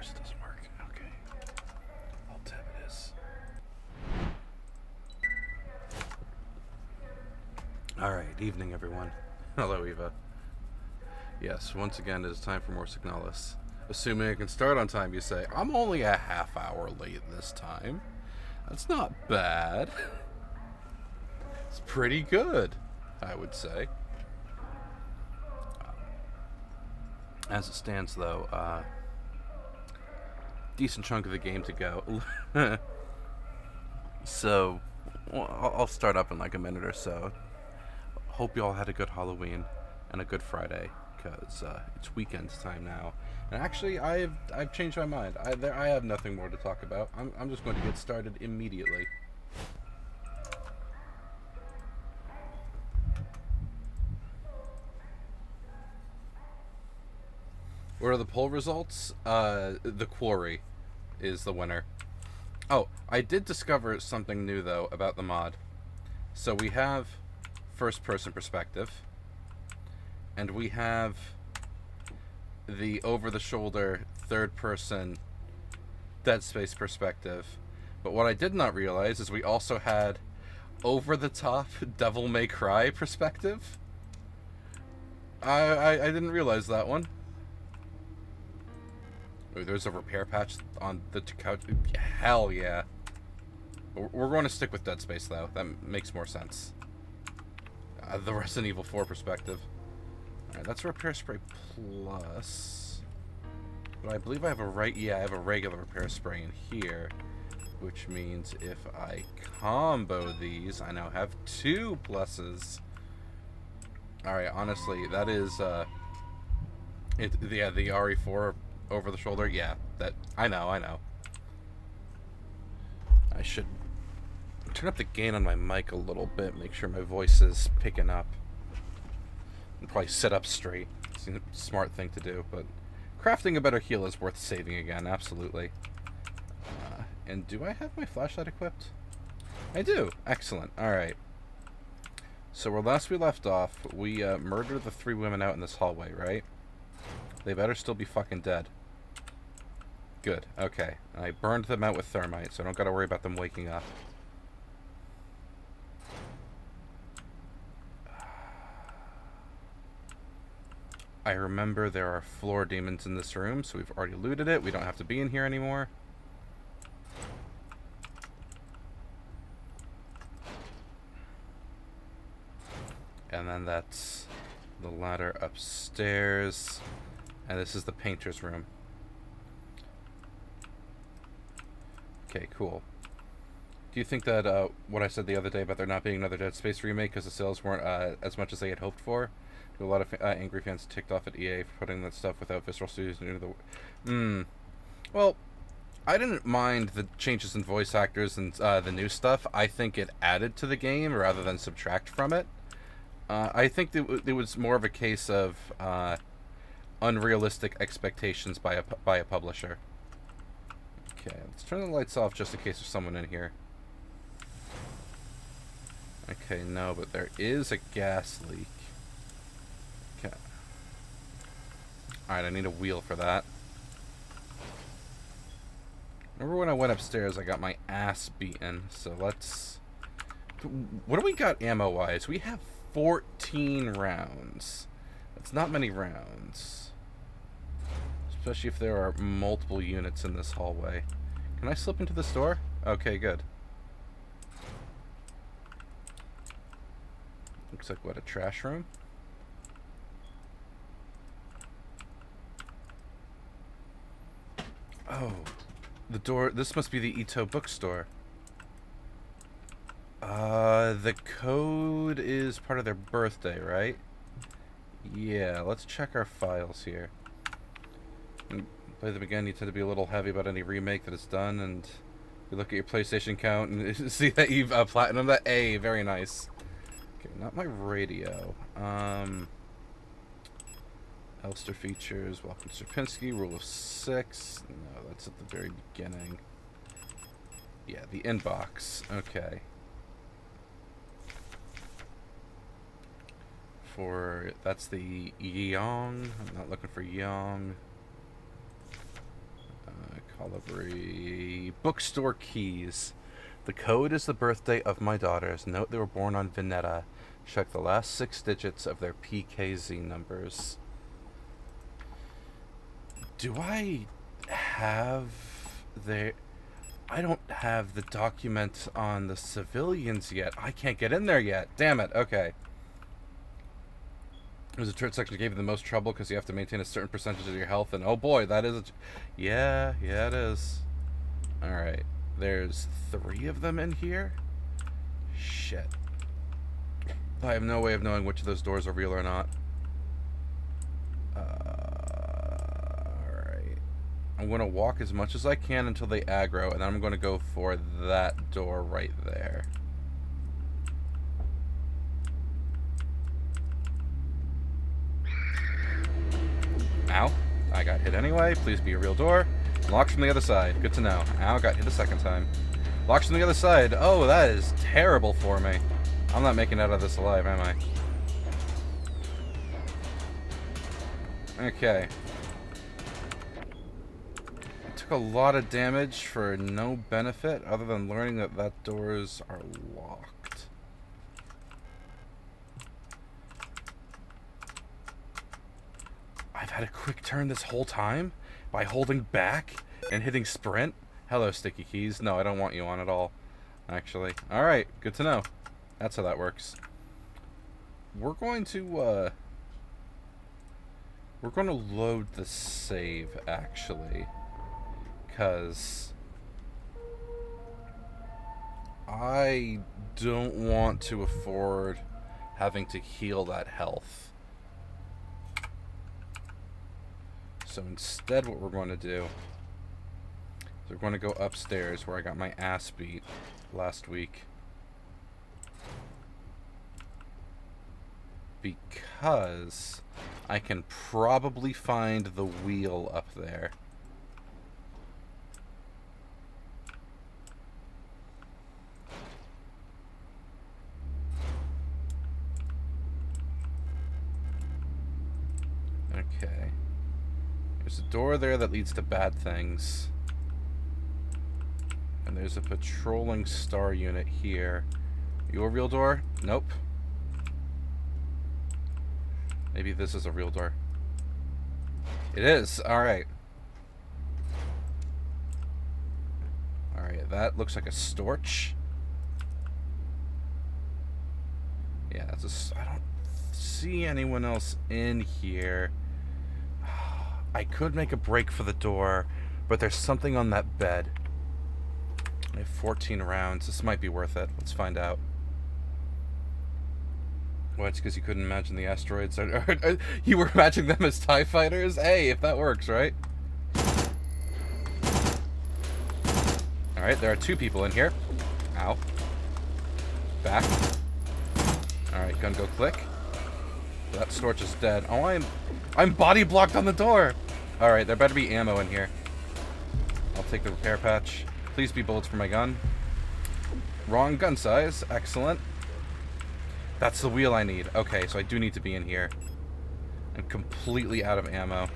just doesn't work. Okay. Alt tab it is. Alright, evening everyone. Hello, Eva. Yes, once again it is time for more Signalis. Assuming I can start on time, you say. I'm only a half hour late this time. That's not bad. It's pretty good, I would say. As it stands, though, decent chunk of the game to go. So, I'll start up in like a minute or so. Hope you all had a good Halloween and a good Friday, because it's weekend time now. And actually, I've changed my mind. I have nothing more to talk about. I'm just going to get started immediately. What are the poll results? The Quarry is the winner. Oh, I did discover something new, though, about the mod. So we have first-person perspective, and we have the over-the-shoulder third-person Dead Space perspective. But what I did not realize is we also had over-the-top Devil May Cry perspective. I didn't realize that one. Ooh, there's a repair patch on the couch. Hell yeah. We're going to stick with Dead Space, though. That makes more sense. The Resident Evil 4 perspective. Alright, that's Repair Spray Plus. But I believe I have I have a regular Repair Spray in here. Which means if I combo these, I now have 2 pluses. Alright, honestly, that is, the RE4 over the shoulder, yeah, that, I know. I should turn up the gain on my mic a little bit, make sure my voice is picking up. And probably sit up straight. It's a smart thing to do, but crafting a better heal is worth saving again, absolutely. And do I have my flashlight equipped? I do. Excellent. Alright. So where last we left off, we murdered the 3 women out in this hallway, right? They better still be fucking dead. Good. Okay. And I burned them out with thermite, so I don't gotta worry about them waking up. I remember there are floor demons in this room, so we've already looted it. We don't have to be in here anymore. And then that's the ladder upstairs. And this is the painter's room. Okay, cool. Do you think that what I said the other day about there not being another Dead Space remake because the sales weren't as much as they had hoped for? A lot of angry fans ticked off at EA for putting that stuff without Visceral Studios into the... Well, I didn't mind the changes in voice actors and the new stuff. I think it added to the game rather than subtract from it. I think it was more of a case of unrealistic expectations by a publisher. Okay, let's turn the lights off just in case there's someone in here. Okay, no, but there is a gas leak. Okay. Alright, I need a wheel for that. Remember when I went upstairs, I got my ass beaten. So let's... What do we got ammo-wise? We have 14 rounds. That's not many rounds. Especially if there are multiple units in this hallway. Can I slip into this door? Okay, good. Looks like, what, a trash room? Oh, the door. This must be the Ito bookstore. The code is part of their birthday, right? Yeah, let's check our files here. And play them again, you tend to be a little heavy about any remake that is done, and you look at your PlayStation count and see that you've platinum that. A, very nice. Okay, not my radio. Elster features, welcome to Serpinski, rule of 6. No, that's at the very beginning. Yeah, the inbox. Okay. That's the Yong. I'm not looking for Yong. Olivery. Bookstore keys. The code is the birthday of my daughters. Note they were born on Veneta. Check the last 6 digits of their PKZ numbers. Do I have their... I don't have the document on the civilians yet. I can't get in there yet. Damn it. Okay. There's a turret section that gave you the most trouble because you have to maintain a certain percentage of your health. And oh boy, that is... Yeah, it is. Alright. There's 3 of them in here? Shit. I have no way of knowing which of those doors are real or not. Alright. I'm going to walk as much as I can until they aggro, and then I'm going to go for that door right there. Ow. I got hit anyway. Please be a real door. Locks from the other side. Good to know. Ow, got hit a second time. Locks from the other side. Oh, that is terrible for me. I'm not making it out of this alive, am I? Okay. I took a lot of damage for no benefit other than learning that doors are locked. I've had a quick turn this whole time by holding back and hitting sprint. Hello, sticky keys. No, I don't want you on at all, actually. Alright, good to know. That's how that works. We're going to load the save, actually. Because I don't want to afford having to heal that health. So instead what we're going to do is we're going to go upstairs where I got my ass beat last week. Because I can probably find the wheel up there. Okay. There's a door there that leads to bad things. And there's a patrolling star unit here. You a real door? Nope. Maybe this is a real door. It is. Alright. Alright, that looks like a storch. Yeah, that's a... I don't see anyone else in here. I could make a break for the door, but there's something on that bed. I have 14 rounds. This might be worth it. Let's find out. What, it's because you couldn't imagine the asteroids? You were imagining them as TIE fighters? Hey, if that works, right? Alright, there are 2 people in here. Ow. Back. Alright, gun go click. That storch is dead. Oh, I'm body blocked on the door! Alright, there better be ammo in here. I'll take the repair patch. Please be bullets for my gun. Wrong gun size. Excellent. That's the wheel I need. Okay, so I do need to be in here. I'm completely out of ammo.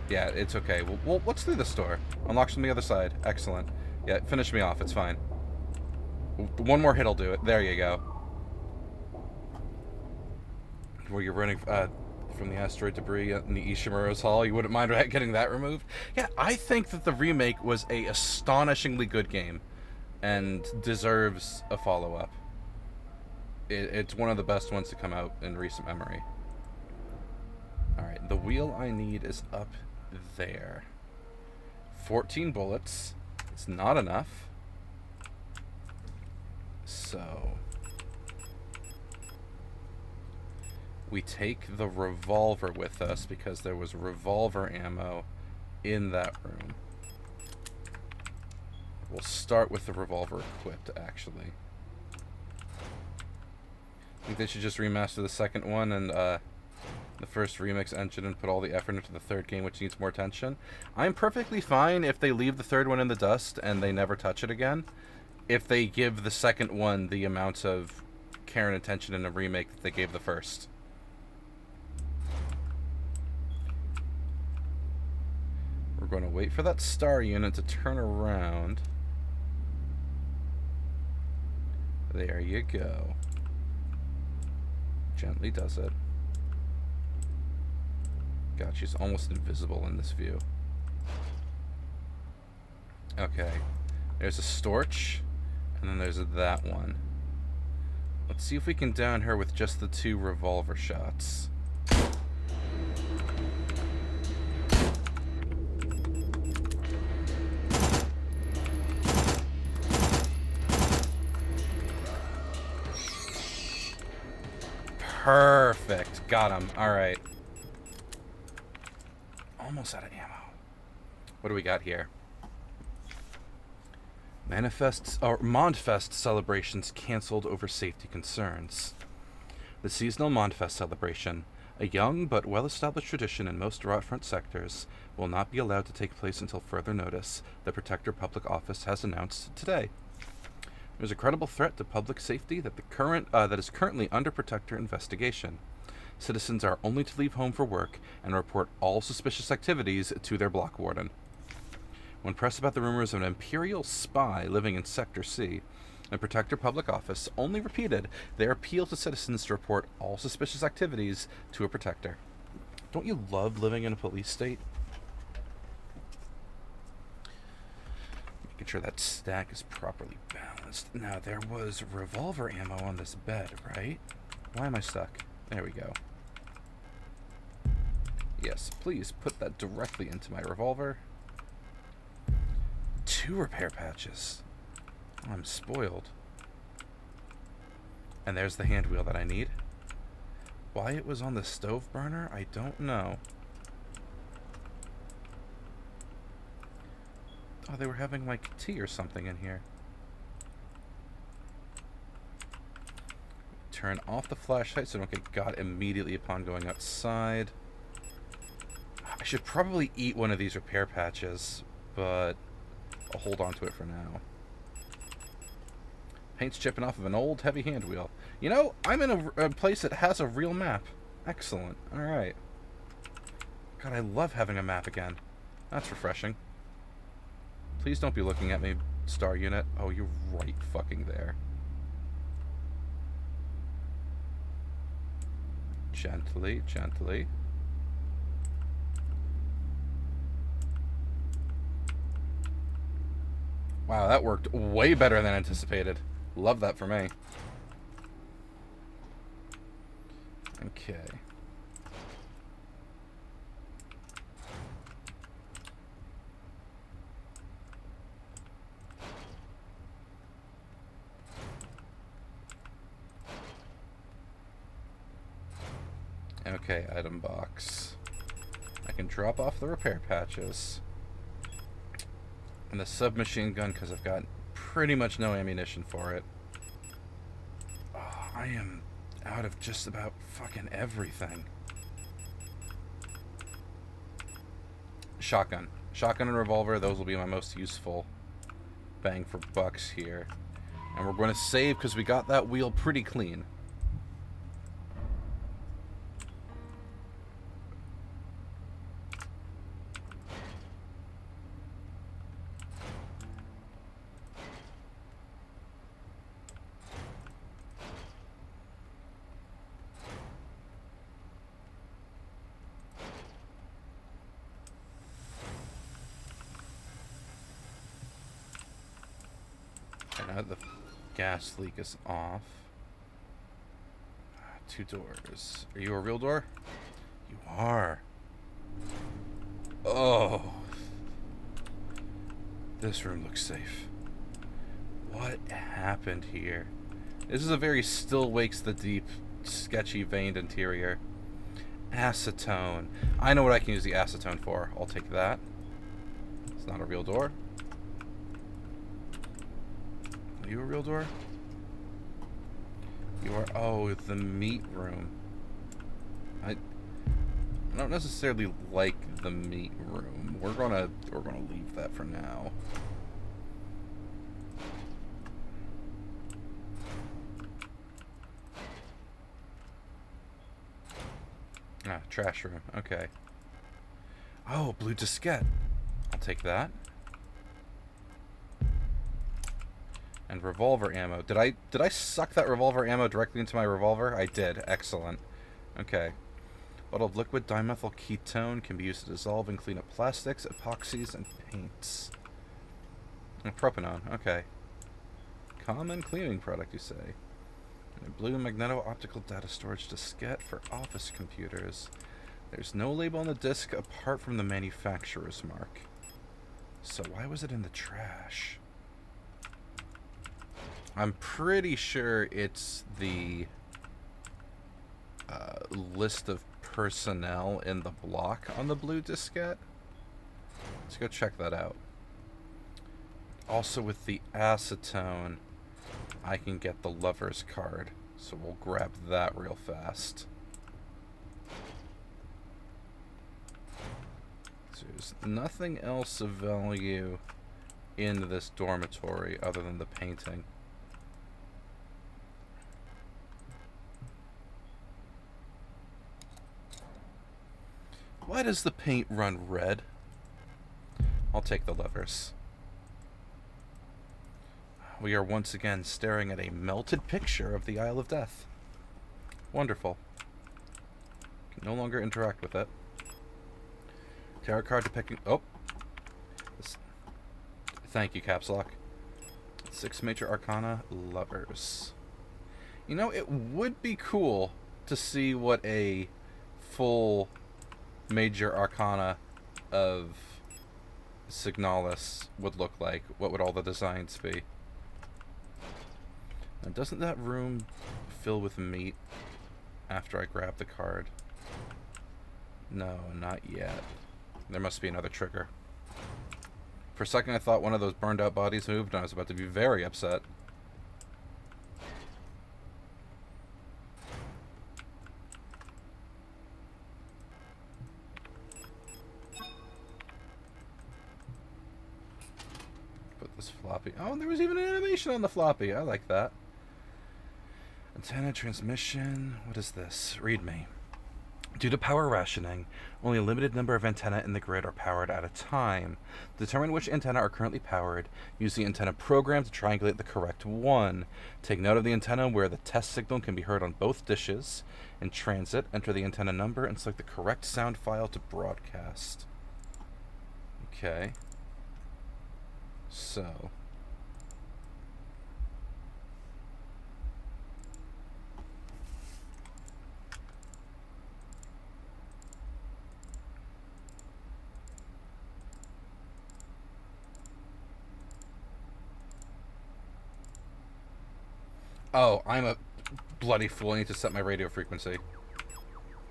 Yeah, it's okay. Well, what's through this door? Unlocks from the other side. Excellent. Yeah, finish me off. It's fine. One more hit will do it. There you go. Where you're running from the asteroid debris in the Ishimuro's Hall. You wouldn't mind getting that removed? Yeah, I think that the remake was a astonishingly good game and deserves a follow-up. It's one of the best ones to come out in recent memory. Alright, the wheel I need is up there. 14 bullets. It's not enough. So... we take the revolver with us because there was revolver ammo in that room. We'll start with the revolver equipped, actually. I think they should just remaster the second one and the first remix engine and put all the effort into the third game, which needs more attention. I'm perfectly fine if they leave the third one in the dust and they never touch it again. If they give the second one the amount of care and attention in a remake that they gave the first. We're going to wait for that star unit to turn around. There you go. Gently does it. God, she's almost invisible in this view. Okay. There's a Storch, and then there's that one. Let's see if we can down her with just the 2 revolver shots. Perfect. Got him. Alright. Almost out of ammo. What do we got here? Mondfest celebrations cancelled over safety concerns. The seasonal Mondfest celebration, a young but well-established tradition in most Rotfront sectors, will not be allowed to take place until further notice, the Protector Public Office has announced today. There's a credible threat to public safety that is currently under Protector investigation. Citizens are only to leave home for work and report all suspicious activities to their block warden. When pressed about the rumors of an Imperial spy living in Sector C, the Protector Public Office only repeated their appeal to citizens to report all suspicious activities to a Protector. Don't you love living in a police state? Making sure that stack is properly balanced. Now, there was revolver ammo on this bed, right? Why am I stuck? There we go. Yes, please put that directly into my revolver. 2 repair patches. Oh, I'm spoiled. And there's the hand wheel that I need. Why it was on the stove burner, I don't know. Oh, they were having like tea or something in here. Turn off the flashlight so I don't get got immediately upon going outside. I should probably eat one of these repair patches, but I'll hold on to it for now. Paint's chipping off of an old heavy hand wheel. You know, I'm in a place that has a real map. Excellent. Alright. God, I love having a map again. That's refreshing. Please don't be looking at me, Star Unit. Oh, you're right fucking there. Gently, gently. Wow, that worked way better than anticipated. Love that for me. Okay. Okay, item box. I can drop off the repair patches. And the submachine gun, because I've got pretty much no ammunition for it. Oh, I am out of just about fucking everything. Shotgun. Shotgun and revolver, those will be my most useful bang for bucks here. And we're going to save because we got that wheel pretty clean. Now the gas leak is off. 2 doors. Are you a real door? You are. Oh. This room looks safe. What happened here? This is a very Still Wakes the Deep, sketchy veined interior. Acetone. I know what I can use the acetone for. I'll take that. It's not a real door. Are you a real door? You are. Oh, the meat room. I don't necessarily like the meat room. We're gonna leave that for now. Ah, trash room. Okay. Oh, blue diskette. I'll take that. And revolver ammo. Did I suck that revolver ammo directly into my revolver? I did. Excellent. Okay. Bottle of liquid dimethyl ketone can be used to dissolve and clean up plastics, epoxies, and paints. And propanone. Okay. Common cleaning product, you say. And a blue magneto-optical data storage diskette for office computers. There's no label on the disc apart from the manufacturer's mark. So why was it in the trash? I'm pretty sure it's the list of personnel in the block on the blue diskette. Let's go check that out. Also with the acetone, I can get the lover's card. So we'll grab that real fast. So there's nothing else of value in this dormitory other than the painting. Why does the paint run red? I'll take the levers. We are once again staring at a melted picture of the Isle of Death. Wonderful. Can no longer interact with it. Tarot card depicting... Oh! Thank you, Caps Lock. 6 major arcana, lovers. You know, it would be cool to see what a full major arcana of Signalis would look like. What would all the designs be? Now, doesn't that room fill with meat after I grab the card? No, not yet. There must be another trigger. For a second I thought one of those burned out bodies moved and I was about to be very upset. Put this floppy... Oh, there was even an animation on the floppy. I like that. Antenna transmission. What is this? Read me. Due to power rationing, only a limited number of antennae in the grid are powered at a time. To determine which antennae are currently powered, use the antenna program to triangulate the correct one. Take note of the antenna where the test signal can be heard on both dishes. In transit, enter the antenna number and select the correct sound file to broadcast. Okay. So... Oh, I'm a bloody fool. I need to set my radio frequency.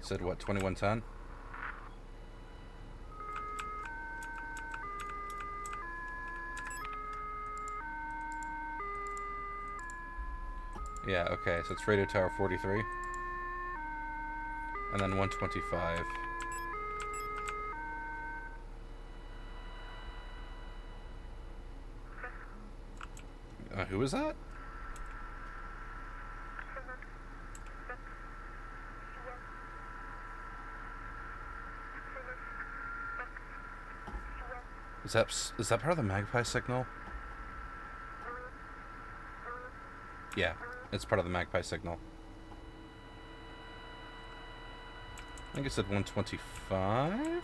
Said what, 2110? Yeah, okay, so it's radio tower 43. And then 125. Who was that? Is that part of the magpie signal? Yeah, it's part of the magpie signal. I think it said 125?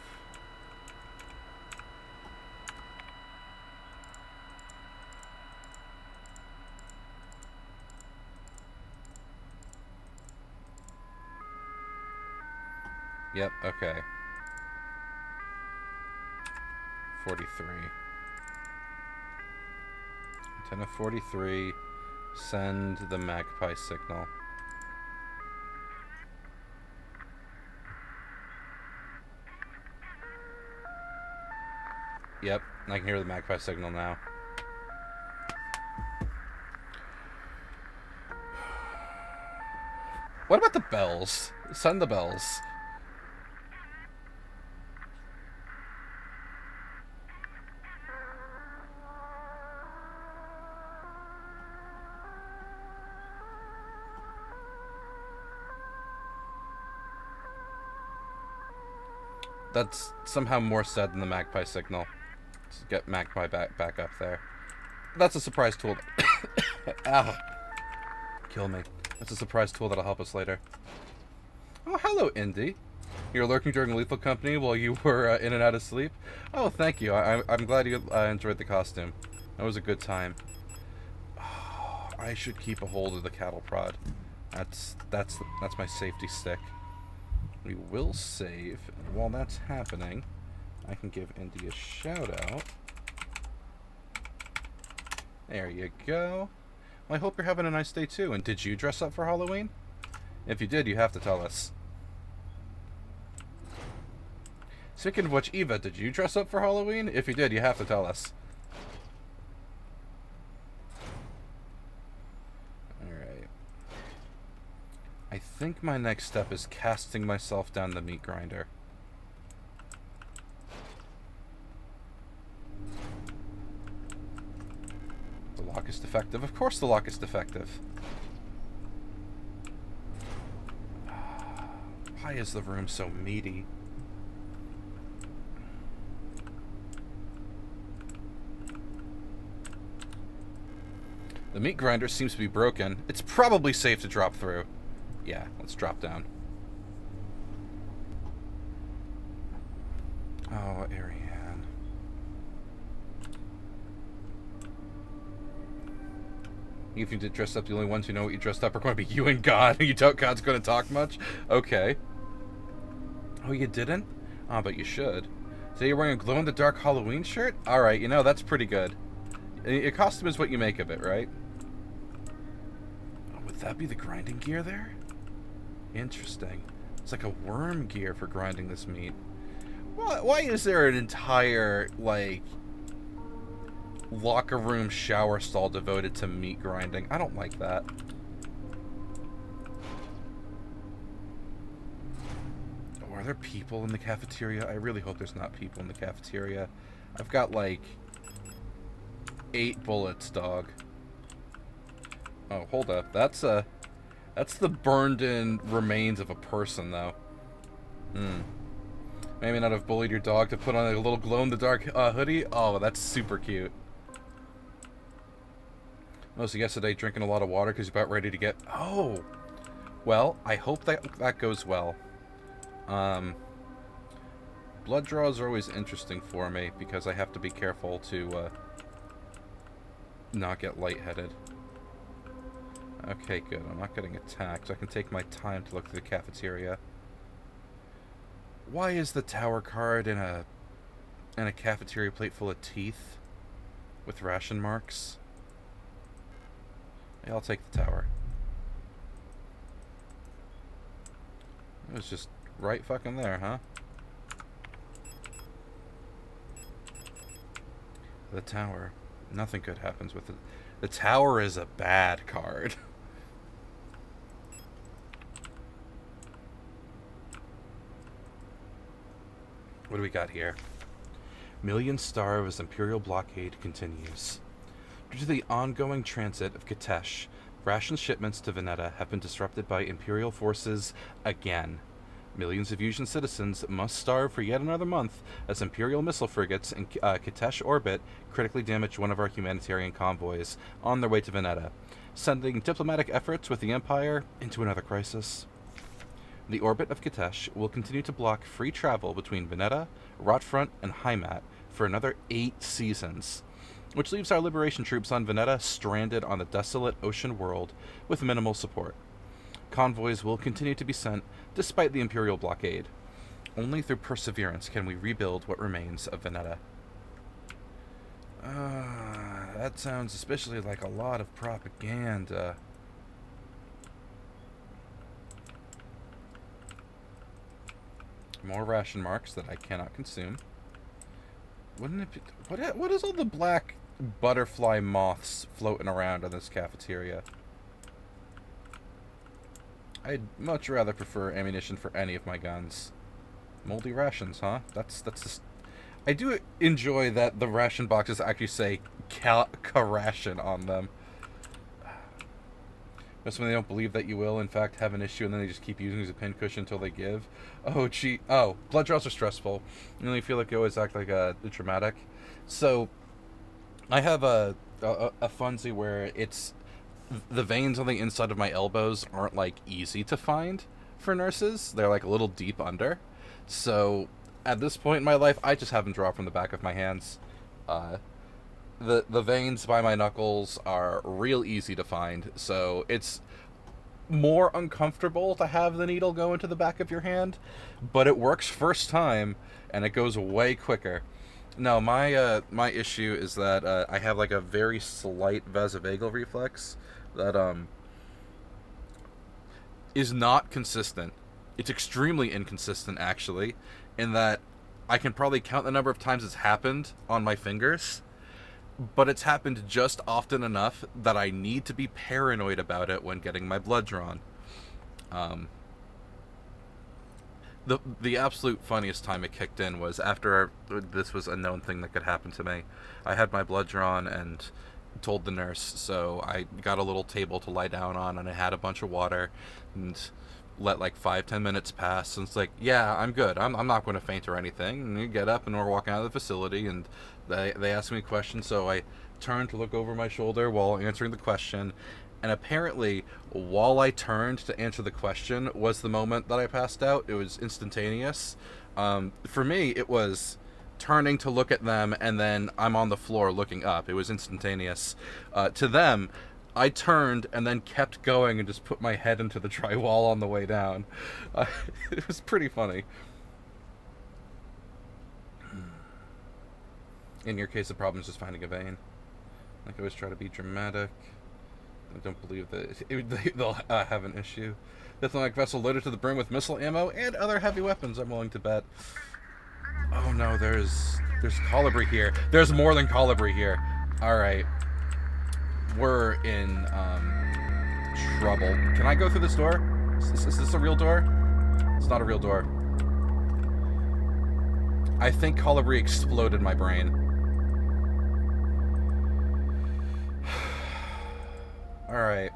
Yep, okay. 43. Antenna 43. Send the magpie signal. Yep, I can hear the magpie signal now. What about the bells? Send the bells. That's somehow more said than the magpie signal. Let's get Mac my back up there. That's a surprise tool. Ow. Kill me. That's a surprise tool that'll help us later. Oh, hello, Indy. You were lurking during Lethal Company while you were in and out of sleep? Oh, thank you. I'm glad you enjoyed the costume. That was a good time. Oh, I should keep a hold of the cattle prod. That's my safety stick. We will save. And while that's happening, I can give Indy a shout out. There you go. Well, I hope you're having a nice day too. And did you dress up for Halloween? If you did, you have to tell us. Speaking of which, Eva, did you dress up for Halloween? If you did, you have to tell us. Alright. I think my next step is casting myself down the meat grinder. The lock is defective. Of course the lock is defective. Why is the room so meaty? The meat grinder seems to be broken. It's probably safe to drop through. Yeah, let's drop down. Oh, Ariane. If you did dress up, the only ones who know what you dressed up are going to be you and God. You doubt God's going to talk much? Okay. Oh, you didn't? Oh, but you should. So you're wearing a glow-in-the-dark Halloween shirt? Alright, you know, that's pretty good. Your costume is what you make of it, right? Oh, would that be the grinding gear there? Interesting. It's like a worm gear for grinding this meat. Why is there an entire, like, locker room shower stall devoted to meat grinding? I don't like that. Oh, are there people in the cafeteria? I really hope there's not people in the cafeteria. I've got, like, 8 bullets, dog. Oh, hold up. That's the burned-in remains of a person, though. Maybe not have bullied your dog to put on a little glow-in-the-dark hoodie? Oh, that's super cute. Oh, so yesterday drinking a lot of water because you're about ready to get... Oh! Well, I hope that goes well. Blood draws are always interesting for me because I have to be careful to not get lightheaded. Okay, good. I'm not getting attacked, so I can take my time to look through the cafeteria. Why is the tower card in a cafeteria plate full of teeth with ration marks? Yeah, I'll take the tower. It was just right fucking there, huh? The tower. Nothing good happens with it. The tower is a bad card. What do we got here? Millions starve as Imperial blockade continues. Due to the ongoing transit of Katesh, ration shipments to Veneta have been disrupted by Imperial forces again. Millions of Yuuzhan citizens must starve for yet another month as Imperial missile frigates in Katesh orbit critically damage one of our humanitarian convoys on their way to Veneta, sending diplomatic efforts with the Empire into another crisis. The orbit of Katesh will continue to block free travel between Veneta, Rotfront, and Heimat for another 8 seasons, which leaves our liberation troops on Veneta stranded on the desolate ocean world with minimal support. Convoys will continue to be sent despite the Imperial blockade. Only through perseverance can we rebuild what remains of Veneta. That sounds especially like a lot of propaganda. More ration marks that I cannot consume. Wouldn't it be... What is all the black butterfly moths floating around in this cafeteria? I'd much rather prefer ammunition for any of my guns. Moldy rations, huh? That's just... I do enjoy that the ration boxes actually say Ka-ration on them. Just when they don't believe that you will, in fact, have an issue, and then they just keep using it as a pincushion until they give. Oh, gee. Oh, blood draws are stressful. You only feel like you always act like dramatic. So I have a funzie where it's the veins on the inside of my elbows aren't like easy to find for nurses. They're like a little deep under. So at this point in my life, I just have them draw from the back of my hands. Uh, the veins by my knuckles are real easy to find, so it's more uncomfortable to have the needle go into the back of your hand, but it works first time and it goes way quicker. No, my issue is that I have like a very slight vasovagal reflex that is not consistent. It's extremely inconsistent actually, in that I can probably count the number of times it's happened on my fingers, but it's happened just often enough that I need to be paranoid about it when getting my blood drawn. Um, the absolute funniest time it kicked in was after this was a known thing that could happen to me. I had my blood drawn and told the nurse, so I got a little table to lie down on, and I had a bunch of water, and let like 5-10 minutes pass, and it's like, yeah, I'm good, I'm not going to faint or anything. And you get up and we're walking out of the facility, and they ask me a question, so I turned to look over my shoulder while answering the question, and apparently while I turned to answer the question was the moment that I passed out. It was instantaneous. For me it was turning to look at them, and then I'm on the floor looking up. It was instantaneous. To them, I turned and then kept going and just put my head into the drywall on the way down. It was pretty funny. In your case, the problem is just finding a vein. Like, I always try to be dramatic. I don't believe that they'll have an issue. Definitely like vessel loaded to the brim with missile ammo and other heavy weapons, I'm willing to bet. Oh no, there's colibri here. There's more than colibri here. Alright. We're in trouble. Can I go through this door? Is this a real door? It's not a real door. I think colibri exploded my brain. Alright.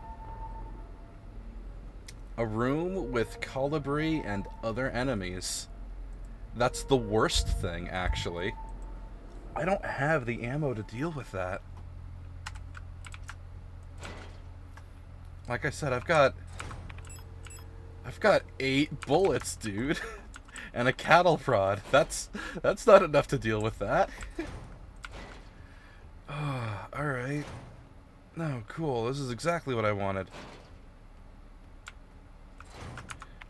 A room with colibri and other enemies. That's the worst thing, actually. I don't have the ammo to deal with that. Like I said, I've got 8 bullets, dude. And a cattle prod. That's not enough to deal with that. Oh, alright. No, cool. This is exactly what I wanted.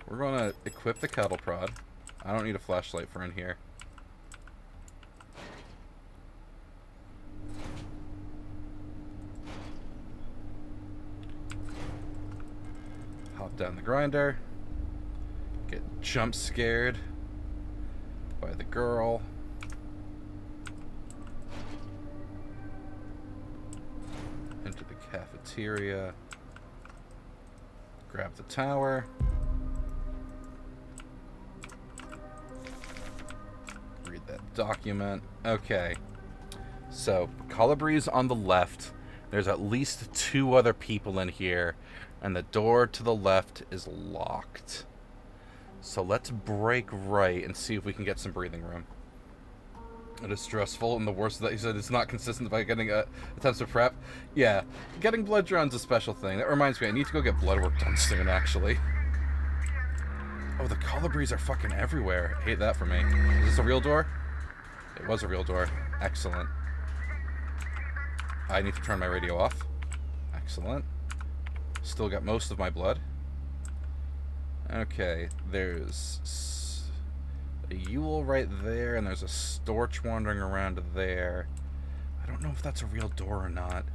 We're gonna equip the cattle prod. I don't need a flashlight for in here. Hop down the grinder. Get jump scared by the girl. Enter the cafeteria. Grab the tower. Read that document. Okay. So, Colibri's on the left. There's at least 2 other people in here, and the door to the left is locked. So let's break right and see if we can get some breathing room. It is stressful, and the worst of that, he said, it's not consistent by getting attempts to prep. Yeah, getting blood drawn's a special thing. That reminds me, I need to go get blood work done soon, actually. Oh, the colibris are fucking everywhere. I hate that for me. Is this a real door? It was a real door. Excellent. I need to turn my radio off. Excellent. Still got most of my blood. Okay, there's a Yule right there, and there's a Storch wandering around there. I don't know if that's a real door or not.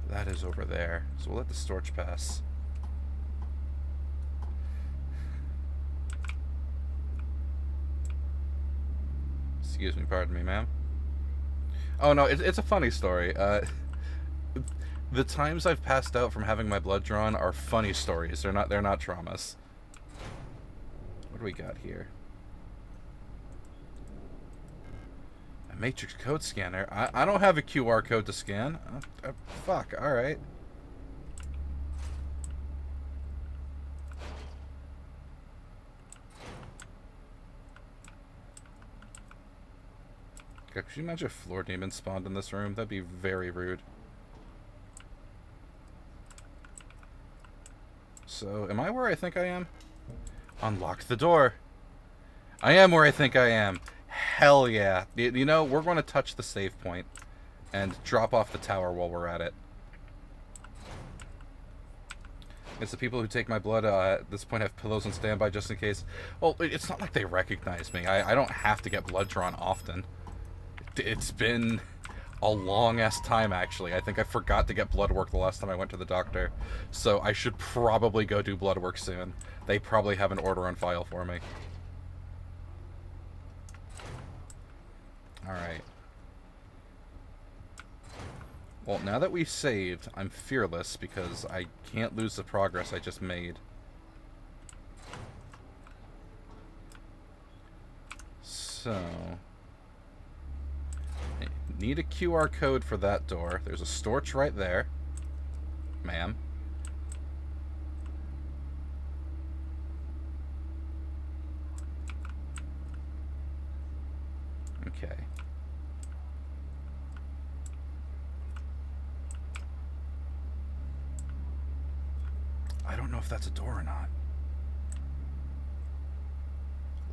That is over there, so we'll let the Storch pass. Excuse me, pardon me, ma'am. Oh no, it's a funny story. The times I've passed out from having my blood drawn are funny stories. They're not traumas. What do we got here? A matrix code scanner. I don't have a QR code to scan. Fuck. All right. God, could you imagine if floor demons spawned in this room? That'd be very rude. So, am I where I think I am? Unlock the door. I am where I think I am. Hell yeah. You know, we're going to touch the save point and drop off the tower while we're at it. It's the people who take my blood at this point have pillows on standby just in case. Well, it's not like they recognize me. I don't have to get blood drawn often. It's been a long-ass time, actually. I think I forgot to get blood work the last time I went to the doctor. So I should probably go do blood work soon. They probably have an order on file for me. Alright. Well, now that we've saved, I'm fearless because I can't lose the progress I just made. So... I need a QR code for that door. There's a storch right there. Ma'am. Okay. I don't know if that's a door or not.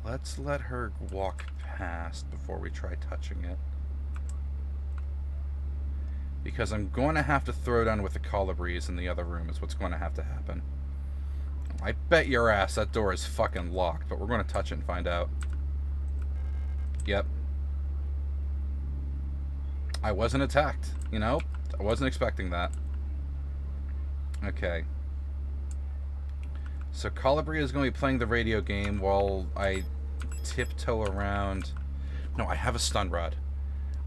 Let's let her walk past before we try touching it. Because I'm going to have to throw down with the colibris in the other room is what's going to have to happen. I bet your ass that door is fucking locked, but we're going to touch it and find out. Yep. I wasn't attacked, you know? I wasn't expecting that. Okay. So Colibri is going to be playing the radio game while I tiptoe around. No, I have a stun rod.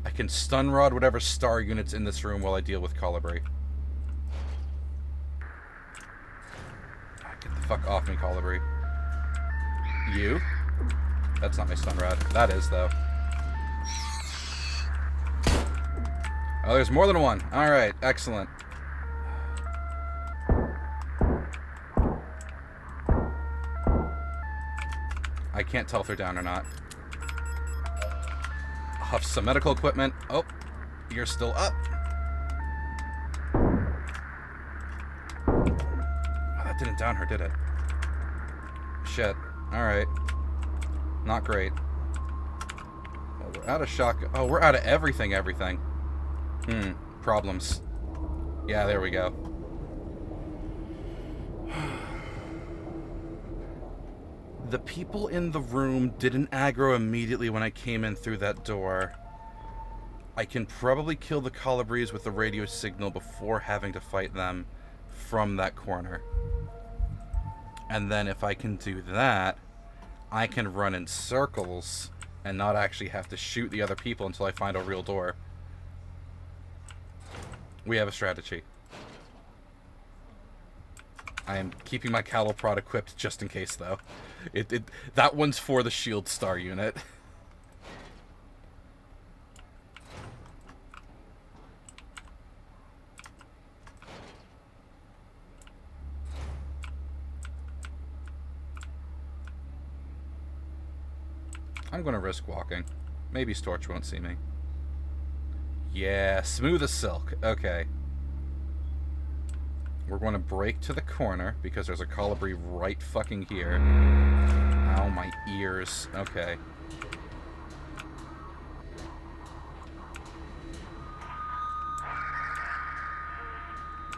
I can stun rod whatever star unit's in this room while I deal with Colibri. Get the fuck off me, Colibri. You? That's not my stun rod. That is, though. Oh, there's more than one. Alright, excellent. I can't tell if they're down or not. Huff some medical equipment. Oh, you're still up. Oh, that didn't down her, did it? Shit. Alright. Not great. Well, we're out of shotgun. Oh, we're out of everything. Problems. Yeah, there we go. The people in the room didn't aggro immediately when I came in through that door. I can probably kill the colibris with the radio signal before having to fight them from that corner. And then if I can do that, I can run in circles and not actually have to shoot the other people until I find a real door. We have a strategy. I am keeping my cattle prod equipped just in case, though. That one's for the shield star unit. I'm gonna risk walking. Maybe Storch won't see me. Yeah, smooth as silk. Okay. We're going to break to the corner because there's a colibri right fucking here. Ow, my ears. Okay.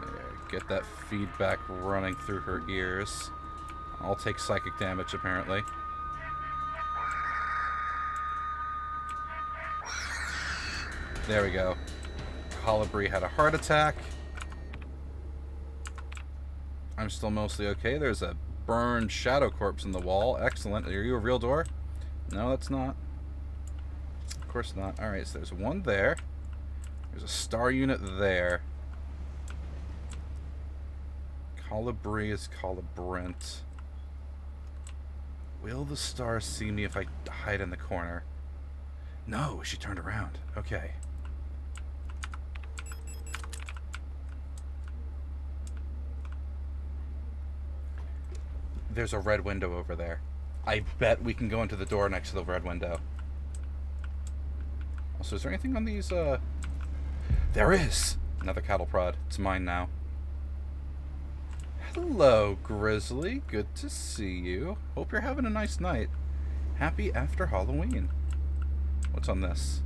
There, get that feedback running through her ears. I'll take psychic damage, apparently. There we go. Colibri had a heart attack. I'm still mostly okay. There's a burned shadow corpse in the wall. Excellent. Are you a real door? No, that's not. Of course not. Alright, so there's one there. There's a star unit there. Colibri is colibrant. Will the star see me if I hide in the corner? No, she turned around. Okay. There's a red window over there. I bet we can go into the door next to the red window. So is there anything on these, There is! Another cattle prod. It's mine now. Hello, Grizzly. Good to see you. Hope you're having a nice night. Happy after Halloween. What's on this?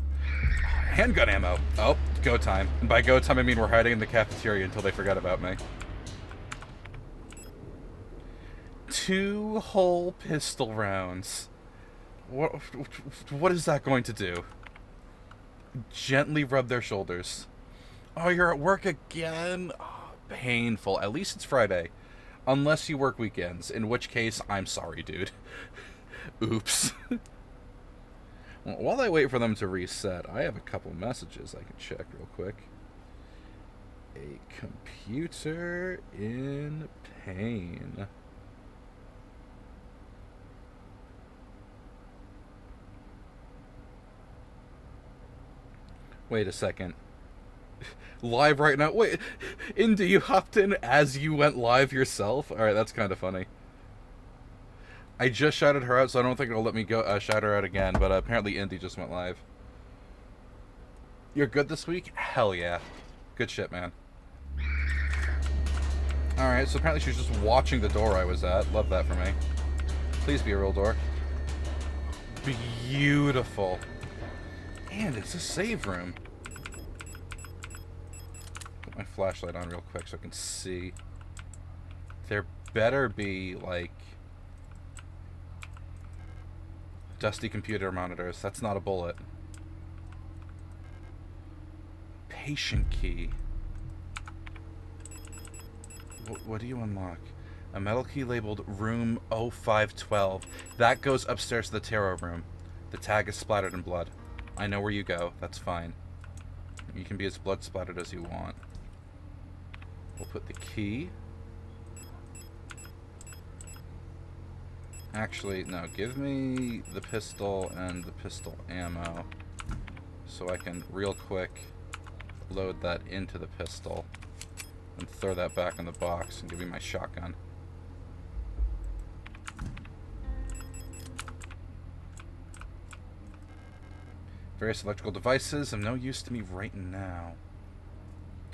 Handgun ammo. Oh, go time. And by go time, I mean we're hiding in the cafeteria until they forget about me. 2 whole pistol rounds. What is that going to do? Gently rub their shoulders. Oh, you're at work again? Oh, painful. At least it's Friday. Unless you work weekends, in which case, I'm sorry, dude. Oops. Well, while I wait for them to reset, I have a couple messages I can check real quick. A computer in pain. Wait a second. Live right now? Wait, Indy, you hopped in as you went live yourself? Alright, that's kind of funny. I just shouted her out, so I don't think it'll let me go shout her out again, but apparently Indy just went live. You're good this week? Hell yeah. Good shit, man. Alright, so apparently she's just watching the door I was at. Love that for me. Please be a real door. Beautiful. And it's a save room. Put my flashlight on real quick so I can see. There better be, like, dusty computer monitors. That's not a bullet. Patient key. What do you unlock? A metal key labeled room 0512. That goes upstairs to the tarot room. The tag is splattered in blood. I know where you go. That's fine. You can be as blood splattered as you want. We'll put the key. Actually, no. Give me the pistol and the pistol ammo. So I can, real quick, load that into the pistol. And throw that back in the box and give me my shotgun. Various electrical devices of no use to me right now.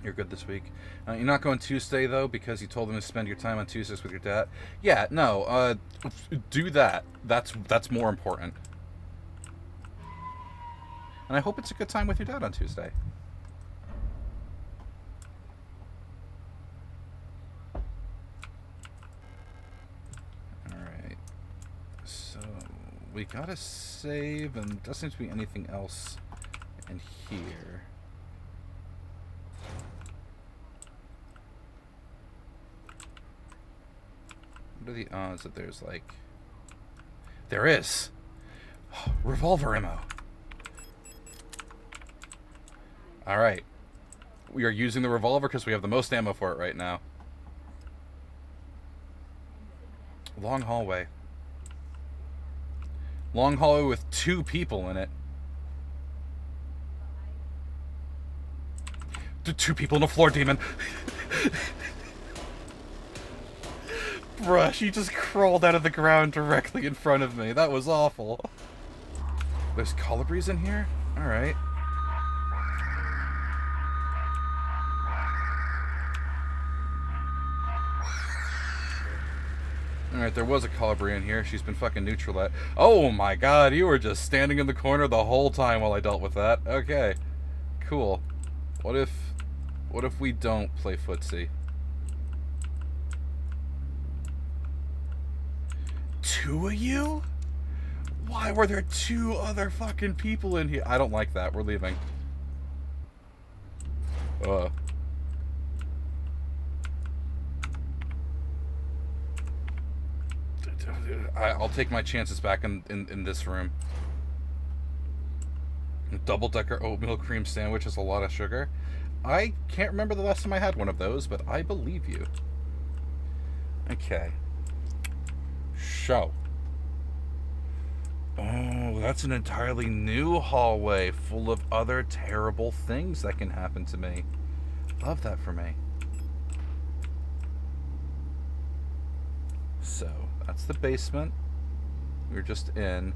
You're good this week. You're not going Tuesday, though, because you told them to spend your time on Tuesdays with your dad. Yeah, no, do that. That's more important. And I hope it's a good time with your dad on Tuesday. Alright. So, we gotta save, and doesn't seem to be anything else in here. What are the odds that there's, like... There is! Revolver ammo! Alright. We are using the revolver because we have the most ammo for it right now. Long hallway. Long hallway with 2 people in it. 2 people in a floor demon! Bruh, she just crawled out of the ground directly in front of me. That was awful. There's colibris in here? Alright. Alright, there was a colibri in here. She's been fucking neutralized. Oh my god, you were just standing in the corner the whole time while I dealt with that. Okay. Cool. What if we don't play footsie? 2 of you? Why were there 2 other fucking people in here? I don't like that. We're leaving. I'll take my chances back in this room. A double-decker oatmeal cream sandwich has a lot of sugar. I can't remember the last time I had one of those, but I believe you. Okay. Show. Oh, that's an entirely new hallway full of other terrible things that can happen to me. Love that for me. So, that's the basement. We're just in.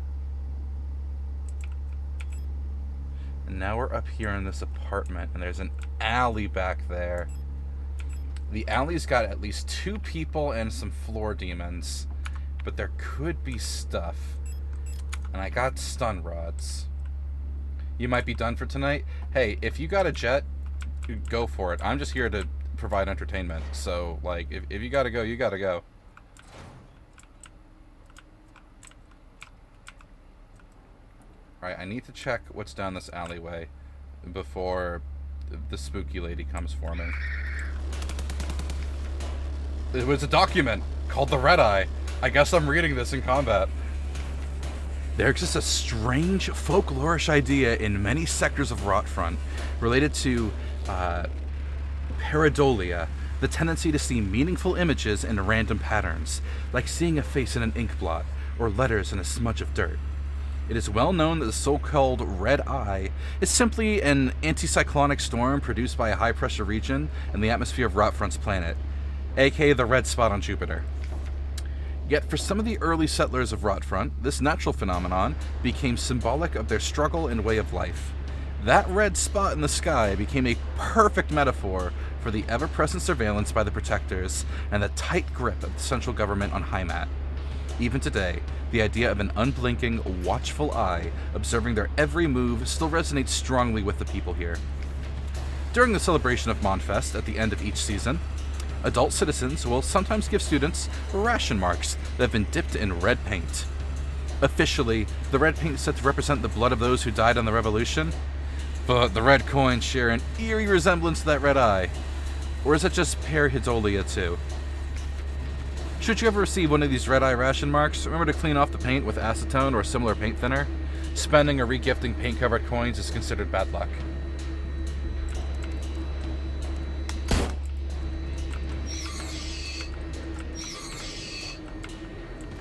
And now we're up here in this apartment, and there's an alley back there. The alley's got at least 2 people and some floor demons, but there could be stuff. And I got stun rods. You might be done for tonight. Hey, if you got a jet, go for it. I'm just here to provide entertainment. So, like, if you gotta go, you gotta go. Alright, I need to check what's down this alleyway before the spooky lady comes for me. It was a document called the Red Eye. I guess I'm reading this in combat. There exists a strange folklorish idea in many sectors of Rotfront related to pareidolia, the tendency to see meaningful images in random patterns, like seeing a face in an ink blot or letters in a smudge of dirt. It is well known that the so-called Red Eye is simply an anticyclonic storm produced by a high-pressure region in the atmosphere of Rotfront's planet, aka the red spot on Jupiter. Yet for some of the early settlers of Rotfront, this natural phenomenon became symbolic of their struggle and way of life. That red spot in the sky became a perfect metaphor for the ever-present surveillance by the Protectors and the tight grip of the central government on Heimat. Even today, the idea of an unblinking, watchful eye observing their every move still resonates strongly with the people here. During the celebration of Monfest at the end of each season, adult citizens will sometimes give students ration marks that have been dipped in red paint. Officially, the red paint is said to represent the blood of those who died on the revolution, but the red coins share an eerie resemblance to that red eye. Or is it just pareidolia too? Should you ever receive one of these red eye ration marks, remember to clean off the paint with acetone or similar paint thinner. Spending or regifting paint-covered coins is considered bad luck.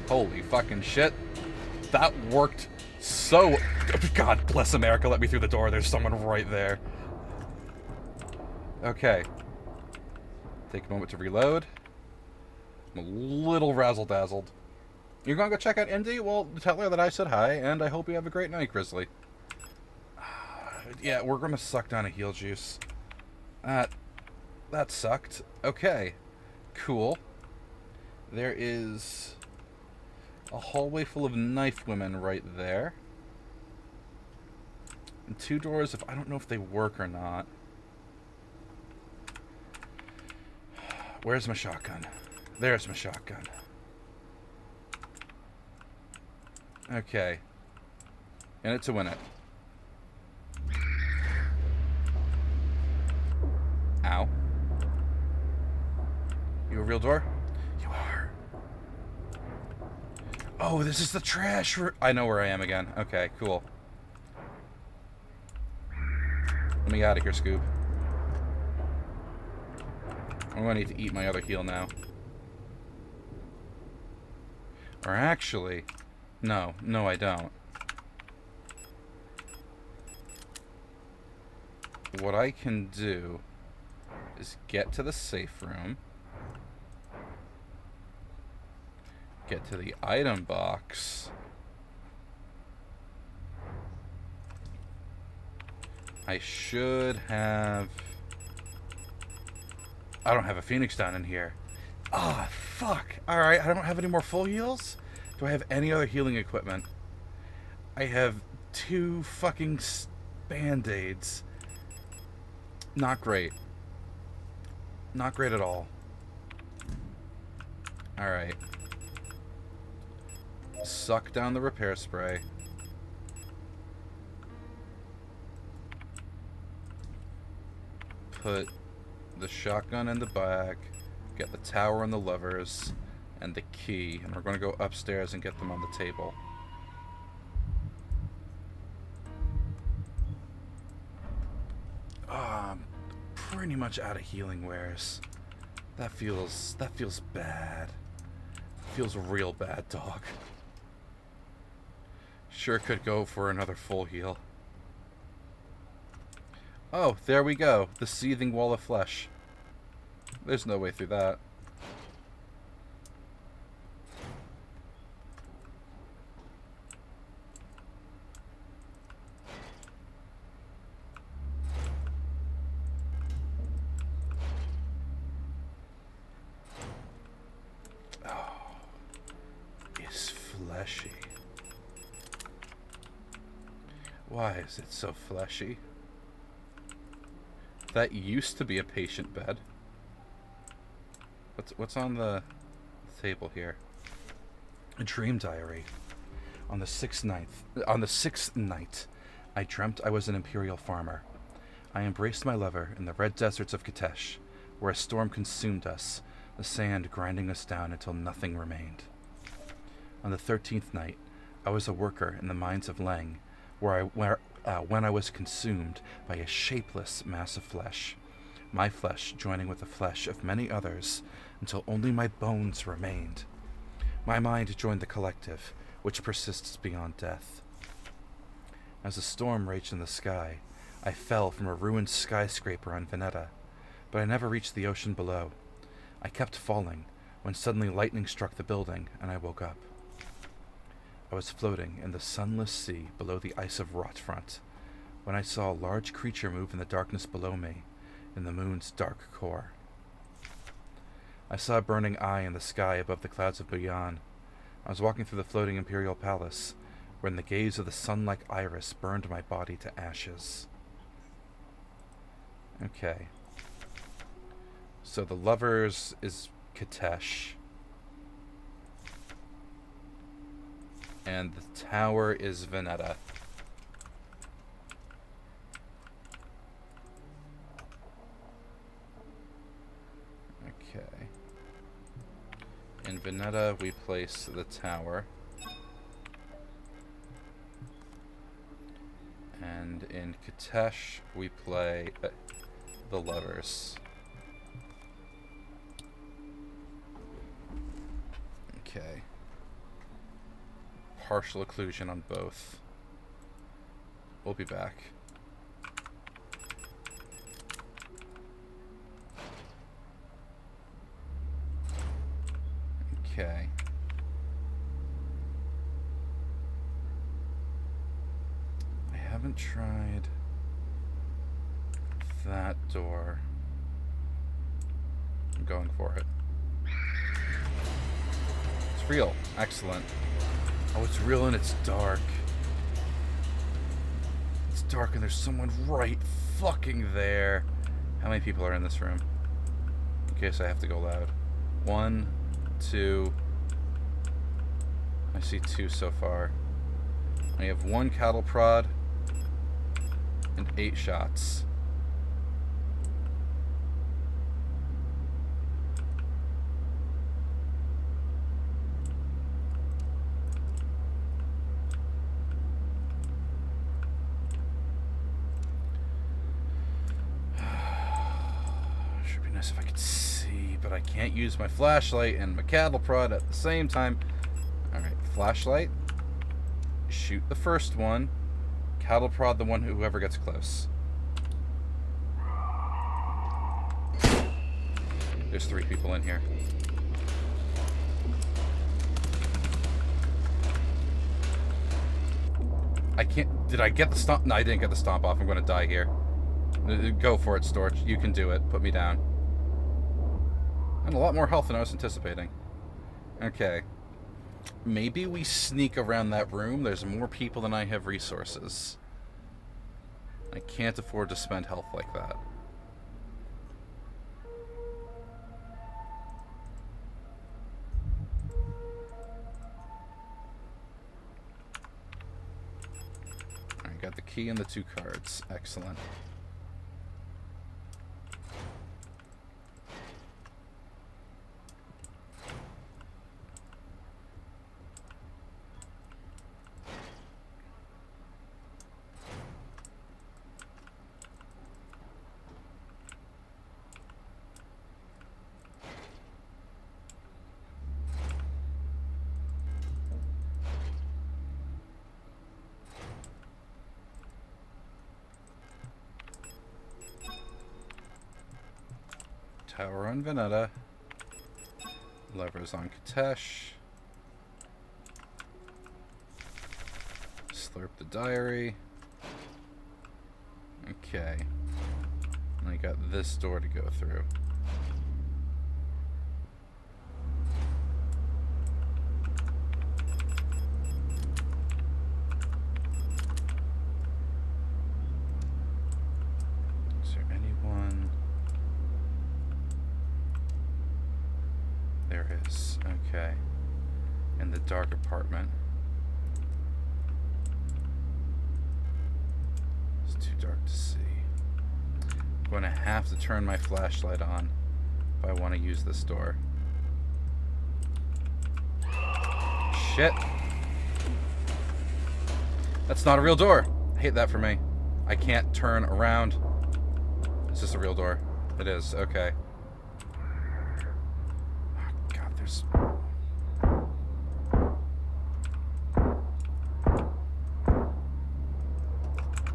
Holy fucking shit. That worked so... God bless America, let me through the door. There's someone right there. Okay. Take a moment to reload. I'm a little razzle-dazzled. You're gonna go check out Indy? Well, tell her that I said hi, and I hope you have a great night, Grizzly. Yeah, we're gonna suck down a heal juice. That sucked. Okay. Cool. There is a hallway full of knife women right there. And 2 doors, I don't know if they work or not. Where's my shotgun? There's my shotgun. Okay. In it to win it. Ow. You a real door? You are. Oh, this is the trash room. I know where I am again. Okay, cool. Let me out of here, Scoob. I'm gonna need to eat my other heal now. Or actually, no, I don't. What I can do is get to the safe room, get to the item box. I should have... I don't have a Phoenix down in here. Ah, oh, fuck. Alright, I don't have any more full heals? Do I have any other healing equipment? I have 2 fucking band-aids. Not great. Not great at all. Alright. Suck down the repair spray. Put the shotgun in the bag. Get the tower and the levers. And the key. And we're going to go upstairs and get them on the table. I'm pretty much out of healing wares. That feels bad. Feels real bad, dog. Sure could go for another full heal. Oh, there we go. The seething wall of flesh. There's no way through that. fleshy. Why is it so fleshy? That used to be a patient bed. What's on the table here? A dream diary. On the sixth night, I dreamt I was an imperial farmer. I embraced my lover in the red deserts of Katesh, where a storm consumed us, the sand grinding us down until nothing remained. On the 13th night, I was a worker in the mines of Leng, when I was consumed by a shapeless mass of flesh, my flesh joining with the flesh of many others until only my bones remained. My mind joined the collective, which persists beyond death. As a storm raged in the sky, I fell from a ruined skyscraper on Veneta, but I never reached the ocean below. I kept falling when suddenly lightning struck the building and I woke up. I was floating in the sunless sea below the ice of Rotfront when I saw a large creature move in the darkness below me, in the moon's dark core. I saw a burning eye in the sky above the clouds of Buyan. I was walking through the floating imperial palace, when the gaze of the sun-like iris burned my body to ashes. Okay. So the lovers is Katesh. And the tower is Veneta. Okay. In Veneta, we place the tower. And in Katesh, we play the lovers. Okay. Partial occlusion on both. We'll be back. Okay. I haven't tried that door. I'm going for it. It's real. Excellent. Oh, it's real and it's dark. It's dark and there's someone right fucking there. How many people are in this room? In case I have to go loud. 1, 2. I see 2 so far. I have 1 cattle prod and 8 shots. If I could see, but I can't use my flashlight and my cattle prod at the same time. Alright, flashlight. Shoot the first one. Cattle prod the one whoever gets close. There's 3 people in here. I can't... Did I get the stomp? No, I didn't get the stomp off. I'm going to die here. Go for it, Storch. You can do it. Put me down. And a lot more health than I was anticipating. Okay. Maybe we sneak around that room. There's more people than I have resources. I can't afford to spend health like that. Alright, got the key and the 2 cards. Excellent. Tower on Veneta. Levers on Katesh. Slurp the diary. Okay. And I got this door to go through. There is. Okay. In the dark apartment. It's too dark to see. I'm going to have to turn my flashlight on if I want to use this door. Shit. That's not a real door. I hate that for me. I can't turn around. Is this a real door? It is. Okay. Oh, God, there's...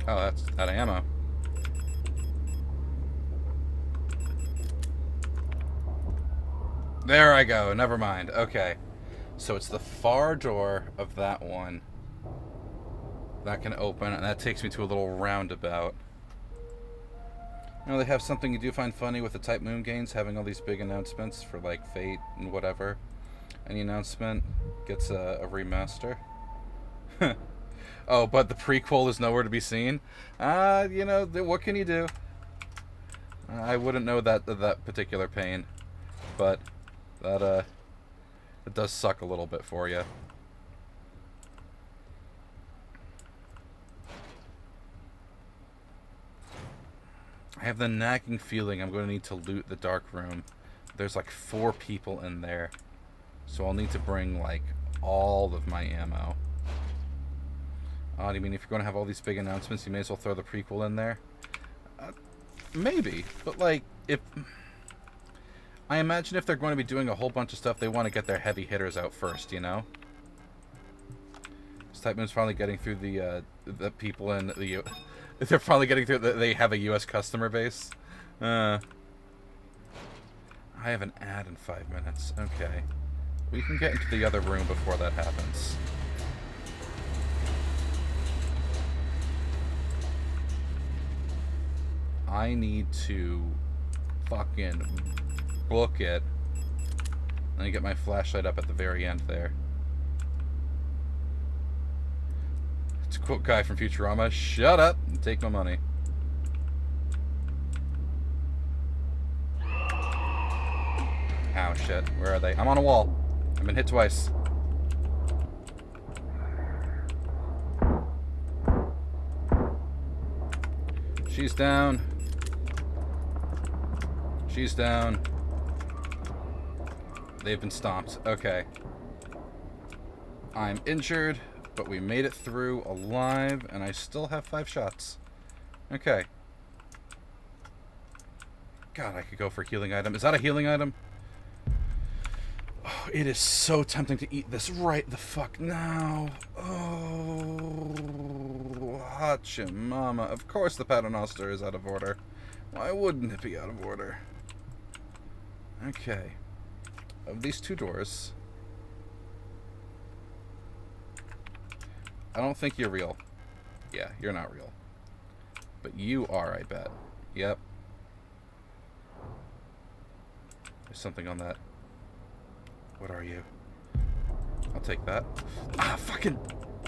Oh, that's out of ammo. There I go. Never mind. Okay. So it's the far door of that one. That can open, and that takes me to a little roundabout. You know, they have something you do find funny with the Type Moon games, having all these big announcements for, like, Fate and whatever. Any announcement gets a remaster. Oh, but the prequel is nowhere to be seen? You know, what can you do? I wouldn't know that particular pain. But that, it does suck a little bit for you. I have the nagging feeling I'm going to need to loot the dark room. There's like 4 people in there. So I'll need to bring like all of my ammo. Oh, do you mean if you're going to have all these big announcements, you may as well throw the prequel in there? Maybe. But like, if... I imagine if they're going to be doing a whole bunch of stuff, they want to get their heavy hitters out first, you know? Type Moon's finally getting through the people in the... They're finally getting through they have a U.S. customer base. I have an ad in 5 minutes. Okay. We can get into the other room before that happens. I need to fucking book it. Let me get my flashlight up at the very end there. To quote Guy from Futurama, shut up and take my money. Ow, shit. Where are they? I'm on a wall. I've been hit twice. She's down. She's down. They've been stomped. Okay. I'm injured, but we made it through alive, and I still have 5 shots. Okay. God, I could go for a healing item. Is that a healing item? Oh, it is so tempting to eat this right the fuck now. Oh, Hachimama. Of course the Paternoster is out of order. Why wouldn't it be out of order? Okay. Of these 2 doors... I don't think you're real. Yeah, you're not real. But you are, I bet. Yep. There's something on that. What are you? I'll take that. Ah, fucking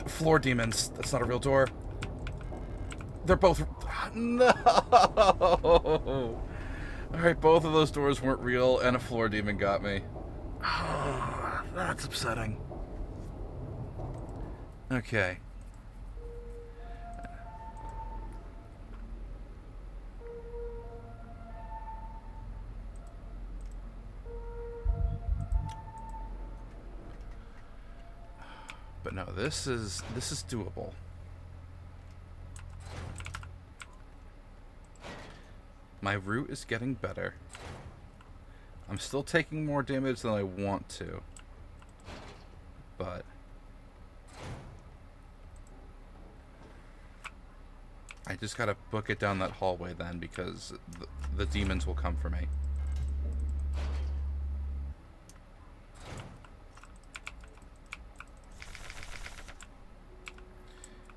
floor demons. That's not a real door. They're both... No! Alright, both of those doors weren't real, and a floor demon got me. Oh, that's upsetting. Okay. But no, this is doable. My route is getting better. I'm still taking more damage than I want to. But I just gotta book it down that hallway then, because the demons will come for me.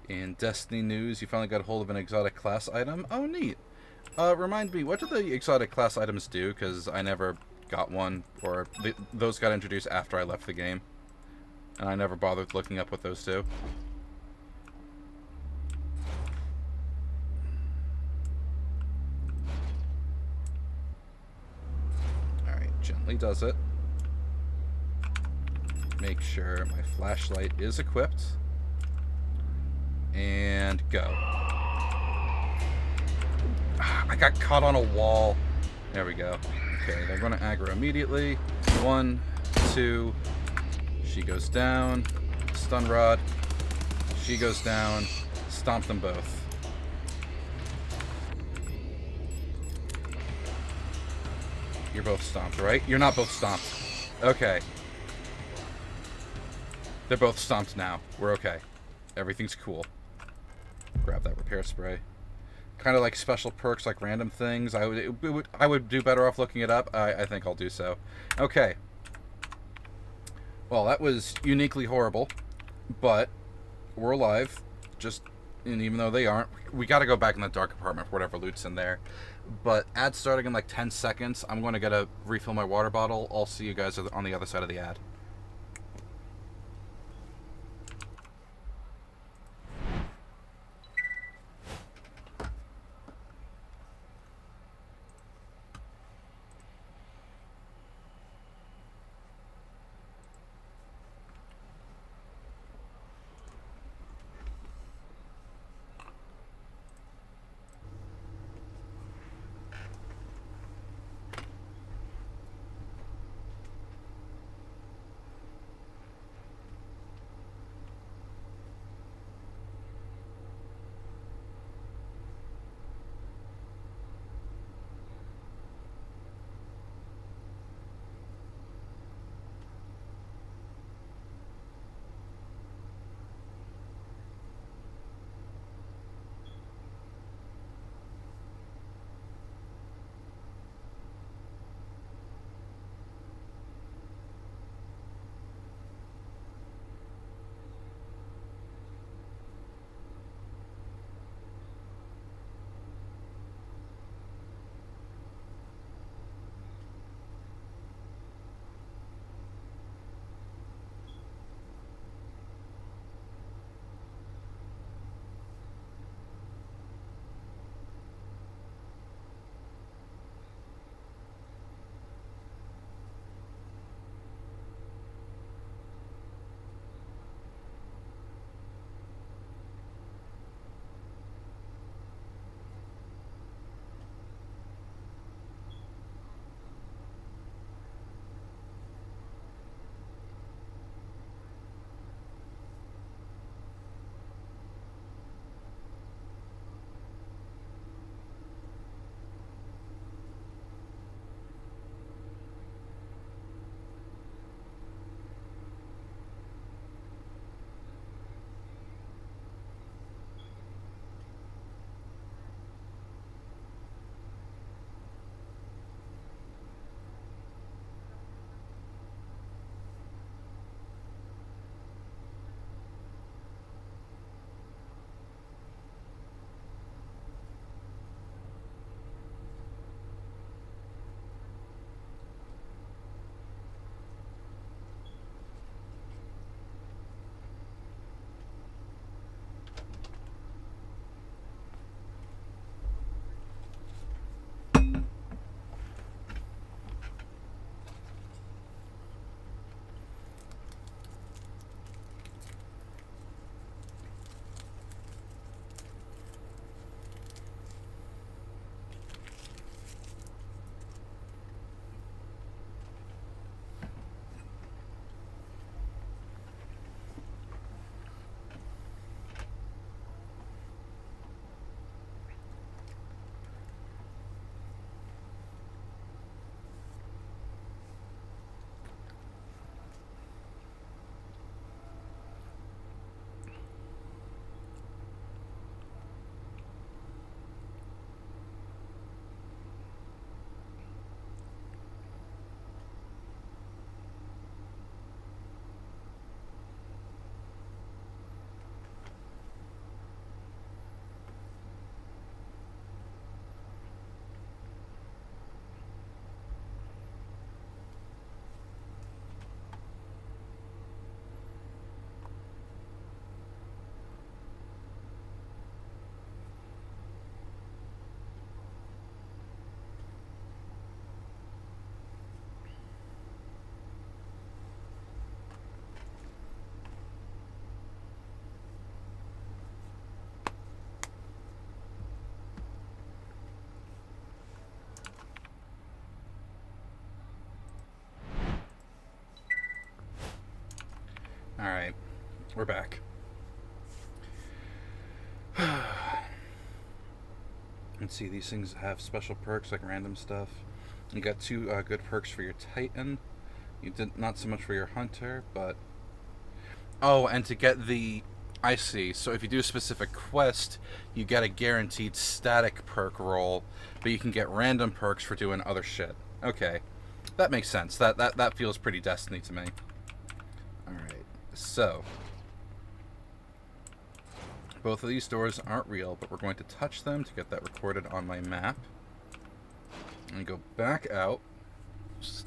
In Destiny news, you finally got a hold of an exotic class item. Oh, neat. Remind me, what do the exotic class items do? Because I never got one, or those got introduced after I left the game. And I never bothered looking up what those do. Alright, gently does it. make sure my flashlight is equipped. And go. I got caught on a wall. There we go. Okay, they're going to aggro immediately. 1, 2. She goes down. Stun rod. She goes down. Stomp them both. You're both stomped, right? You're not both stomped. Okay. They're both stomped now. We're okay. Everything's cool. Grab that repair spray. Kind of like special perks, like random things. I would do better off looking it up. I think I'll do so. Okay. Well, that was uniquely horrible, but we're alive. And even though they aren't, we got to go back in the dark apartment for whatever loot's in there. But ad starting in like 10 seconds. I'm going to get a refill my water bottle. I'll see you guys on the other side of the ad. Alright, we're back. Let's see, these things have special perks like random stuff. You got 2 good perks for your Titan. You did not so much for your Hunter, but... Oh, and to get the... I see. So if you do a specific quest, you get a guaranteed static perk roll, but you can get random perks for doing other shit. Okay. That makes sense. That feels pretty Destiny to me. Alright. So... both of these doors aren't real, but we're going to touch them to get that recorded on my map. And go back out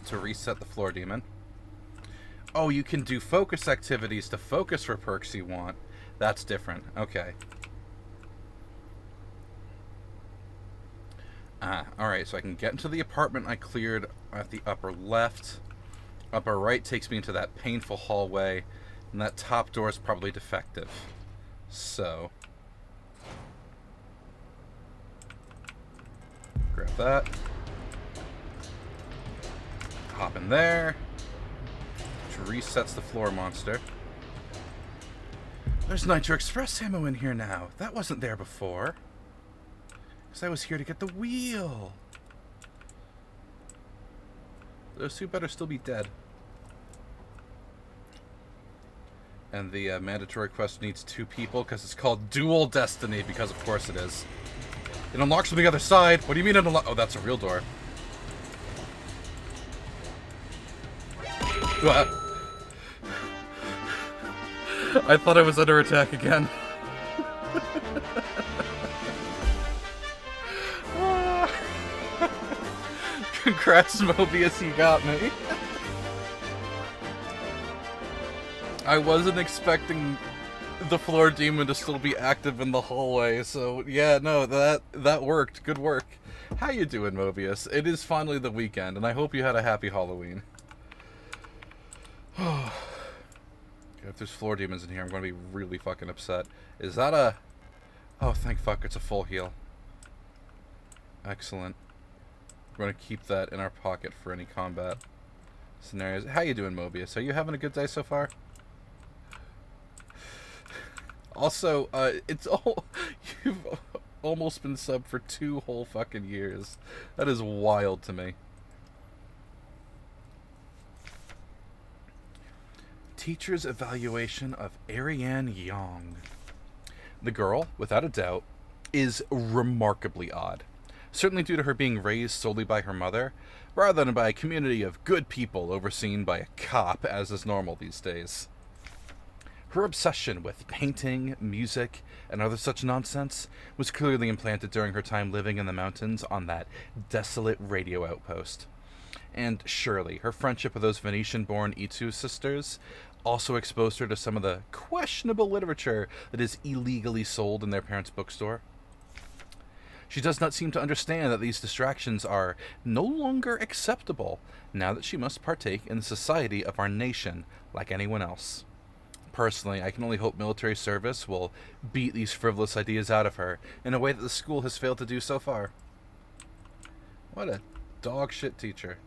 to reset the floor demon. Oh, you can do focus activities to focus for perks you want. That's different. Okay. Alright, so I can get into the apartment I cleared at the upper left. Upper right takes me into that painful hallway, and that top door is probably defective. So, grab that. Hop in there. Which resets the floor monster. There's Nitro Express ammo in here now. That wasn't there before. Because I was here to get the wheel. Those 2 better still be dead. And the mandatory quest needs 2 people because it's called Dual Destiny, because of course it is. It unlocks from the other side. What do you mean it unlocks? Oh, that's a real door. I thought I was under attack again. Congrats, Mobius, you got me. I wasn't expecting the floor demon to still be active in the hallway, so yeah, no, that worked. Good work. How you doing, Mobius? It is finally the weekend, and I hope you had a happy Halloween. If there's floor demons in here, I'm going to be really fucking upset. Is that a... Oh, thank fuck, it's a full heal. Excellent. We're going to keep that in our pocket for any combat scenarios. How you doing, Mobius? Are you having a good day so far? Also, you've almost been subbed for 2 whole fucking years. That is wild to me. Teacher's evaluation of Ariane Young. The girl, without a doubt, is remarkably odd. Certainly due to her being raised solely by her mother, rather than by a community of good people overseen by a cop, as is normal these days. Her obsession with painting, music, and other such nonsense was clearly implanted during her time living in the mountains on that desolate radio outpost. And surely, her friendship with those Venetian-born Itu sisters also exposed her to some of the questionable literature that is illegally sold in their parents' bookstore. She does not seem to understand that these distractions are no longer acceptable now that she must partake in the society of our nation like anyone else. Personally, I can only hope military service will beat these frivolous ideas out of her in a way that the school has failed to do so far. What a dog shit teacher.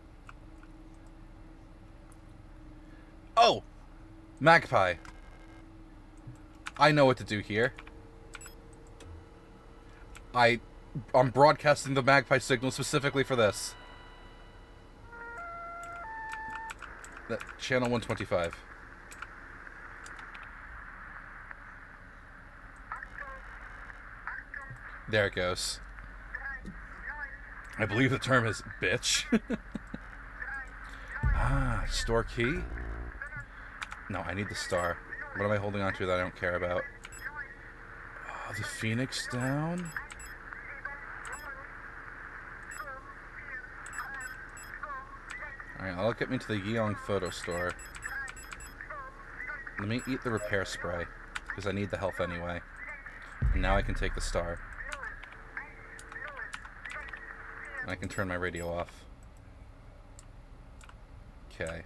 Oh! Magpie. I know what to do here. I'm broadcasting the Magpie signal specifically for this. That channel 125. There it goes. I believe the term is bitch. Store key? No, I need the star. What am I holding on to that I don't care about? Oh, the Phoenix down? Alright, that'll get me to the Yeong photo store. Let me eat the repair spray, because I need the health anyway. And now I can take the star. And I can turn my radio off. Okay.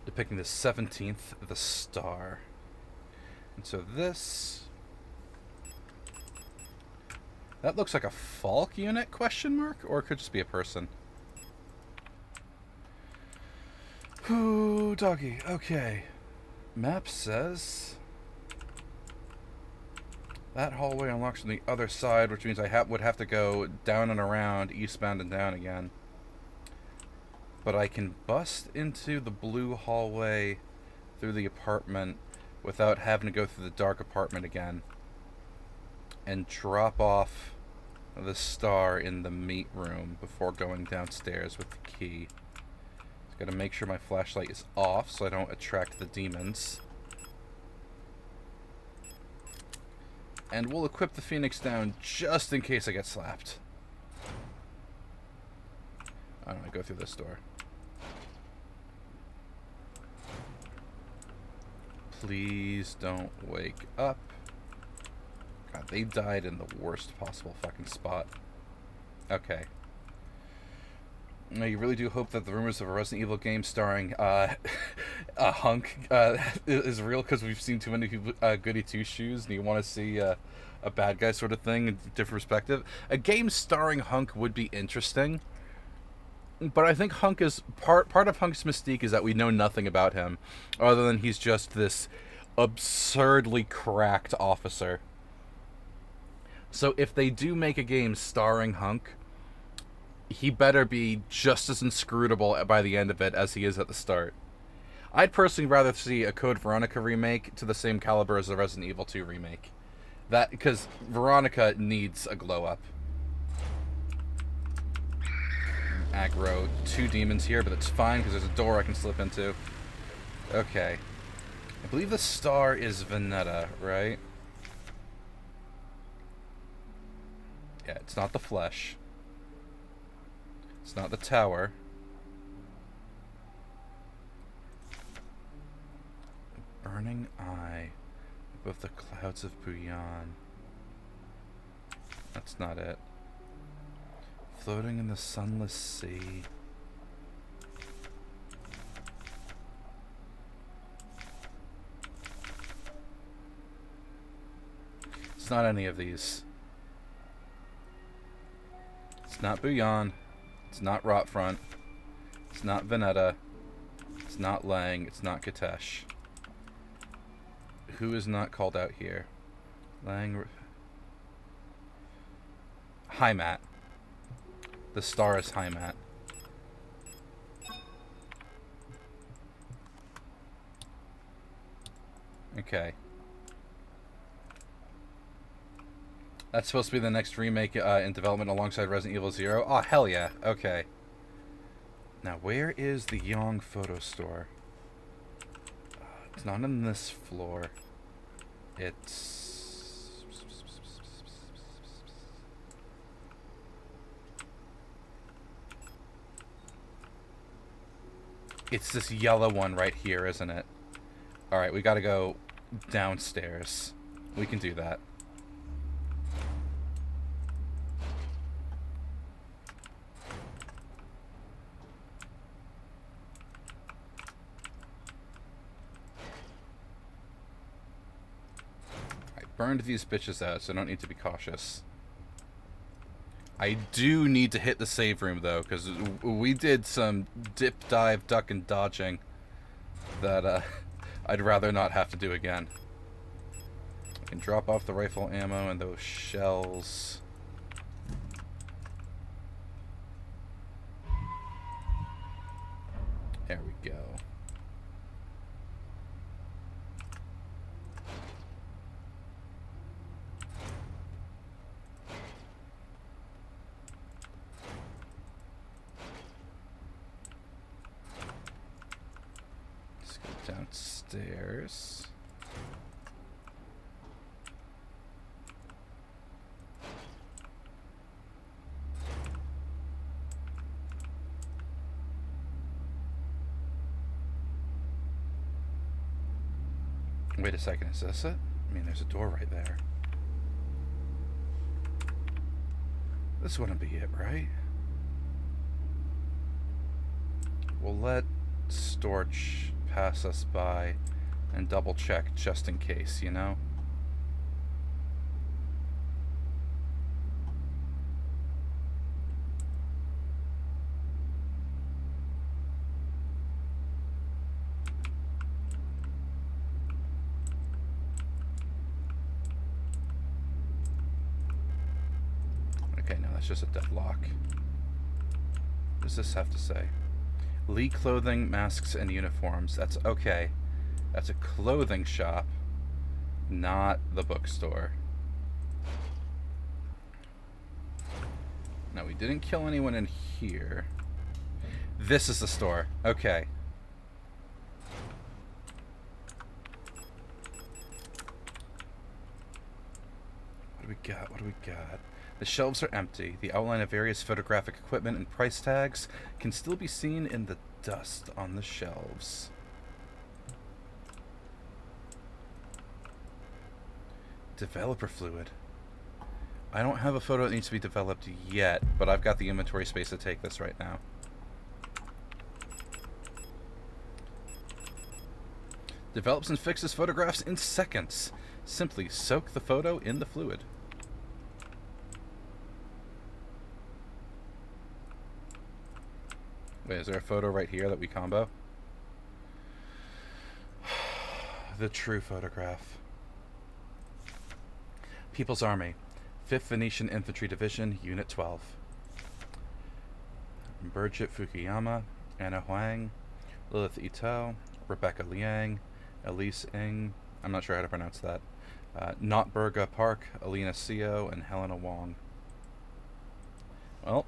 Depicting the 17th, the star. And so this... That looks like a Falk unit, question mark? Or it could just be a person. Ooh, doggy. Okay. Map says that hallway unlocks from the other side, which means I would have to go down and around, eastbound and down again. But I can bust into the blue hallway through the apartment without having to go through the dark apartment again. And drop off the star in the meat room before going downstairs with the key. Just gotta make sure my flashlight is off so I don't attract the demons. And we'll equip the Phoenix down just in case I get slapped. I don't know, go through this door. Please don't wake up. God, they died in the worst possible fucking spot. Okay. Now, you really do hope that the rumors of a Resident Evil game starring a hunk is real, because we've seen too many goody two-shoes, and you want to see a bad guy sort of thing in a different perspective. A game starring Hunk would be interesting, but I think Hunk is part of Hunk's mystique is that we know nothing about him, other than he's just this absurdly cracked officer. So if they do make a game starring Hunk, he better be just as inscrutable by the end of it as he is at the start. I'd personally rather see a Code Veronica remake to the same caliber as the Resident Evil 2 remake. That, because Veronica needs a glow up. Aggro 2 demons here, but it's fine because there's a door I can slip into. Okay. I believe the star is Veneta, right? Yeah, it's not the flesh. It's not the tower. Burning eye above the clouds of Buyan. That's not it. Floating in the sunless sea. It's not any of these. It's not Buyan. It's not Rotfront. It's not Veneta. It's not Lang. It's not Katesh. Who is not called out here? Lang. Heimat. The star is Heimat. Okay. That's supposed to be the next remake in development alongside Resident Evil 0. Oh, hell yeah. Okay. Now, where is the Yong photo store? It's not on this floor. It's... It's this yellow one right here, isn't it? Alright, we gotta go downstairs. We can do that. Burned these bitches out, so I don't need to be cautious. I do need to hit the save room, though, because we did some dip, dive, duck, and dodging that I'd rather not have to do again. I can drop off the rifle ammo and those shells. There we go. Downstairs. Wait a second, is this it? I mean, there's a door right there. This wouldn't be it, right? We'll let Storch pass us by and double check just in case, you know? it's just a deadlock. What does this have to say? Lee Clothing, Masks, and Uniforms. That's okay. That's a clothing shop, not the bookstore. No, we didn't kill anyone in here. This is the store. Okay. What do we got? What do we got? The shelves are empty. The outline of various photographic equipment and price tags can still be seen in the dust on the shelves. Developer fluid. I don't have a photo that needs to be developed yet, but I've got the inventory space to take this right now. Develops and fixes photographs in seconds. Simply soak the photo in the fluid. Wait, is there a photo right here that we combo? The true photograph. People's Army. 5th Venetian Infantry Division, Unit 12. Birgit Fukuyama, Anna Huang, Lilith Ito, Rebecca Liang, Elise Ng, I'm not sure how to pronounce that, Notberga Park, Alina Seo, and Helena Wong. Well,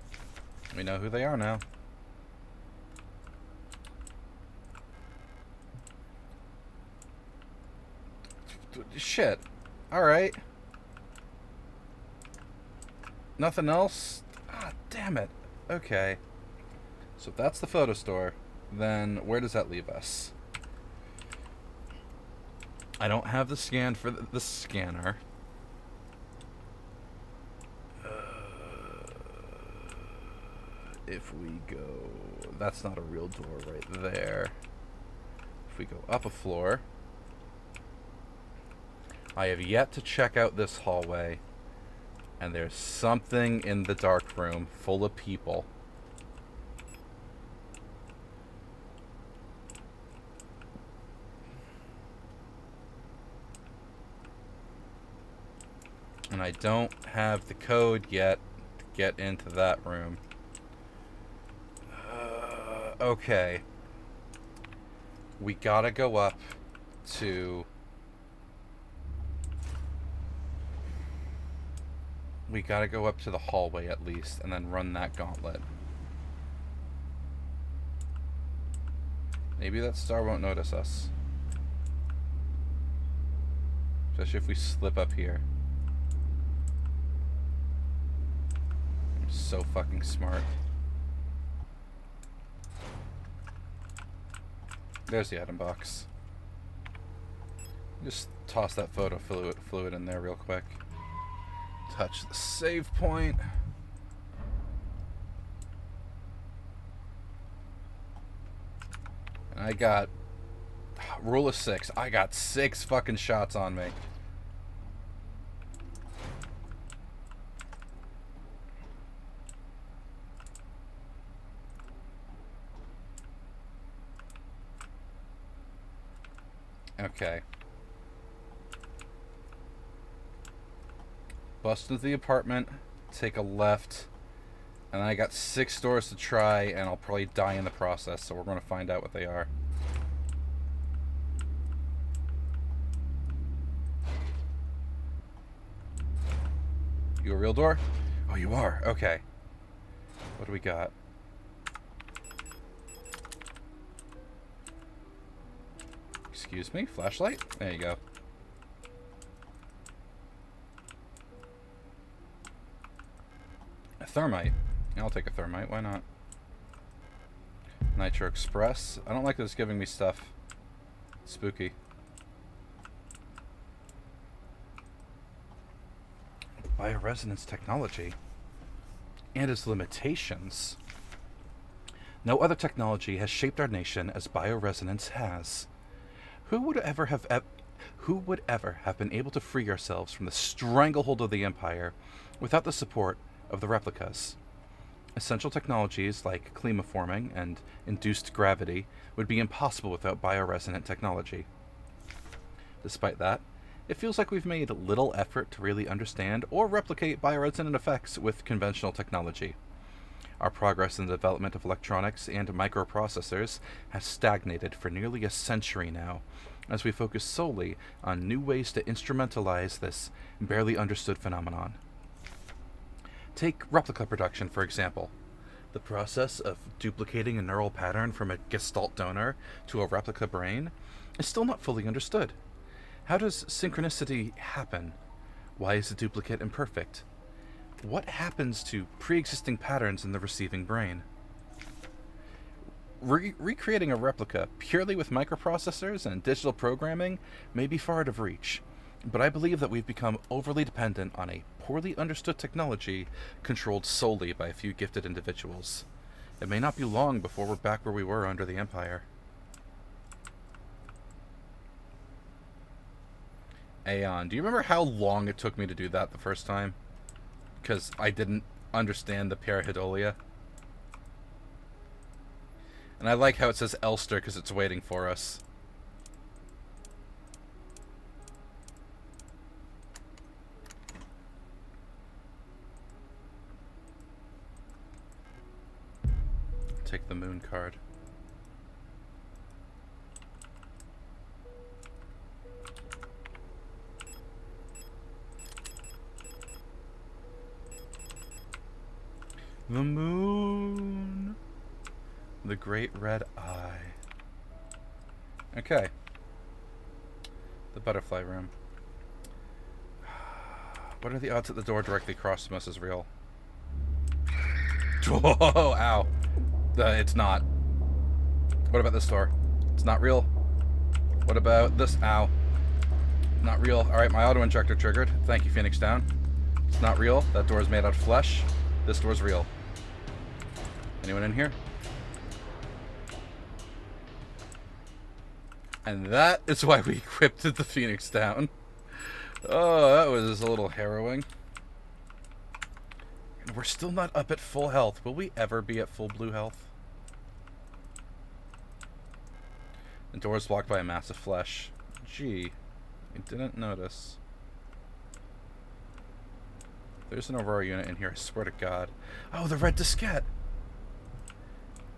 we know who they are now. Shit. Alright. Nothing else? Ah, damn it. Okay. So if that's the photo store, then where does that leave us? I don't have the scan for the scanner. If we go... That's not a real door right there. If we go up a floor... I have yet to check out this hallway, and there's something in the dark room full of people. And I don't have the code yet to get into that room. Okay. We gotta go up to... We gotta go up to the hallway at least, and then run that gauntlet. Maybe that star won't notice us. Especially if we slip up here. I'm so fucking smart. There's the item box. Just toss that photo fluid in there real quick. Touch the save point. And I got... Rule of 6. I got 6 fucking shots on me. Okay. Bust into the apartment, take a left, and then I got 6 doors to try, and I'll probably die in the process, so we're going to find out what they are. You a real door? Oh, you are. Okay. What do we got? Excuse me? Flashlight? There you go. A thermite. I'll take a thermite. Why not? Nitro Express. I don't like that it's giving me stuff. Spooky. Bioresonance technology. And its limitations. No other technology has shaped our nation as bioresonance has. Who would ever have been able to free ourselves from the stranglehold of the Empire without the support of the replicas? Essential technologies like climaforming and induced gravity would be impossible without bioresonant technology. Despite that, it feels like we've made little effort to really understand or replicate bioresonant effects with conventional technology. Our progress in the development of electronics and microprocessors has stagnated for nearly a century now, as we focus solely on new ways to instrumentalize this barely understood phenomenon. Take replica production, for example. The process of duplicating a neural pattern from a gestalt donor to a replica brain is still not fully understood. How does synchronicity happen? Why is the duplicate imperfect? What happens to pre-existing patterns in the receiving brain? Recreating a replica purely with microprocessors and digital programming may be far out of reach, but I believe that we've become overly dependent on a poorly understood technology controlled solely by a few gifted individuals. It may not be long before we're back where we were under the Empire. Aeon, do you remember how long it took me to do that the first time? Because I didn't understand the pareidolia. And I like how it says Elster because it's waiting for us. Take the moon card. The moon. The great red eye. Okay. The butterfly room. What are the odds that the door directly across from us is real? Oh, ow. It's not. What about this door? It's not real. What about this? Ow. Not real. Alright, my auto-injector triggered. Thank you, Phoenix Down. It's not real. That door is made out of flesh. This door's real. Anyone in here? And that is why we equipped the Phoenix Down. Oh, that was a little harrowing. We're still not up at full health. Will we ever be at full blue health? The door is blocked by a mass of flesh. Gee, I didn't notice. There's an Aurora unit in here, I swear to God. Oh, the red diskette!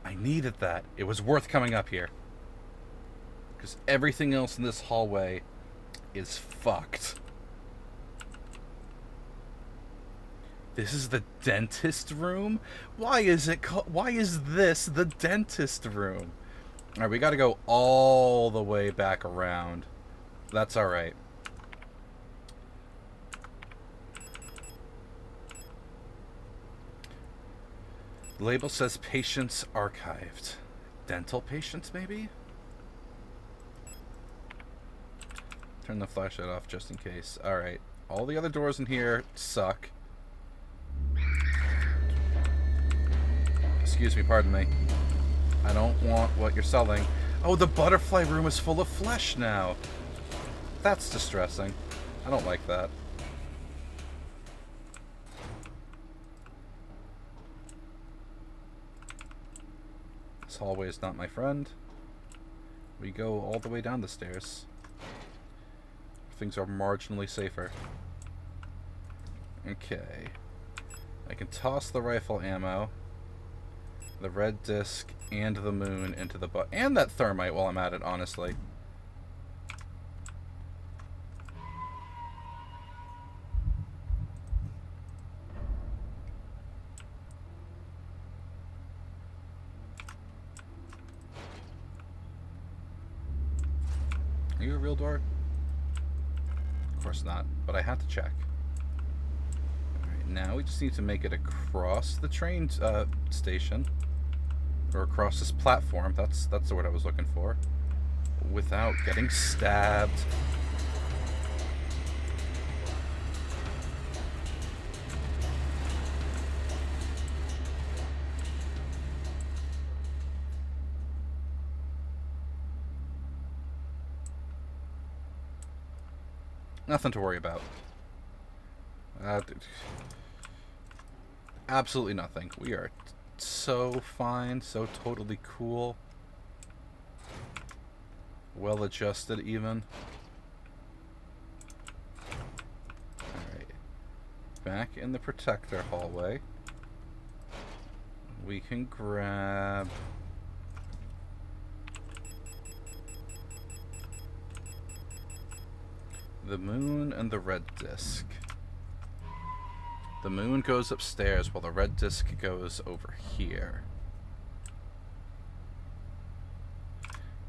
I needed that. It was worth coming up here. Because everything else in this hallway is fucked. This is the dentist room? Why is this the dentist room? Alright, we gotta go all the way back around. That's alright. The label says patients archived. Dental patients, maybe? Turn the flashlight off just in case. Alright. All the other doors in here suck. Excuse me, pardon me. I don't want what you're selling. Oh, the butterfly room is full of flesh now. That's distressing. I don't like that. This hallway is not my friend. We go all the way down the stairs. Things are marginally safer. Okay. I can toss the rifle ammo, the red disc, and the moon into the butt. And that thermite while I'm at it, honestly. Are you a real door? Of course not, but I had to check. Alright, now we just need to make it across the train station. Or across this platform, that's the word I was looking for. Without getting stabbed. Nothing to worry about. Absolutely nothing. We are so fine, so totally cool. Well adjusted, even. back in the protector hallway, we can grab the moon and the red disc. The moon goes upstairs while the red disc goes over here.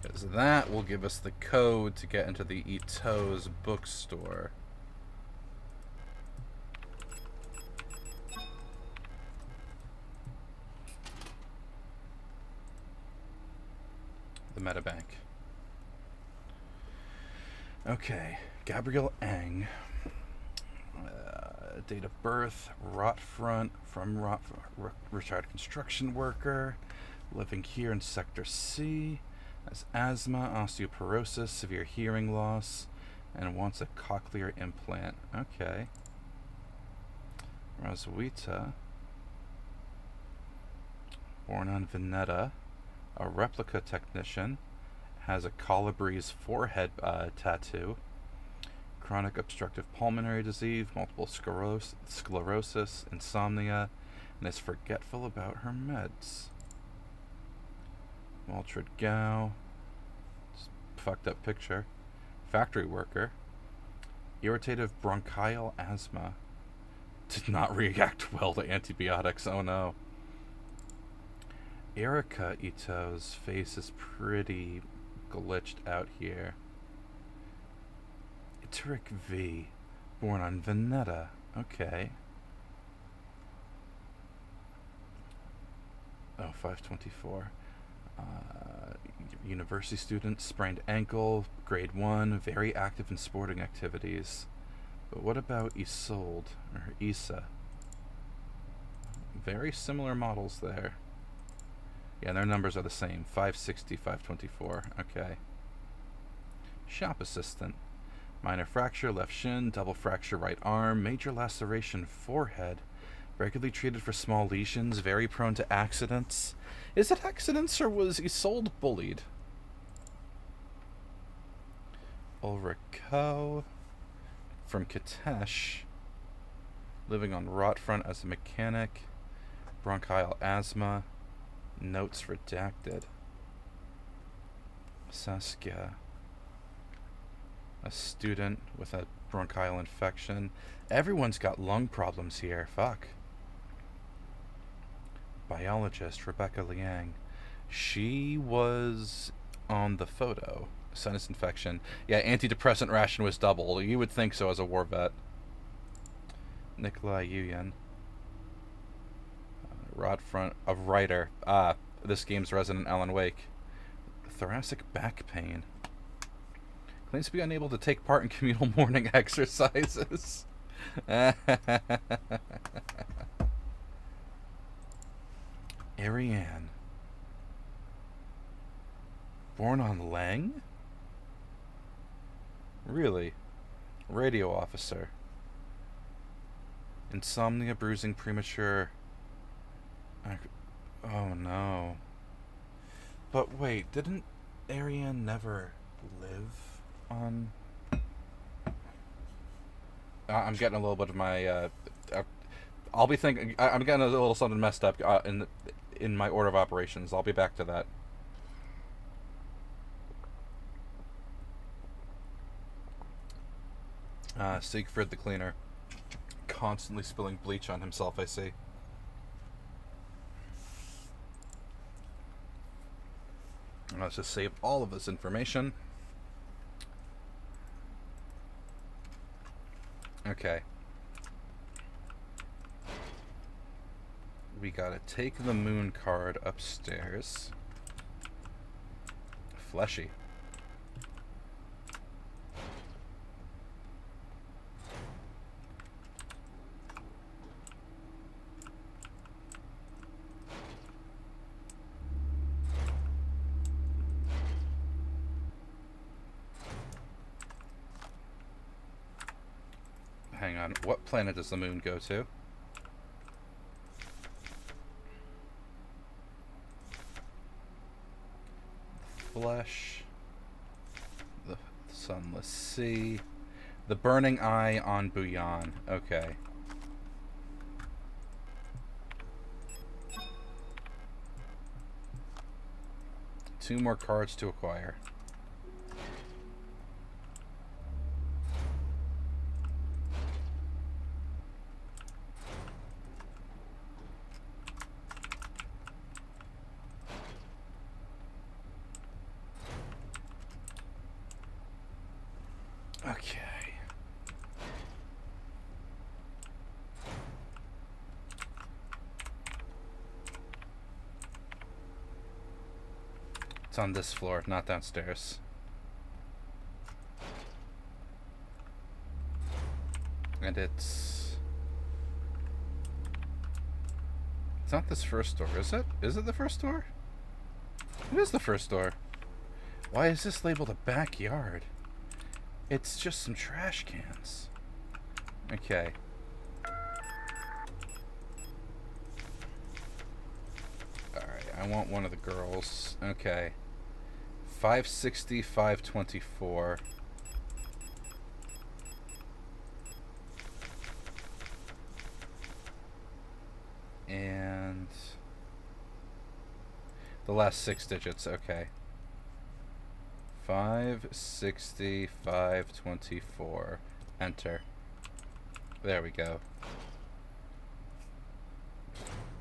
Because that will give us the code to get into the Ito's bookstore. The Metabank. Okay, Gabriel Eng. Date of birth, Rotfront, retired construction worker, living here in Sector C, has asthma, osteoporosis, severe hearing loss, and wants a cochlear implant. Okay. Roswitha, born on Veneta, a replica technician, has a colibri's forehead tattoo, chronic obstructive pulmonary disease, multiple sclerosis, insomnia, and is forgetful about her meds. Waltrid Gow, fucked up picture, factory worker, irritative bronchial asthma, did not react well to antibiotics, oh no. Erica Ito's face is pretty glitched out here. Itteric V, born on Veneta. Okay. Oh, 524. University student, sprained ankle, grade 1, very active in sporting activities. But what about Isolde, or Isa? Very similar models there. Yeah, their numbers are the same, 560, 524. Okay. Shop assistant. Minor fracture, left shin, double fracture, right arm, major laceration, forehead, regularly treated for small lesions, very prone to accidents. Is it accidents or was Isolde bullied? Ulrich Ko, from Kitesh, living on Rotfront as a mechanic, bronchial asthma, notes redacted. Saskia, a student with a bronchial infection. Everyone's got lung problems here. Fuck. Biologist Rebecca Liang. She was on the photo. Sinus infection. Yeah, antidepressant ration was double. You would think so as a war vet. Nikolai Yuyan. Rodfront. A writer. This game's resident Alan Wake. Thoracic back pain. Claims to be unable to take part in communal morning exercises. Ariane. Born on Lang? Really? Radio officer. Insomnia, bruising, premature. Oh no. But wait, didn't Ariane never live on... I'm getting a little bit of my... I'll be thinking... I'm getting a little something messed up in my order of operations. I'll be back to that. Siegfried the Cleaner. Constantly spilling bleach on himself, I see. Let's just save all of this information. Okay. We gotta take the moon card upstairs. Fleshy. Hang on, what planet does the moon go to? Flesh. The sunless sea. The burning eye on Buyan. Okay. 2 more cards to acquire. Okay. It's on this floor, not downstairs. And it's not this first door, is it? Is it the first door? It is the first door. Why is this labeled a backyard? It's just some trash cans. Okay. Alright, I want one of the girls. Okay. 560, 524. And the last 6 digits, okay. 560, 524. Enter. There we go.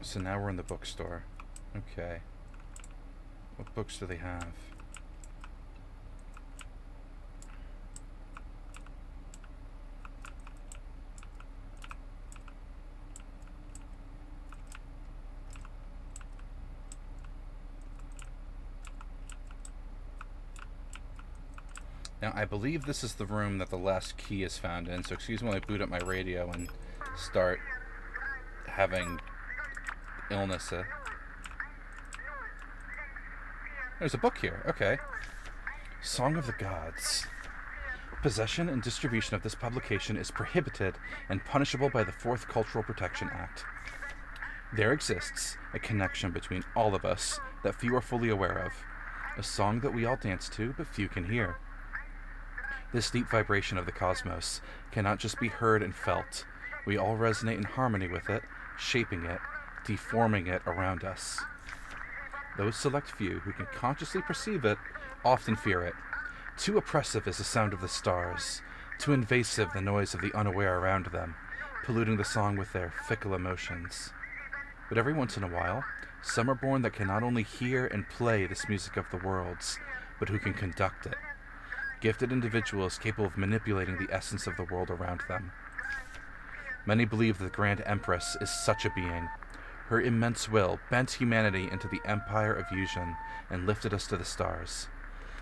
So now we're in the bookstore. Okay. What books do they have? Now, I believe this is the room that the last key is found in, so excuse me when I boot up my radio and start having illness. There's a book here, okay. Song of the Gods. Possession and distribution of this publication is prohibited and punishable by the 4th Cultural Protection Act. There exists a connection between all of us that few are fully aware of. A song that we all dance to, but few can hear. This deep vibration of the cosmos cannot just be heard and felt. We all resonate in harmony with it, shaping it, deforming it around us. Those select few who can consciously perceive it often fear it. Too oppressive is the sound of the stars, too invasive the noise of the unaware around them, polluting the song with their fickle emotions. But every once in a while, some are born that can not only hear and play this music of the worlds, but who can conduct it. Gifted individuals capable of manipulating the essence of the world around them. Many believe that the Grand Empress is such a being. Her immense will bent humanity into the empire of Yuzhan and lifted us to the stars.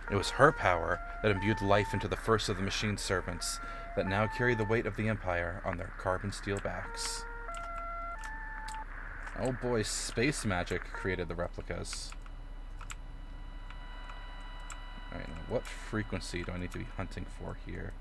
It was her power that imbued life into the first of the machine servants that now carry the weight of the empire on their carbon steel backs. Oh boy, space magic created the replicas. Alright, now what frequency do I need to be hunting for here?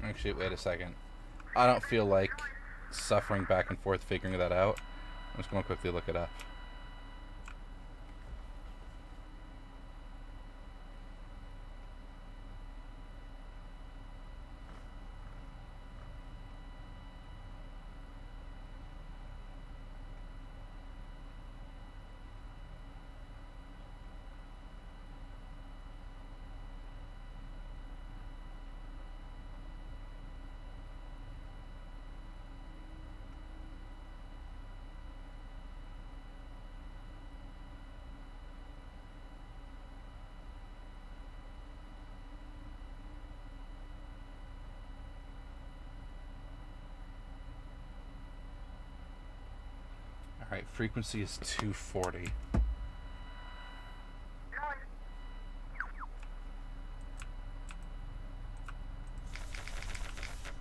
Actually, wait a second. I don't feel like suffering back and forth figuring that out. I'm just going to quickly look it up. Alright, frequency is 240.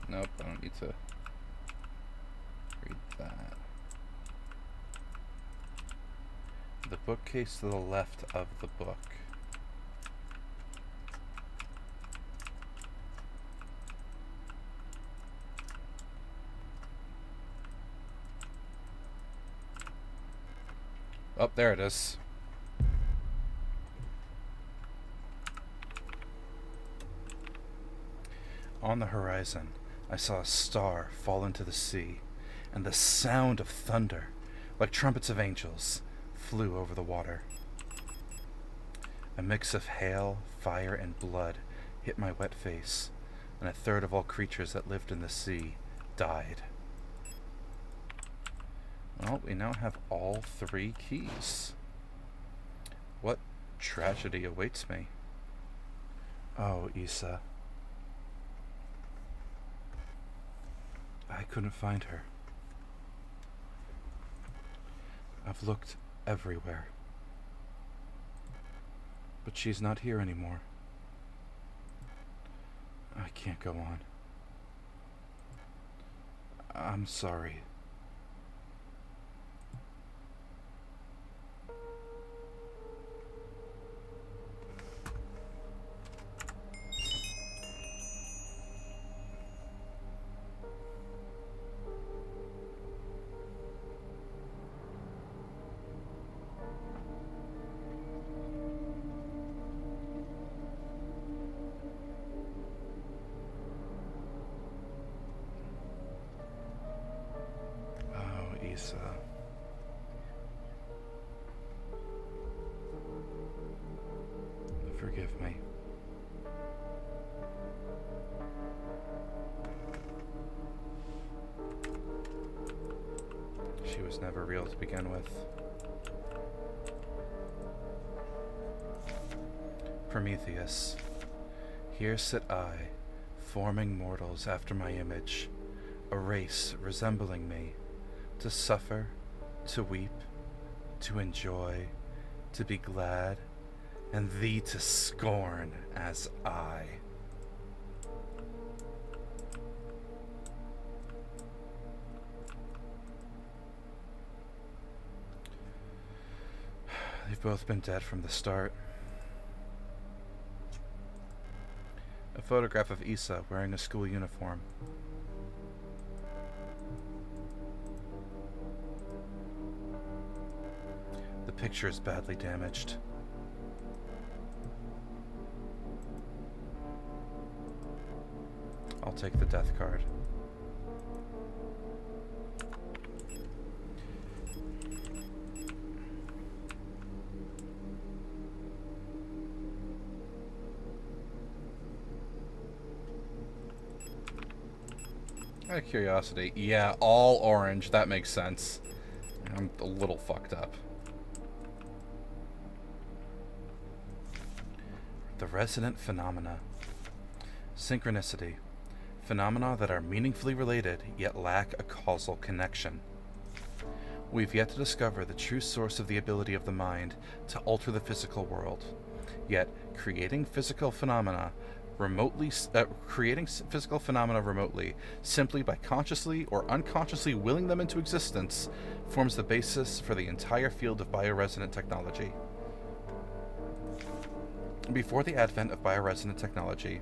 Nope, I don't need to. The bookcase to the left of the book. Oh, there it is. On the horizon, I saw a star fall into the sea, and the sound of thunder, like trumpets of angels, flew over the water. A mix of hail, fire, and blood hit my wet face, and a third of all creatures that lived in the sea died. Well, we now have all 3 keys. What tragedy awaits me? Oh, Issa. I couldn't find her. I've looked everywhere. But she's not here anymore. I can't go on. I'm sorry. Issa. Forgive me. She was never real to begin with. Prometheus, here sit I, forming mortals after my image, a race resembling me, to suffer, to weep, to enjoy, to be glad, and thee to scorn as I. They've both been dead from the start. A photograph of Issa wearing a school uniform. The picture is badly damaged. I'll take the death card. Out of curiosity, yeah, all orange. That makes sense. I'm a little fucked up. The resonant phenomena. Synchronicity. Phenomena that are meaningfully related, yet lack a causal connection. We've yet to discover the true source of the ability of the mind to alter the physical world. Yet, creating physical phenomena remotely, simply by consciously or unconsciously willing them into existence, forms the basis for the entire field of bioresonant technology. Before the advent of bioresonant technology,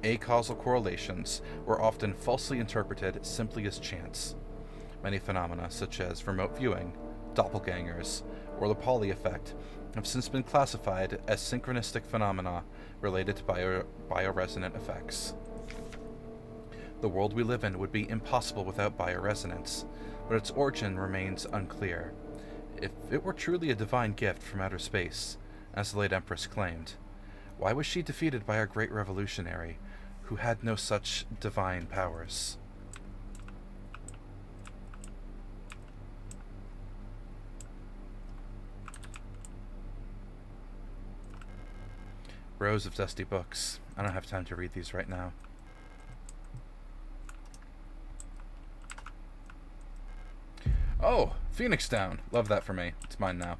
acausal correlations were often falsely interpreted simply as chance. Many phenomena, such as remote viewing, doppelgangers, or the Pauli effect, have since been classified as synchronistic phenomena related to bioresonant effects. The world we live in would be impossible without bioresonance, but its origin remains unclear. If it were truly a divine gift from outer space, as the late Empress claimed, why was she defeated by a great revolutionary who had no such divine powers? Rows of dusty books. I don't have time to read these right now. Oh, Phoenix Down. Love that for me. It's mine now.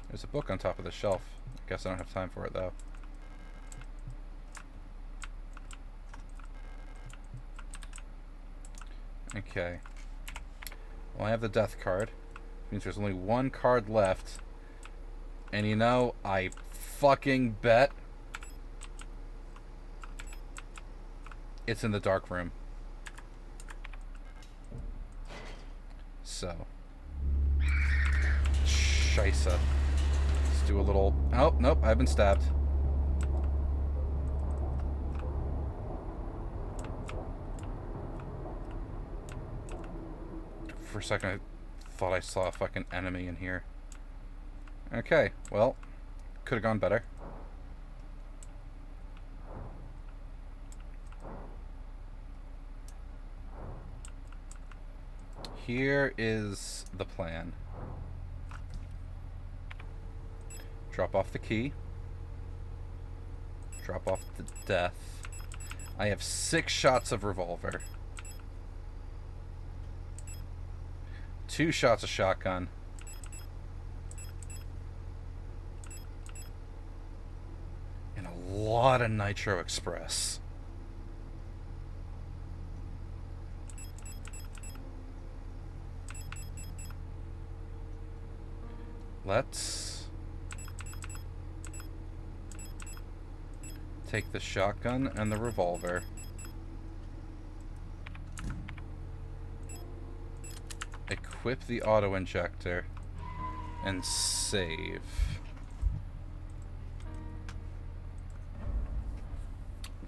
There's a book on top of the shelf. I guess I don't have time for it, though. Okay. Well, I have the death card. Means there's only one card left. And you know, I fucking bet it's in the dark room. So. Scheisse. Let's do a little... Oh, nope, I've been stabbed. For a second, I thought I saw a fucking enemy in here. Okay, well, could have gone better. Here is the plan. Drop off the key. Drop off the death. I have 6 shots of revolver. 2 shots of shotgun. And a lot of Nitro Express. Let's take the shotgun and the revolver. Equip the auto injector and save.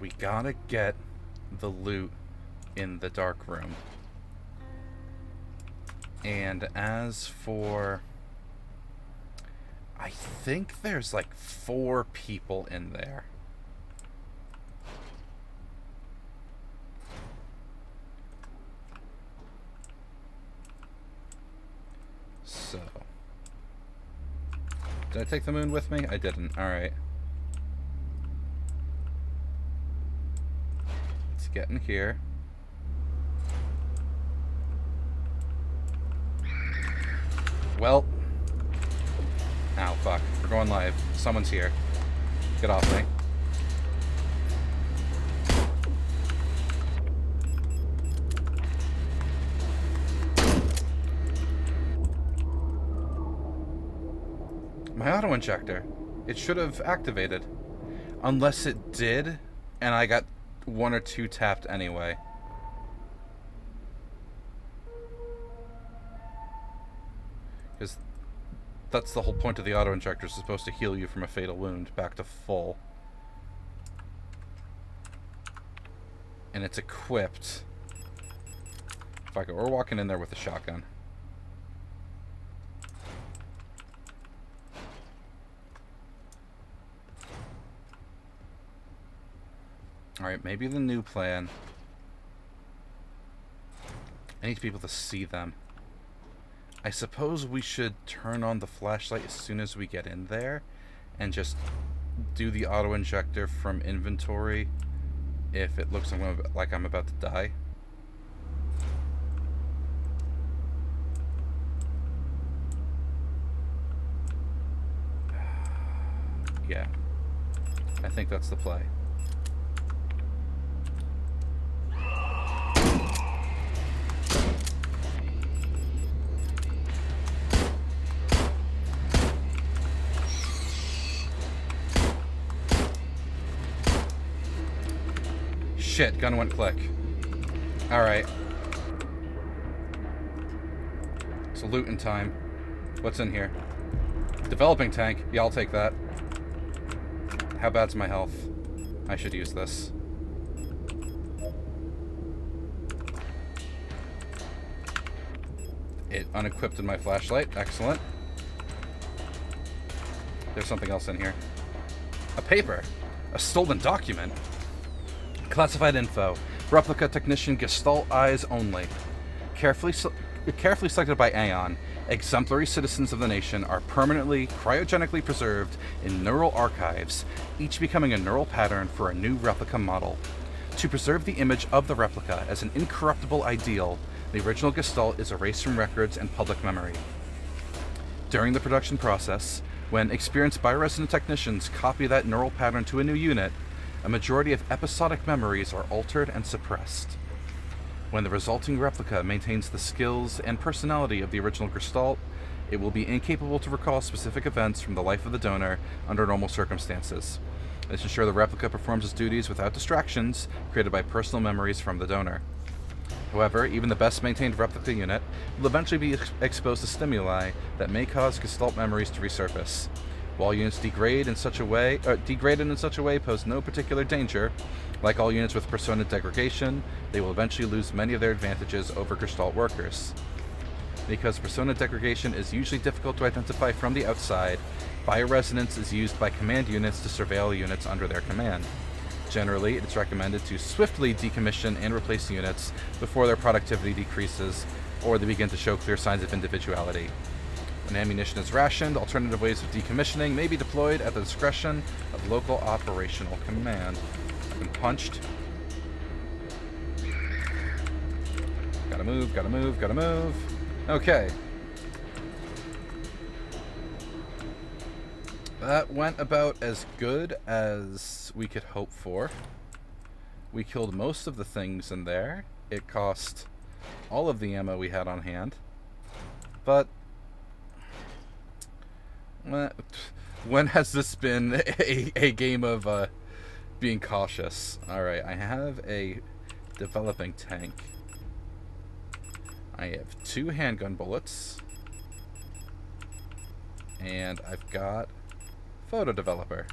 We gotta get the loot in the dark room. And as for... I think there's like 4 people in there. So, did I take the moon with me? I didn't. Alright. Let's get in here. Well. Ow, fuck. We're going live. Someone's here. Get off me. My auto-injector. It should have activated. Unless it did, and I got 1 or 2 tapped anyway. Because that's the whole point of the auto-injector. It's supposed to heal you from a fatal wound back to full. And it's equipped. Fuck it, we're walking in there with a shotgun. Alright, maybe the new plan. I need to be able to see them. I suppose we should turn on the flashlight as soon as we get in there and just do the auto-injector from inventory if it looks like I'm about to die. Yeah. I think that's the play. Shit, gun went click. Alright. So looting time. What's in here? Developing tank. Yeah, I'll take that. How bad's my health? I should use this. It unequipped in my flashlight. Excellent. There's something else in here. A paper. A stolen document. Classified info. Replica technician Gestalt eyes only. Carefully selected by Aeon, exemplary citizens of the nation are permanently cryogenically preserved in neural archives, each becoming a neural pattern for a new replica model. To preserve the image of the replica as an incorruptible ideal, the original Gestalt is erased from records and public memory. During the production process, when experienced bioresident technicians copy that neural pattern to a new unit, a majority of episodic memories are altered and suppressed. When the resulting replica maintains the skills and personality of the original Gestalt, it will be incapable to recall specific events from the life of the donor under normal circumstances. This ensures the replica performs its duties without distractions created by personal memories from the donor. However, even the best maintained replica unit will eventually be exposed to stimuli that may cause Gestalt memories to resurface. While units degraded in such a way pose no particular danger, like all units with persona degradation, they will eventually lose many of their advantages over Gestalt workers. Because persona degradation is usually difficult to identify from the outside, bioresonance is used by command units to surveil units under their command. Generally, it is recommended to swiftly decommission and replace units before their productivity decreases or they begin to show clear signs of individuality. When ammunition is rationed, alternative ways of decommissioning may be deployed at the discretion of local operational command. I've been punched. Gotta move, gotta move, gotta move. Okay. That went about as good as we could hope for. We killed most of the things in there. It cost all of the ammo we had on hand. But when has this been a game of being cautious? Alright, I have a developing tank. I have 2 handgun bullets. And I've got photo developer.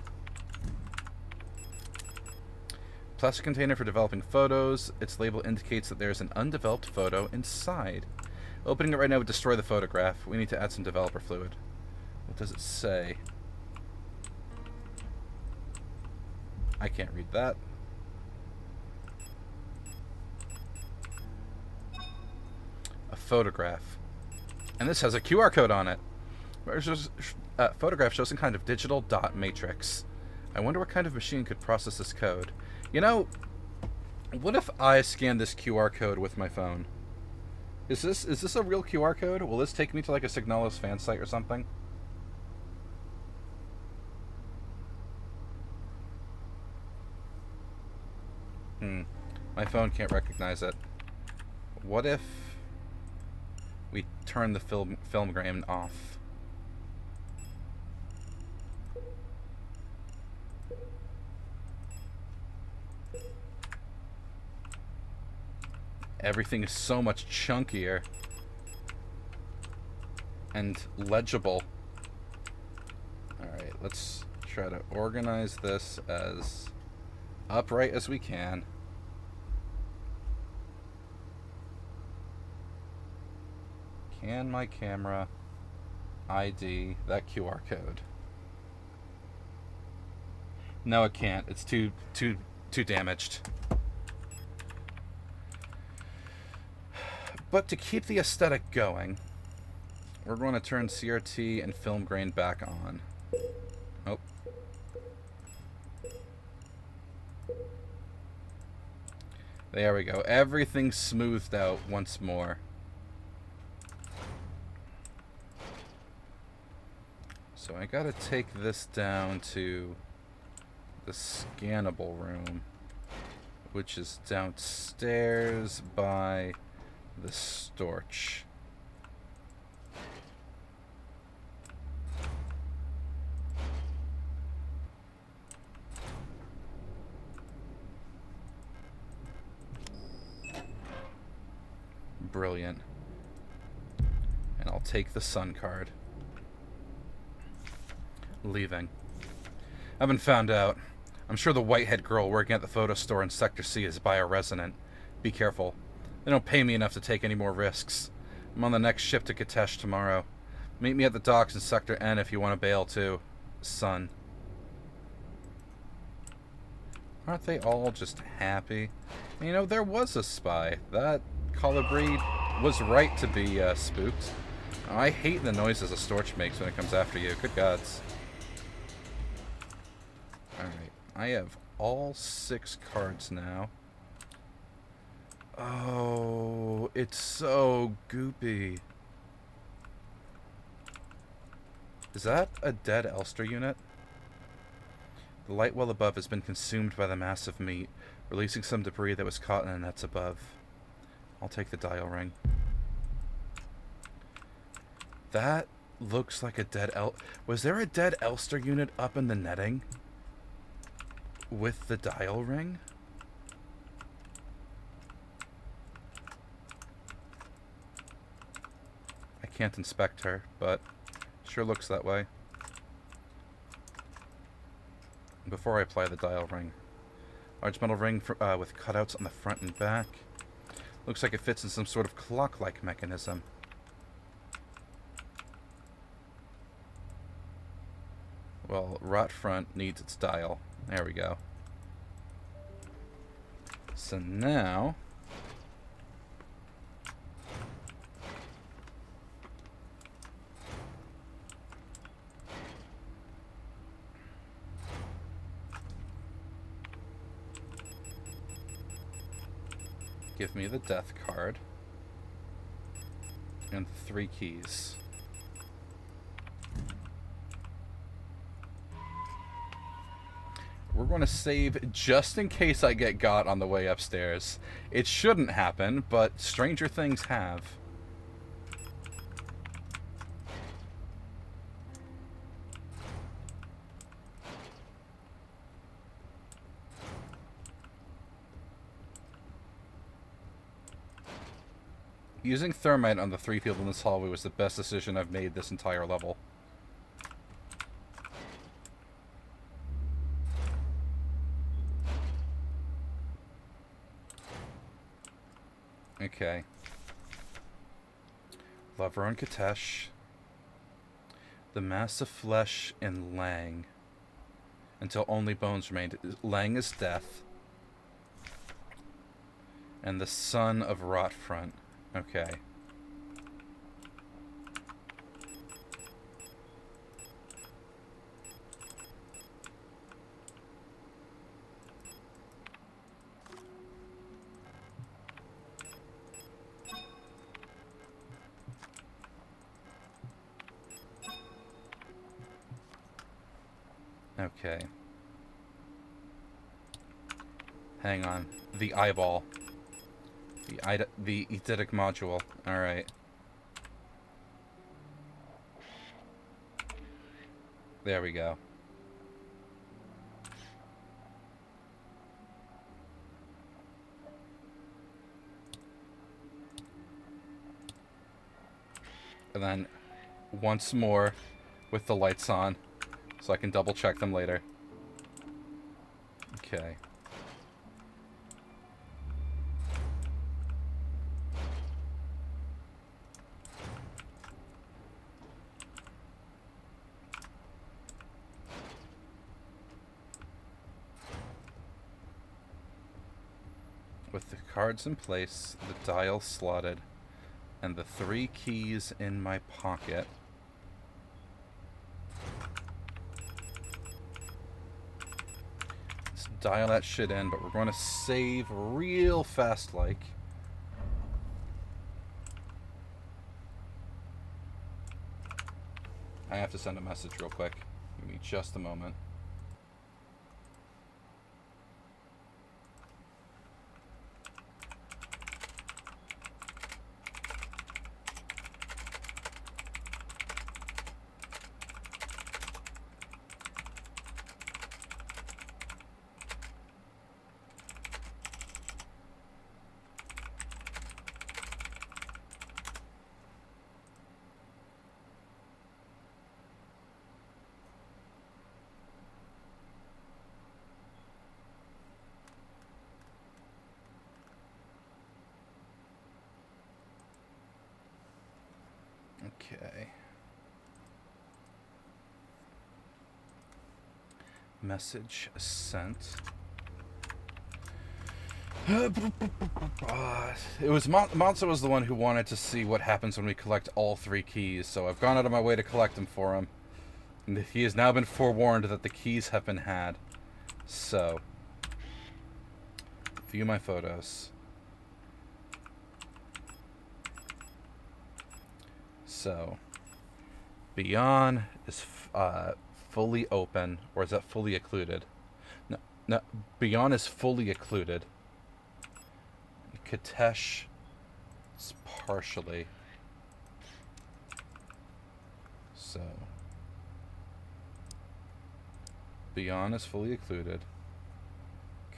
Plastic container for developing photos. Its label indicates that there is an undeveloped photo inside. Opening it right now would destroy the photograph. We need to add some developer fluid. What does it say? I can't read that. A photograph. And this has a QR code on it. Photograph shows some kind of digital dot matrix. I wonder what kind of machine could process this code. You know, what if I scan this QR code with my phone? Is this a real QR code? Will this take me to like a Signalis fan site or something? My phone can't recognize it. What if we turn the film grain off? Everything is so much chunkier and legible. Alright, let's try to organize this as upright as we can. Can my camera ID that QR code? No, it can't. It's too damaged. But to keep the aesthetic going, we're going to turn CRT and film grain back on. Oh. There we go. Everything's smoothed out once more. So I gotta take this down to the scannable room, which is downstairs by the storch. Brilliant. And I'll take the sun card. Leaving. I've been found out. I'm sure the whitehead girl working at the photo store in Sector C is bioresonant. Be careful. They don't pay me enough to take any more risks. I'm on the next ship to Katesh tomorrow. Meet me at the docks in Sector N if you want to bail too. Son. Aren't they all just happy? You know, there was a spy. That colibri was right to be spooked. I hate the noises a storch makes when it comes after you. Good gods. Alright, I have all 6 cards now. Oh, it's so goopy. Is that a dead Elster unit? The light well above has been consumed by the mass of meat, releasing some debris that was caught in the nets above. I'll take the dial ring. That looks like a dead Was there a dead Elster unit up in the netting? With the dial ring? I can't inspect her, but sure looks that way. Before I apply the dial ring. Large metal ring with cutouts on the front and back. Looks like it fits in some sort of clock-like mechanism. Well, rot front needs its dial. There we go. So now... give me the death card. And the 3 keys. We're going to save just in case I get got on the way upstairs. It shouldn't happen, but stranger things have. Using thermite on the 3 people in this hallway was the best decision I've made this entire level. Okay. Lover on Katesh. The mass of flesh in Lang. Until only bones remained. Lang is death. And the son of Rotfront. Okay. Okay. Hang on. The eyeball. The eidetic module. Alright. There we go. And then once more with the lights on, so I can double check them later. Okay. With the cards in place, the dial slotted, and the 3 keys in my pocket. Let's dial that shit in, but we're going to save real fast like. I have to send a message real quick. Give me just a moment. Okay. Message sent. It was Monza was the one who wanted to see what happens when we collect all 3 keys, so I've gone out of my way to collect them for him. And he has now been forewarned that the keys have been had. So, view my photos. So, Beyond is fully open, or is that fully occluded? No, Beyond is fully occluded. Katesh It's partially. So Beyond is fully occluded.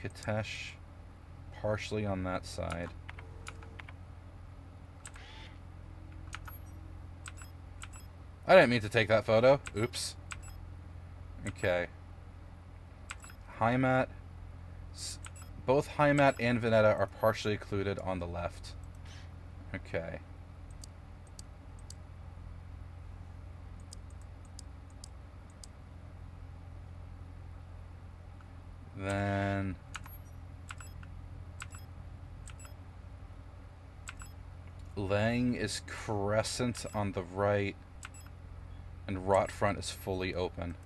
Kitesh partially on that side. I didn't mean to take that photo. Oops. Okay. Heimat. Both Heimat and Veneta are partially occluded on the left. Okay. Then Lang is crescent on the right, and Rot Front is fully open.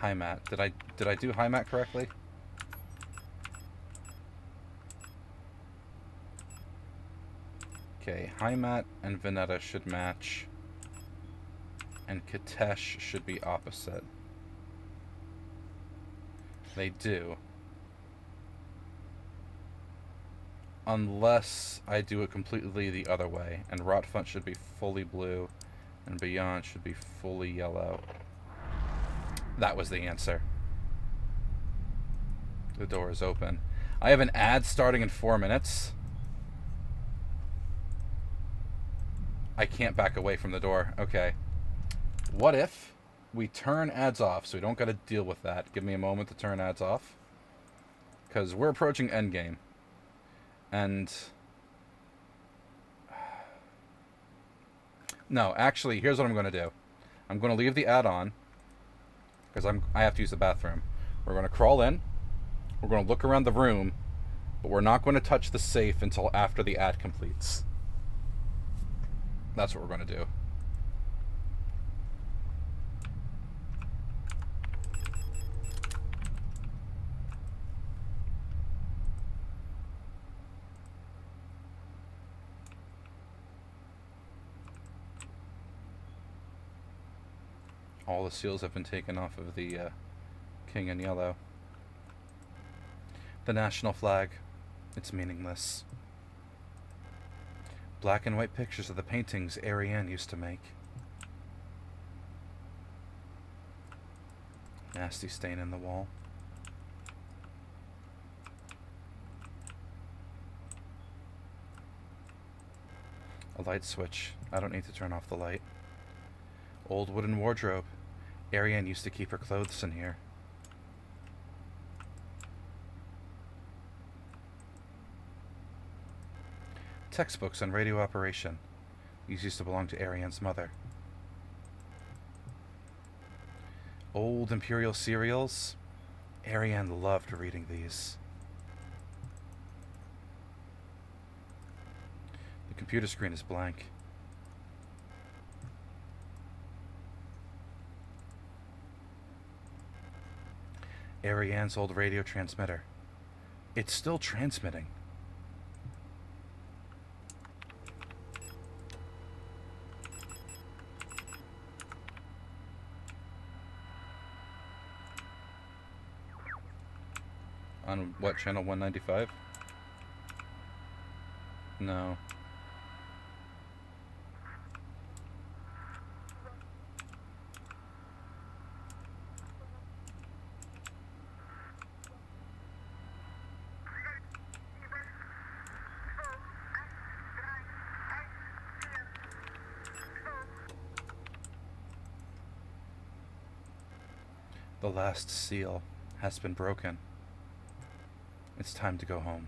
Heimat. Did I do Heimat correctly? Okay, Heimat and Veneta should match, and Kitesh should be opposite. They do. Unless I do it completely the other way, and Rot Front should be fully blue, and Beyond should be fully yellow. That was the answer. The door is open. I have an ad starting in 4 minutes. I can't back away from the door. Okay. What if we turn ads off so we don't got to deal with that? Give me a moment to turn ads off. Because we're approaching endgame. And... no, actually, here's what I'm going to do. I'm going to leave the ad on. Because I have to use the bathroom. We're going to crawl in. We're going to look around the room. But we're not going to touch the safe until after the ad completes. That's what we're going to do. All the seals have been taken off of the King in Yellow. The national flag. It's meaningless. Black and white pictures of the paintings Ariane used to make. Nasty stain in the wall. A light switch. I don't need to turn off the light. Old wooden wardrobe. Ariane used to keep her clothes in here. Textbooks on radio operation. These used to belong to Ariane's mother. Old Imperial cereals. Ariane loved reading these. The computer screen is blank. Ariane's old radio transmitter. It's still transmitting. On what, channel 195? No. The last seal has been broken. It's time to go home.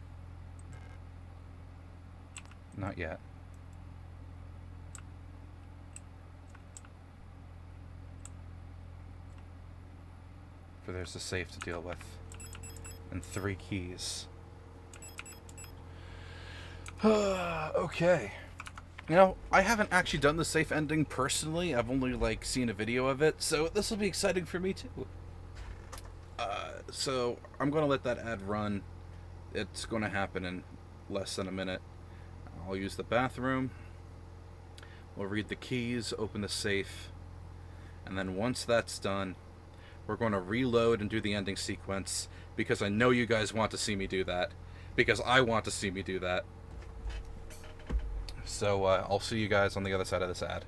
Not yet. For there's a safe to deal with. And 3 keys. Okay. You know, I haven't actually done the safe ending personally. I've only, like, seen a video of it. So this will be exciting for me, too. So I'm going to let that ad run. It's going to happen in less than a minute. I'll use the bathroom. We'll read the keys, open the safe, And then once that's done, we're going to reload and do the ending sequence, because I know you guys want to see me do that. Because I want to see me do that. So I'll see you guys on the other side of this ad.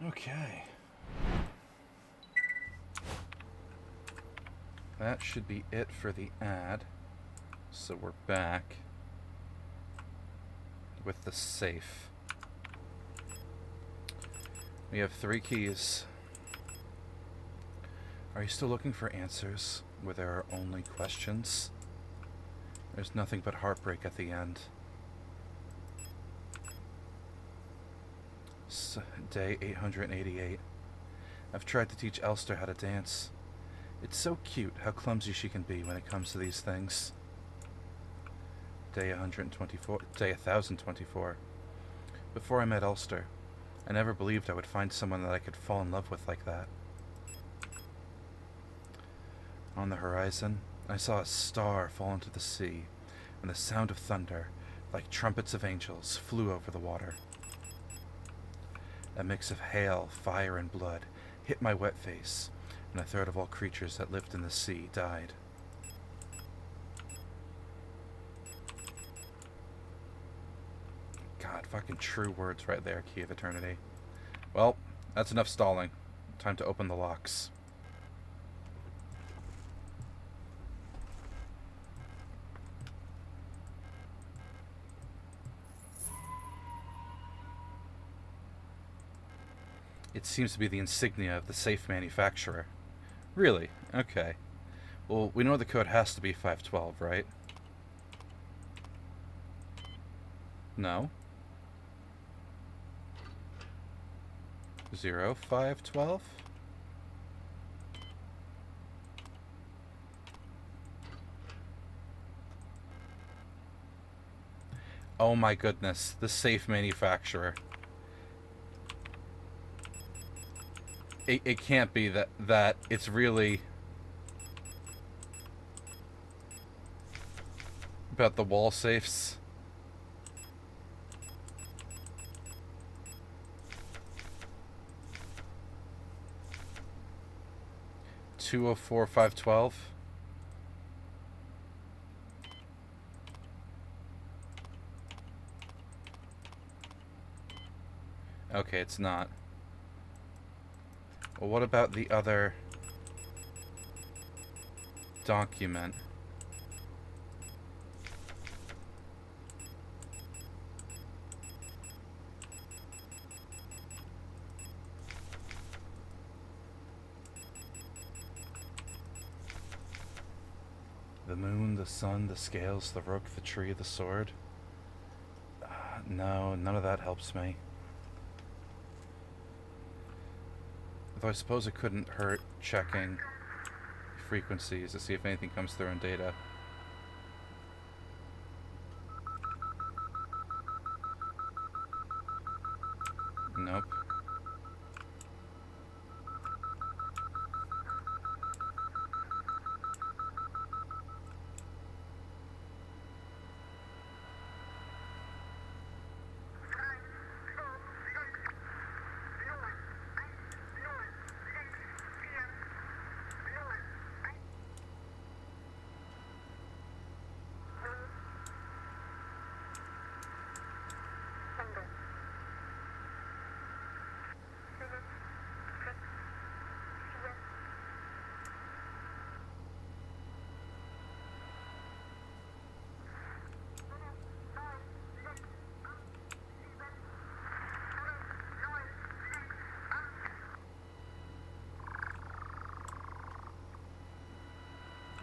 Okay. That should be it for the ad. So we're back with the safe. We have 3 keys. Are you still looking for answers where there are only questions? There's nothing but heartbreak at the end. Day 888. I've tried to teach Elster how to dance. It's so cute how clumsy she can be when it comes to these things. Day 124. Day 1024. Before I met Elster, I never believed I would find someone that I could fall in love with like that. On the horizon, I saw a star fall into the sea, and the sound of thunder, like trumpets of angels, flew over the water. A mix of hail, fire, and blood hit my wet face, and a third of all creatures that lived in the sea died. God, fucking true words right there, Key of Eternity. Well, that's enough stalling. Time to open the locks. It seems to be the insignia of the safe manufacturer. Really? Okay. Well, we know the code has to be 512, right? No? 0512? Oh my goodness, the safe manufacturer. It can't be that it's really about the wall safes. $204,512. Okay, it's not. Well, what about the other document? The moon, the sun, the scales, the rook, the tree, the sword. No, none of that helps me. Though I suppose it couldn't hurt checking frequencies to see if anything comes through in data. Nope.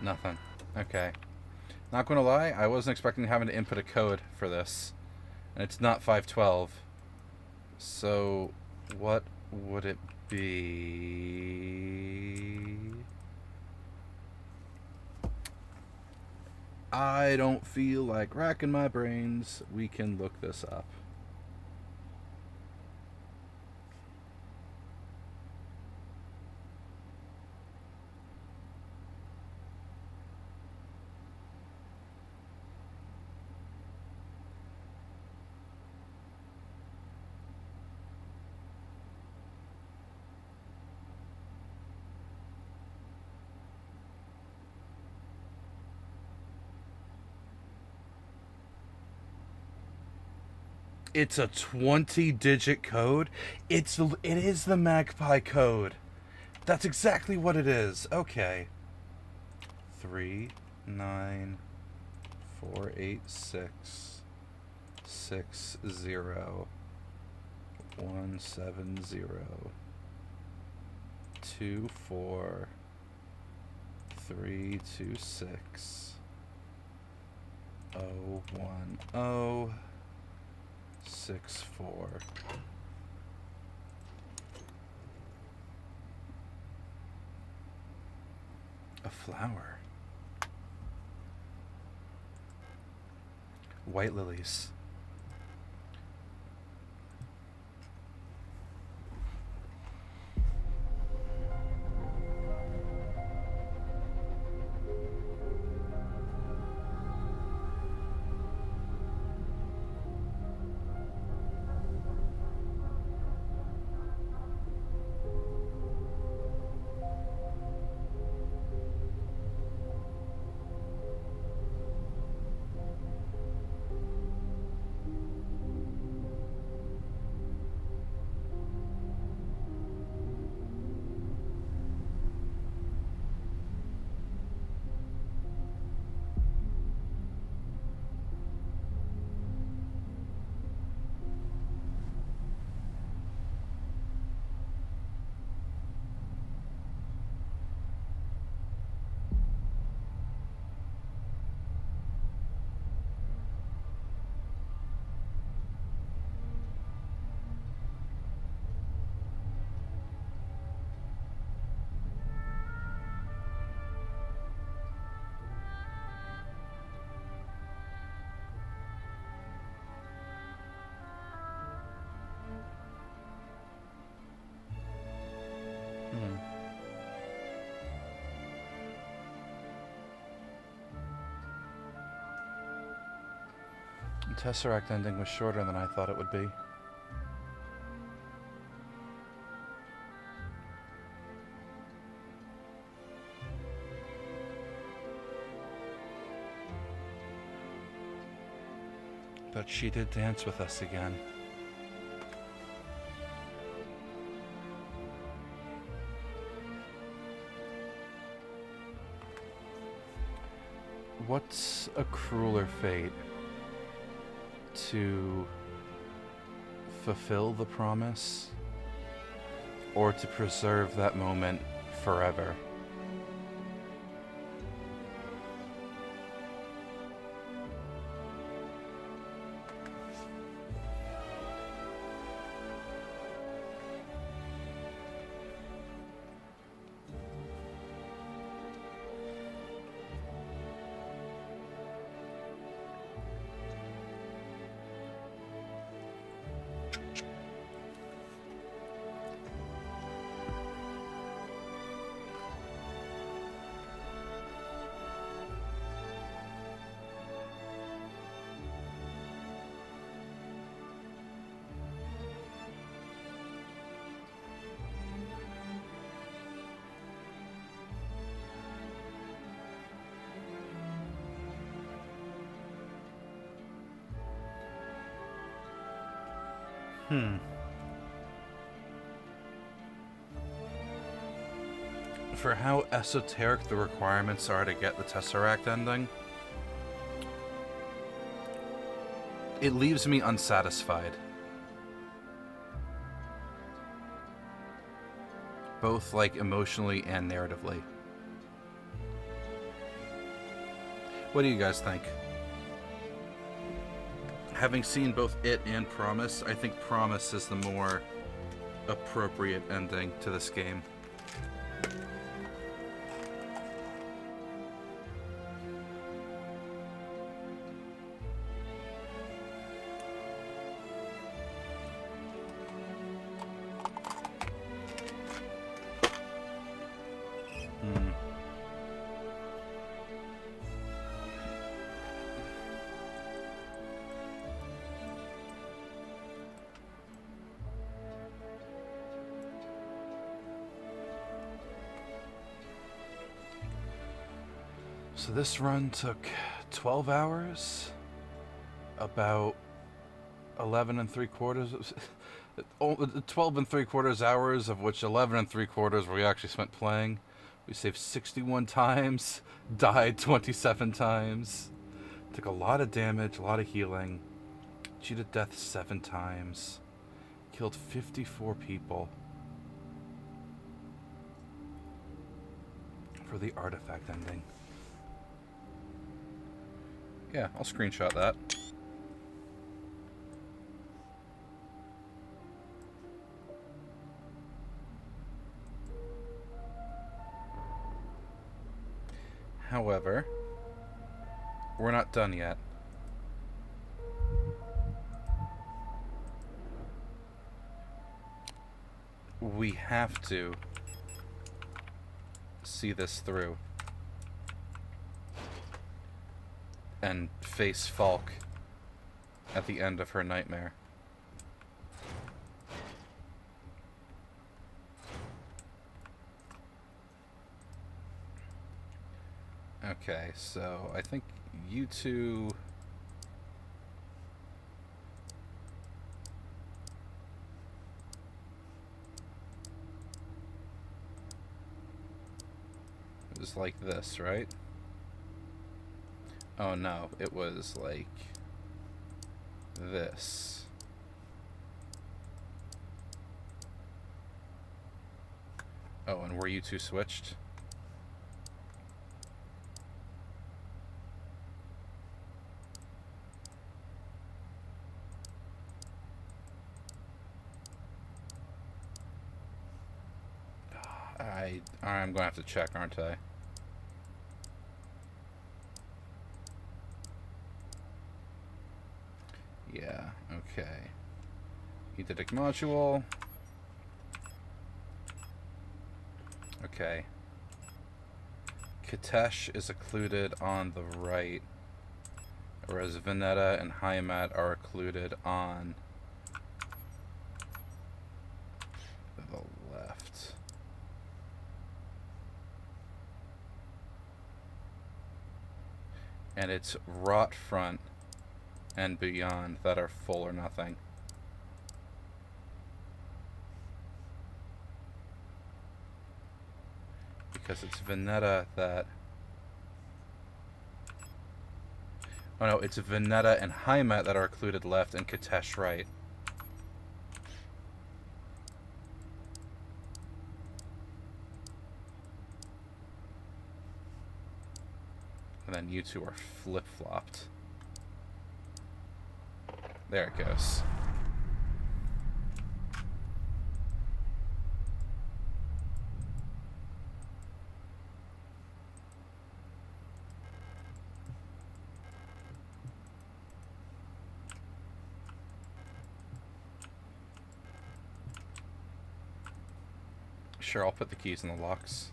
Nothing. Okay. Not gonna lie, I wasn't expecting having to input a code for this. And it's not 512. So, what would it be? I don't feel like racking my brains. We can look this up. It's a 20-digit code. It is the Magpie code. That's exactly what it is. Okay. 3948660170242. 326 01064. A flower. White lilies. The Tesseract ending was shorter than I thought it would be. But she did dance with us again. What's a crueler fate? To fulfill the promise, or to preserve that moment forever? For how esoteric the requirements are to get the Tesseract ending, it leaves me unsatisfied. Both, like, emotionally and narratively. What do you guys think? Having seen both it and Promise, I think Promise is the more appropriate ending to this game. So this run took 12 hours, about 11 and 3/4, 12 and 3/4 hours, of which 11 and 3/4 we actually spent playing. We saved 61 times, died 27 times, took a lot of damage, a lot of healing, cheated death 7 times, killed 54 people. for the artifact ending. Yeah, I'll screenshot that. However, we're not done yet. We have to see this through and face Falk at the end of her nightmare. Okay, so I think you two... It was like this, right? Oh no, it was like this. Oh, and were you two switched? I'm going to have to check, aren't I? Yeah, okay. Eidetic module. Okay. Kitesh is occluded on the right, whereas Veneta and Heimat are occluded on the left. And it's Rot Front and beyond that are full or nothing. Because it's Veneta that... Oh no, it's Veneta and Heimat that are occluded left and Kitesh right. And then you two are flip-flopped. There it goes. Sure, I'll put the keys in the locks.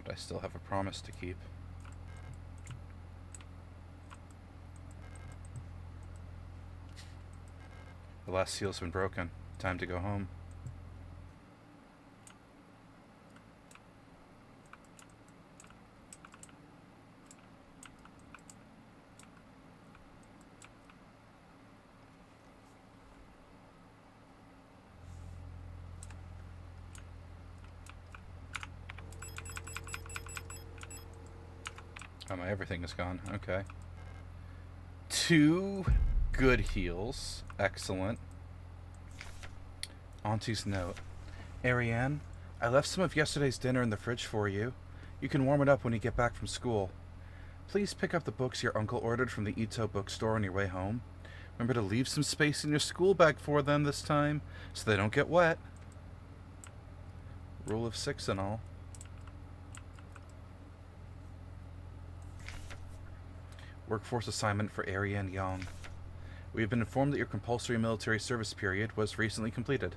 But I still have a promise to keep. The last seal's been broken. Time to go home. Oh, my everything is gone. Okay. 2 good heals. Excellent. Auntie's note. Ariane, I left some of yesterday's dinner in the fridge for you. You can warm it up when you get back from school. Please pick up the books your uncle ordered from the Ito bookstore on your way home. Remember to leave some space in your school bag for them this time, so they don't get wet. Rule of 6 and all. Workforce assignment for Ariane Young. We have been informed that your compulsory military service period was recently completed.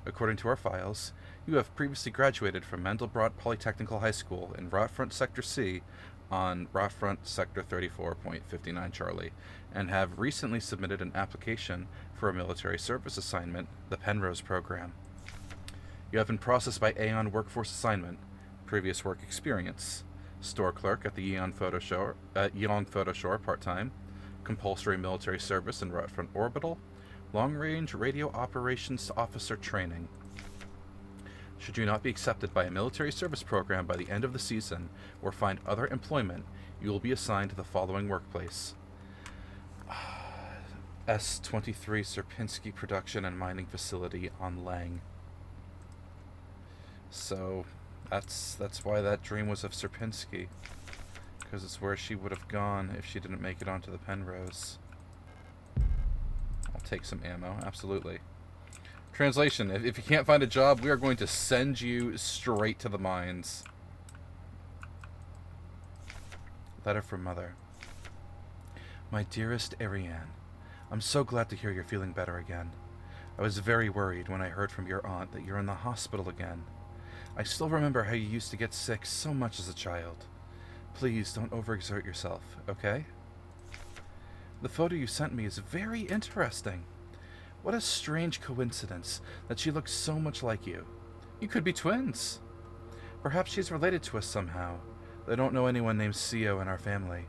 According to our files, you have previously graduated from Mandelbrot Polytechnical High School in Rotfront Sector C on Rotfront Sector 34.59 Charlie, and have recently submitted an application for a military service assignment, the Penrose program. You have been processed by Aeon Workforce Assignment, previous work experience, store clerk at the Yeon Photo Shore part-time, compulsory military service in Rotfront Orbital, long-range radio operations officer training. Should you not be accepted by a military service program by the end of the season or find other employment, you will be assigned to the following workplace: S-23 Sierpinski Production and Mining Facility on Lang. So that's why that dream was of Sierpinski, because it's where she would have gone if she didn't make it onto the Penrose. I'll take some ammo, absolutely. Translation: if you can't find a job, we are going to send you straight to the mines. Letter from Mother. My dearest Ariane, I'm so glad to hear you're feeling better again. I was very worried when I heard from your aunt that you're in the hospital again. I still remember how you used to get sick so much as a child. Please don't overexert yourself, okay? The photo you sent me is very interesting. What a strange coincidence that she looks so much like you. You could be twins. Perhaps she's related to us somehow. I don't know anyone named Sio in our family.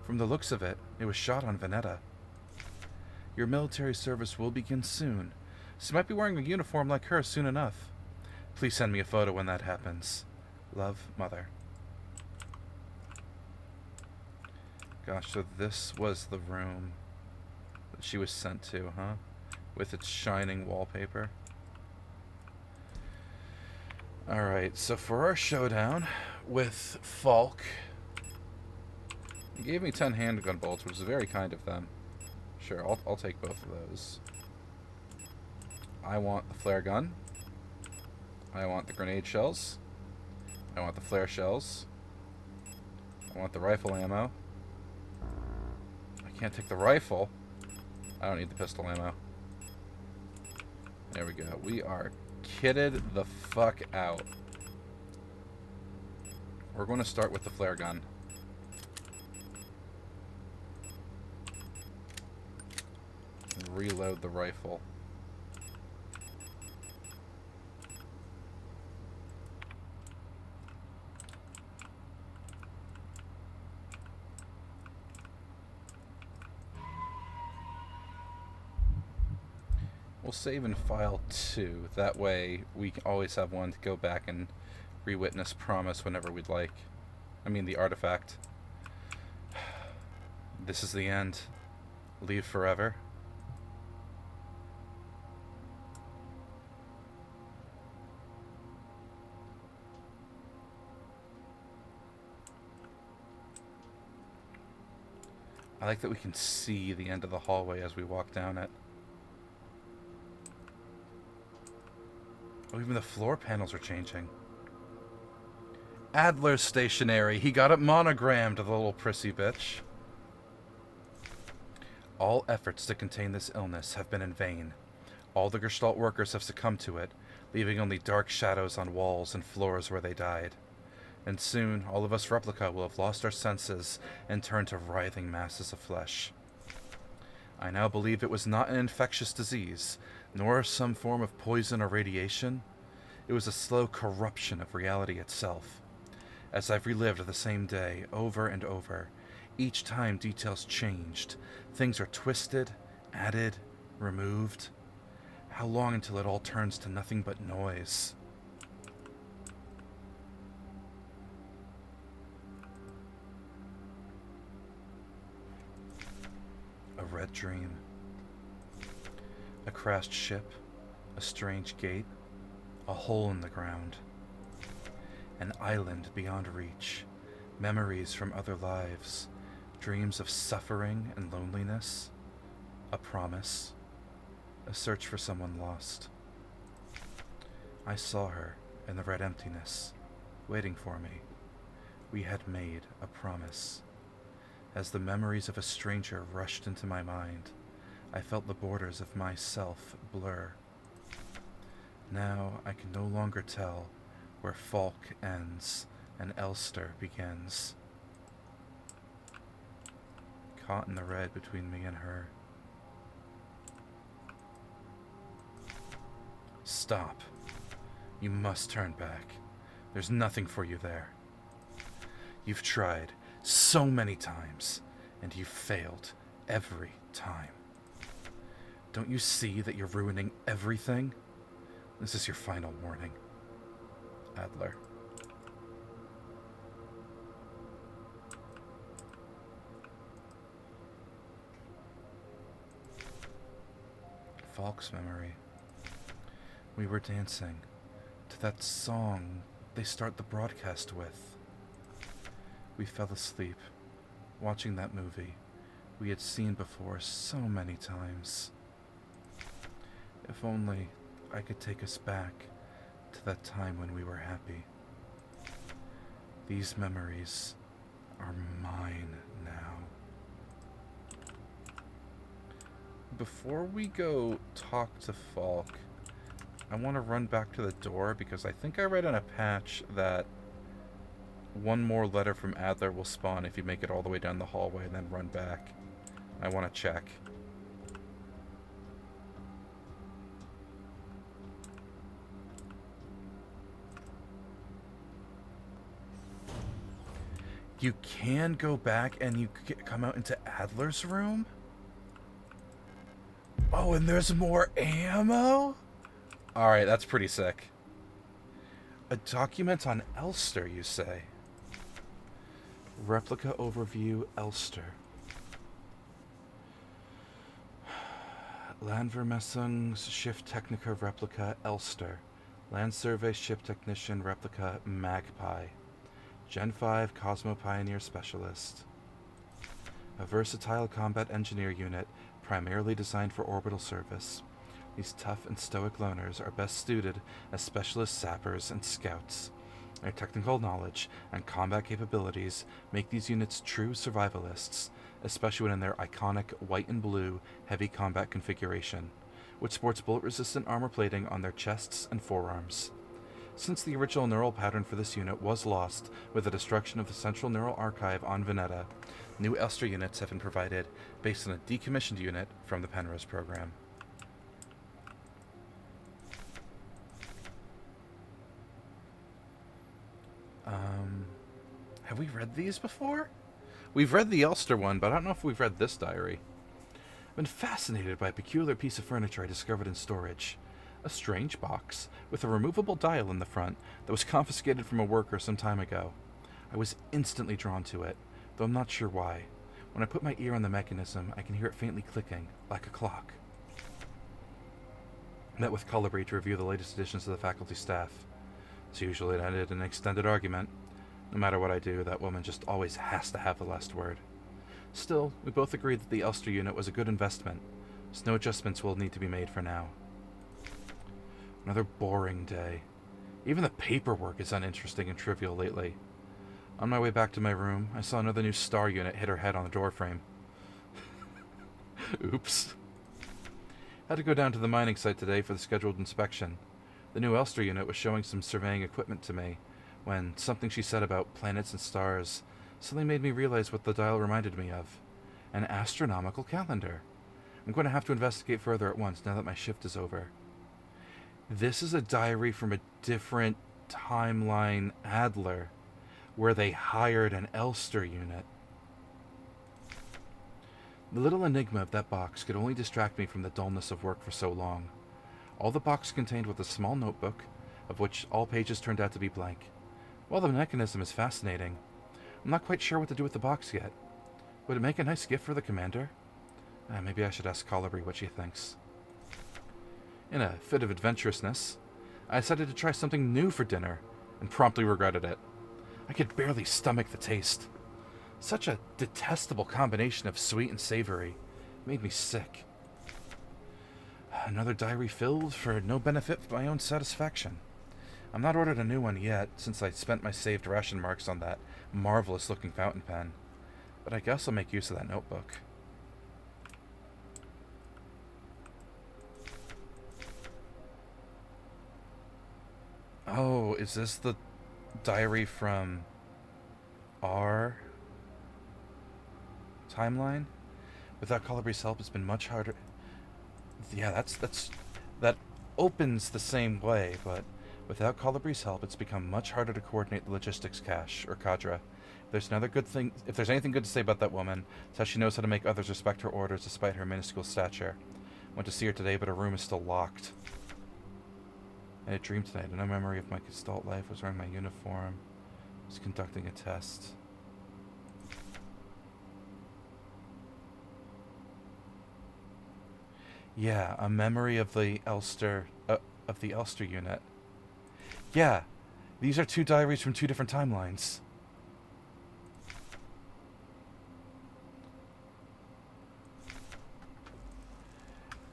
From the looks of it, it was shot on Veneta. Your military service will begin soon, so you might be wearing a uniform like her soon enough. Please send me a photo when that happens. Love, Mother. Gosh, so this was the room that she was sent to, huh? With its shining wallpaper. Alright, so for our showdown with Falk, he gave me 10 handgun bolts, which is very kind of them. Sure, I'll take both of those. I want the flare gun. I want the grenade shells. I want the flare shells. I want the rifle ammo. I can't take the rifle. I don't need the pistol ammo. There we go. We are kitted the fuck out. We're going to start with the flare gun. And reload the rifle. We'll save in file 2. That way we can always have one to go back and re-witness Promise whenever we'd like. I mean the artifact. This is the end. Leave forever. I like that we can see the end of the hallway as we walk down it. Oh, even the floor panels are changing. Adler's stationery. He got it monogrammed, the little prissy bitch. All efforts to contain this illness have been in vain. All the Gestalt workers have succumbed to it, leaving only dark shadows on walls and floors where they died. And soon, all of us replica will have lost our senses and turned to writhing masses of flesh. I now believe it was not an infectious disease, nor some form of poison or radiation. It was a slow corruption of reality itself. As I've relived the same day over and over, each time details changed. Things are twisted, added, removed. How long until it all turns to nothing but noise? A red dream. A crashed ship. A strange gate. A hole in the ground. An island beyond reach. Memories from other lives. Dreams of suffering and loneliness. A promise. A search for someone lost. I saw her in the red emptiness, waiting for me. We had made a promise. As the memories of a stranger rushed into my mind, I felt the borders of myself blur. Now I can no longer tell where Falk ends and Elster begins. Caught in the red between me and her. Stop. You must turn back. There's nothing for you there. You've tried so many times, and you've failed every time. Don't you see that you're ruining everything? This is your final warning. Adler. Falk's memory. We were dancing to that song they start the broadcast with. We fell asleep, watching that movie we had seen before so many times. If only I could take us back to that time when we were happy. These memories are mine now. Before we go talk to Falk, I want to run back to the door because I think I read in a patch that one more letter from Adler will spawn if you make it all the way down the hallway and then run back. I want to check. You can go back and you come out into Adler's room? Oh, and there's more ammo? Alright, that's pretty sick. A document on Elster, you say? Replica overview, Elster. Landvermessung's Shift Technica Replica, Elster. Land Survey Ship Technician Replica, Magpie. Gen 5 Cosmo Pioneer Specialist. A versatile combat engineer unit primarily designed for orbital service. These tough and stoic loners are best suited as specialist sappers and scouts. Their technical knowledge and combat capabilities make these units true survivalists, especially when in their iconic white and blue heavy combat configuration, which sports bullet-resistant armor plating on their chests and forearms. Since the original neural pattern for this unit was lost with the destruction of the Central Neural Archive on Veneta, new Elster units have been provided based on a decommissioned unit from the Penrose program. Have we read these before? We've read the Elster one, but I don't know if we've read this diary. I've been fascinated by a peculiar piece of furniture I discovered in storage. A strange box with a removable dial in the front that was confiscated from a worker some time ago. I was instantly drawn to it, though I'm not sure why. When I put my ear on the mechanism, I can hear it faintly clicking, like a clock. Met with Cullibry to review the latest additions to the faculty staff. As usual, it ended in an extended argument. No matter what I do, that woman just always has to have the last word. Still, we both agreed that the Elster unit was a good investment, so no adjustments will need to be made for now. Another boring day. Even the paperwork is uninteresting and trivial lately. On my way back to my room, I saw another new star unit hit her head on the doorframe. Oops. Had to go down to the mining site today for the scheduled inspection. The new Elster unit was showing some surveying equipment to me, when something she said about planets and stars suddenly made me realize what the dial reminded me of. An astronomical calendar. I'm going to have to investigate further at once now that my shift is over. This is a diary from a different timeline Adler, where they hired an Elster unit. The little enigma of that box could only distract me from the dullness of work for so long. All the box contained was a small notebook, of which all pages turned out to be blank. While the mechanism is fascinating, I'm not quite sure what to do with the box yet. Would it make a nice gift for the commander? Maybe I should ask Cullibry what she thinks. In a fit of adventurousness, I decided to try something new for dinner, and promptly regretted it. I could barely stomach the taste. Such a detestable combination of sweet and savory. It made me sick. Another diary filled for no benefit of my own satisfaction. I'm not ordered a new one yet, since I spent my saved ration marks on that marvelous-looking fountain pen. But I guess I'll make use of that notebook. Oh, is this the diary from our timeline? Without Cullibry's help, it's been much harder. Yeah, that opens the same way, but without Cullibry's help, it's become much harder to coordinate the logistics cache, or cadre. If there's anything good to say about that woman, it's how she knows how to make others respect her orders despite her minuscule stature. Went to see her today, but her room is still locked. I had a dream tonight. No memory of my Gestalt life. Was wearing my uniform. Was conducting a test. Yeah, a memory of the Elster unit. Yeah, these are two diaries from two different timelines.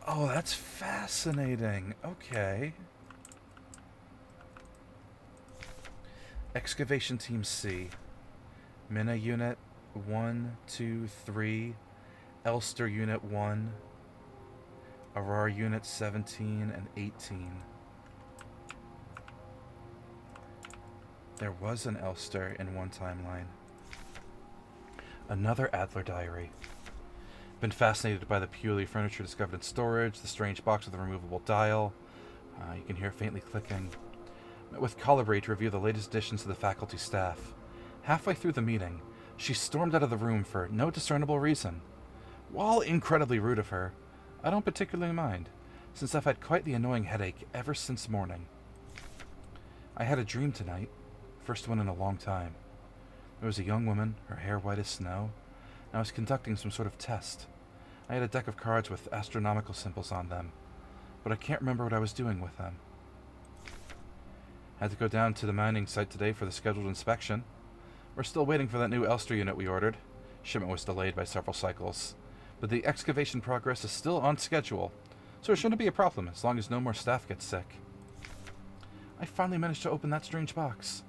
Oh, that's fascinating. Okay. Excavation Team C. Mina Unit 1, 2, 3. Elster Unit 1. Aurora Unit 17 and 18. There was an Elster in one timeline. Another Adler diary. Been fascinated by the peculiar furniture discovered in storage, the strange box with the removable dial. You can hear faintly clicking. Met with Colibri to review the latest additions to the faculty staff. Halfway through the meeting, she stormed out of the room for no discernible reason. While incredibly rude of her, I don't particularly mind, since I've had quite the annoying headache ever since morning. I had a dream tonight, first one in a long time. There was a young woman, her hair white as snow, and I was conducting some sort of test. I had a deck of cards with astronomical symbols on them, but I can't remember what I was doing with them. Had to go down to the mining site today for the scheduled inspection. We're still waiting for that new Elster unit we ordered. Shipment was delayed by several cycles, but the excavation progress is still on schedule, so it shouldn't be a problem as long as no more staff gets sick. I finally managed to open that strange box.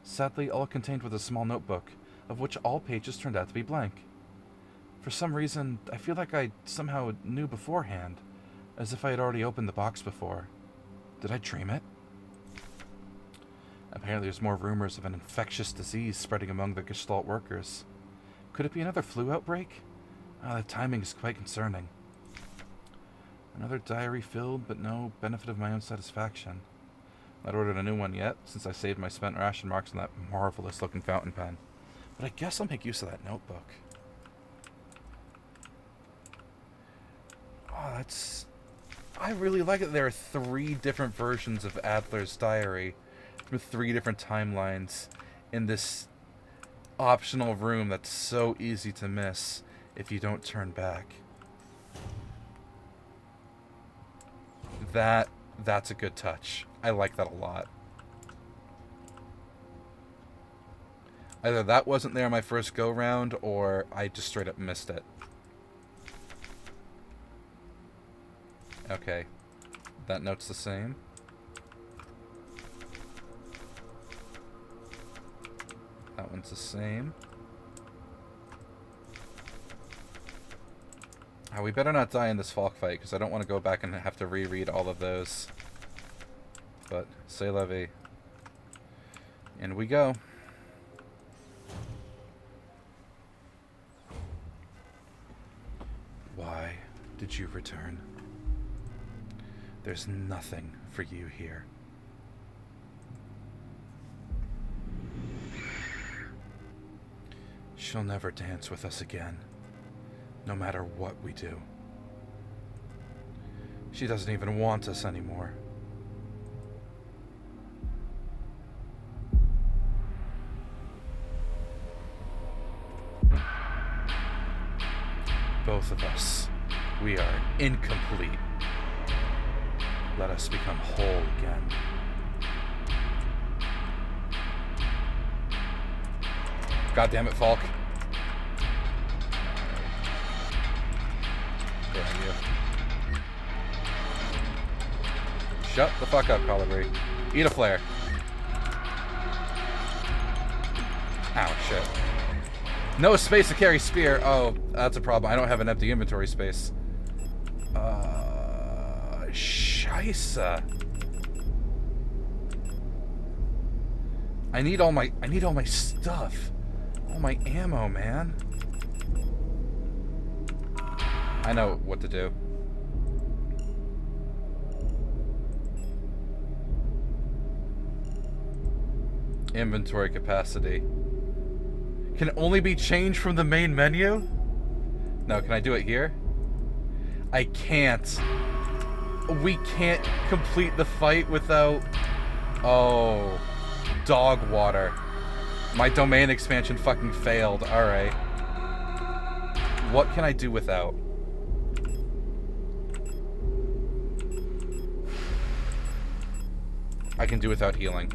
Sadly, all it contained was a small notebook, of which all pages turned out to be blank. For some reason, I feel like I somehow knew beforehand, as if I had already opened the box before. Did I dream it? Apparently there's more rumors of an infectious disease spreading among the Gestalt workers. Could it be another flu outbreak? The timing is quite concerning. Another diary filled, but no benefit of my own satisfaction. Not ordered a new one yet, since I saved my spent ration marks on that marvelous-looking fountain pen. But I guess I'll make use of that notebook. Oh, that's... I really like it. There are 3 different versions of Adler's diary from 3 different timelines in this optional room that's so easy to miss if you don't turn back. That's a good touch. I like that a lot. Either that wasn't there my first go-round, or I just straight up missed it. Okay. That note's the same. That one's the same. We better not die in this Falk fight, because I don't want to go back and have to reread all of those. But, c'est la vie. In we go. Why did you return? There's nothing for you here. She'll never dance with us again, no matter what we do. She doesn't even want us anymore. Both of us, we are incomplete. Let us become whole again. God damn it, Falk. Good on you. Shut the fuck up, Colibri. Eat a flare. Ow, shit. No space to carry spear. Oh, that's a problem. I don't have an empty inventory space. Scheisse. I need all my stuff. All my ammo, man. I know what to do. Inventory capacity. Can only be changed from the main menu? No, can I do it here? I can't. We can't complete the fight without... Oh. Dog water. My domain expansion fucking failed. Alright. What can I do without? I can do without healing.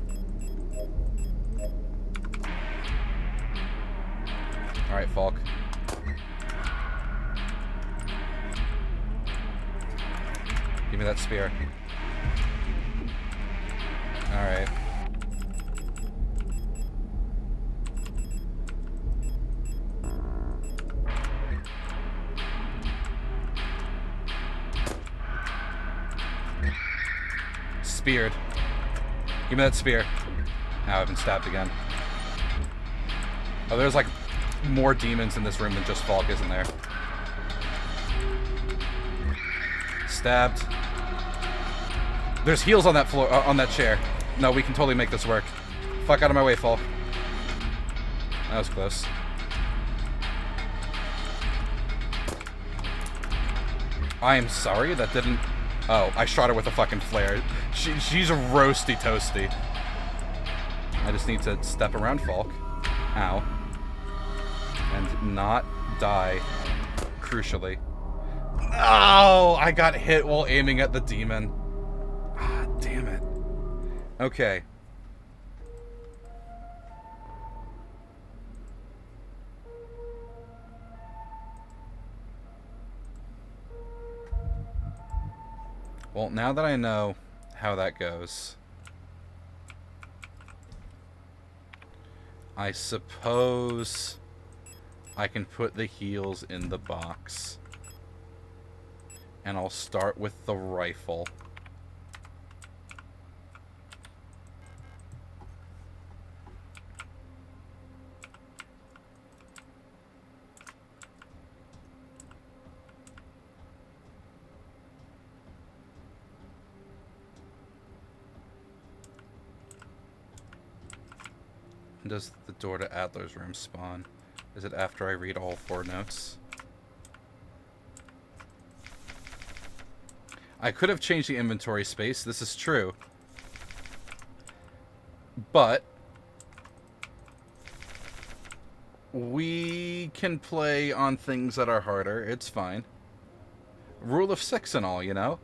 Alright, Falk. Give me that spear. Alright. Speared. Give me that spear. Now I've been stabbed again. Oh, there's like more demons in this room than just Falk, isn't there? Stabbed. There's heals on that floor, on that chair. No, we can totally make this work. Fuck out of my way, Falk. That was close. I am sorry, that didn't... Oh, I shot her with a fucking flare. She's a roasty toasty. I just need to step around Falk. Ow. And not die, crucially. Oh, I got hit while aiming at the demon. Ah, damn it. Okay. Well, now that I know how that goes, I suppose I can put the heals in the box. And I'll start with the rifle. Does the door to Adler's room spawn? Is it after I read all 4 notes? I could have changed the inventory space, this is true. But we can play on things that are harder, it's fine. Rule of 6 and all, you know?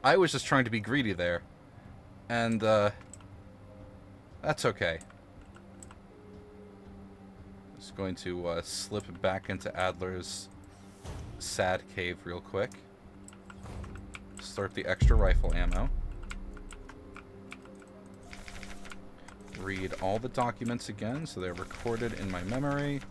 I was just trying to be greedy there. And, that's okay. Just going to slip back into Adler's sad cave real quick. Slurp the extra rifle ammo. Read all the documents again so they're recorded in my memory.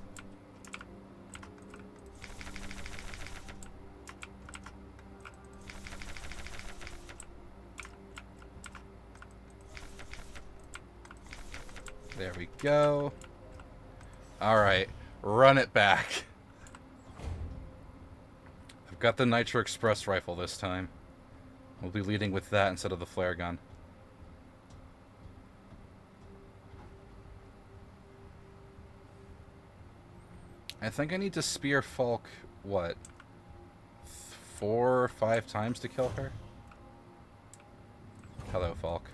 There we go. Alright, run it back. I've got the Nitro Express rifle this time. We'll be leading with that instead of the flare gun. I think I need to spear Falk, what, 4 or 5 times to kill her? Hello, Falk.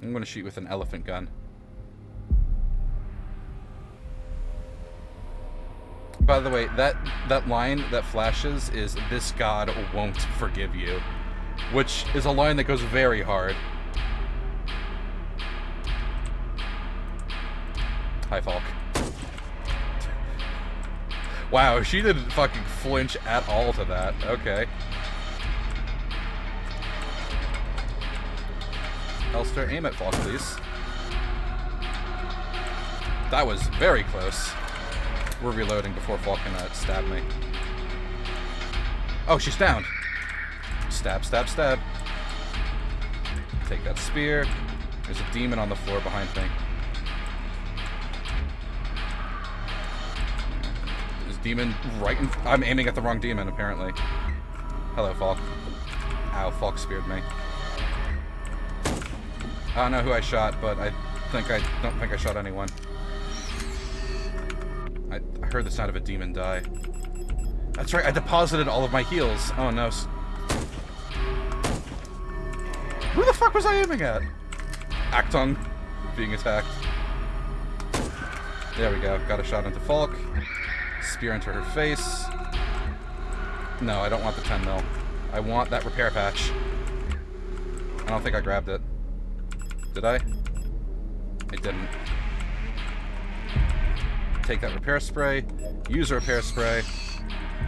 I'm going to shoot with an elephant gun. By the way, that line that flashes is, "This God won't forgive you," which is a line that goes very hard. Hi, Falk. Wow, she didn't fucking flinch at all to that. Okay. Elster, aim at Falk, please. That was very close. We're reloading before Falk can stab me. Oh, she's down. Stab, stab, stab. Take that spear. There's a demon on the floor behind me. There's a demon right in... I'm aiming at the wrong demon, apparently. Hello, Falk. Ow, Falk speared me. I don't know who I shot, but I don't think I shot anyone. I heard the sound of a demon die. That's right, I deposited all of my heals. Oh no. Who the fuck was I aiming at? Actung being attacked. There we go. Got a shot into Falk. Spear into her face. No, I don't want the 10 mil. I want that repair patch. I don't think I grabbed it. Did I? I didn't. Take that repair spray. Use a repair spray.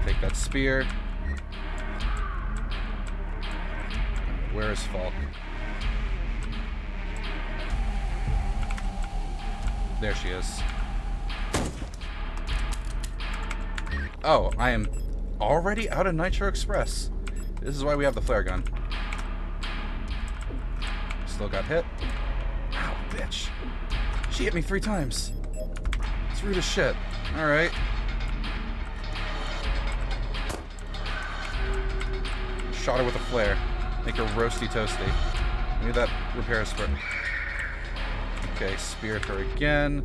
Take that spear. Where is Falk? There she is. Oh, I am already out of Nitro Express. This is why we have the flare gun. Still got hit. Ow, bitch. She hit me 3 times. It's rude as shit. Alright. Shot her with a flare. Make her roasty toasty. Need that repair spray. Okay, speared her again.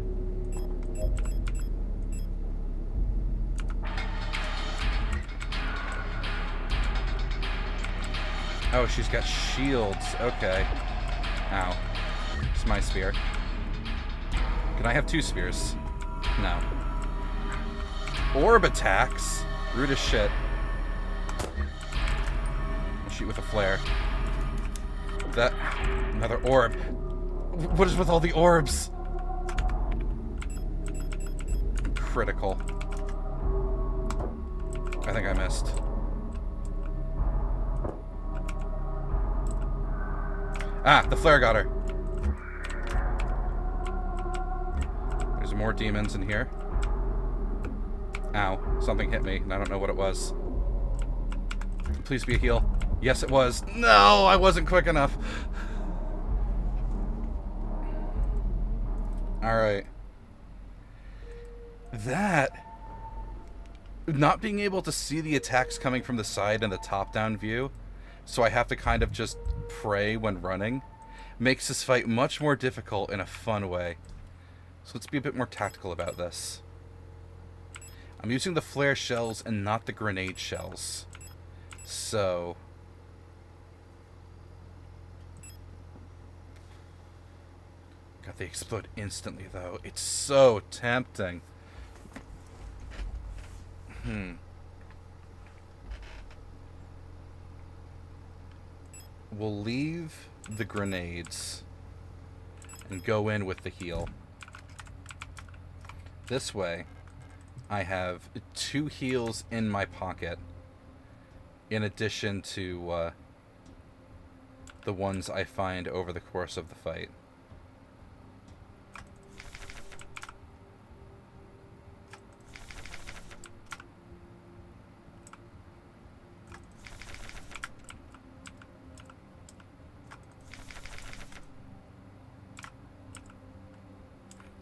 Oh, she's got shields. Okay. Ow. It's my spear. Can I have 2 spears? No. Orb attacks? Rude as shit. I'll shoot with a flare. That... Another orb. What is with all the orbs? Critical. I think I missed. Ah, the flare got her. There's more demons in here. Ow, something hit me, and I don't know what it was. Please be a heal. Yes, it was. No, I wasn't quick enough. Alright. That... Not being able to see the attacks coming from the side in the top-down view, so I have to kind of just pray when running, makes this fight much more difficult in a fun way. So let's be a bit more tactical about this. I'm using the flare shells and not the grenade shells. So... God, they explode instantly, though. It's so tempting. We'll leave the grenades and go in with the heal. This way, I have 2 heals in my pocket, in addition to the ones I find over the course of the fight.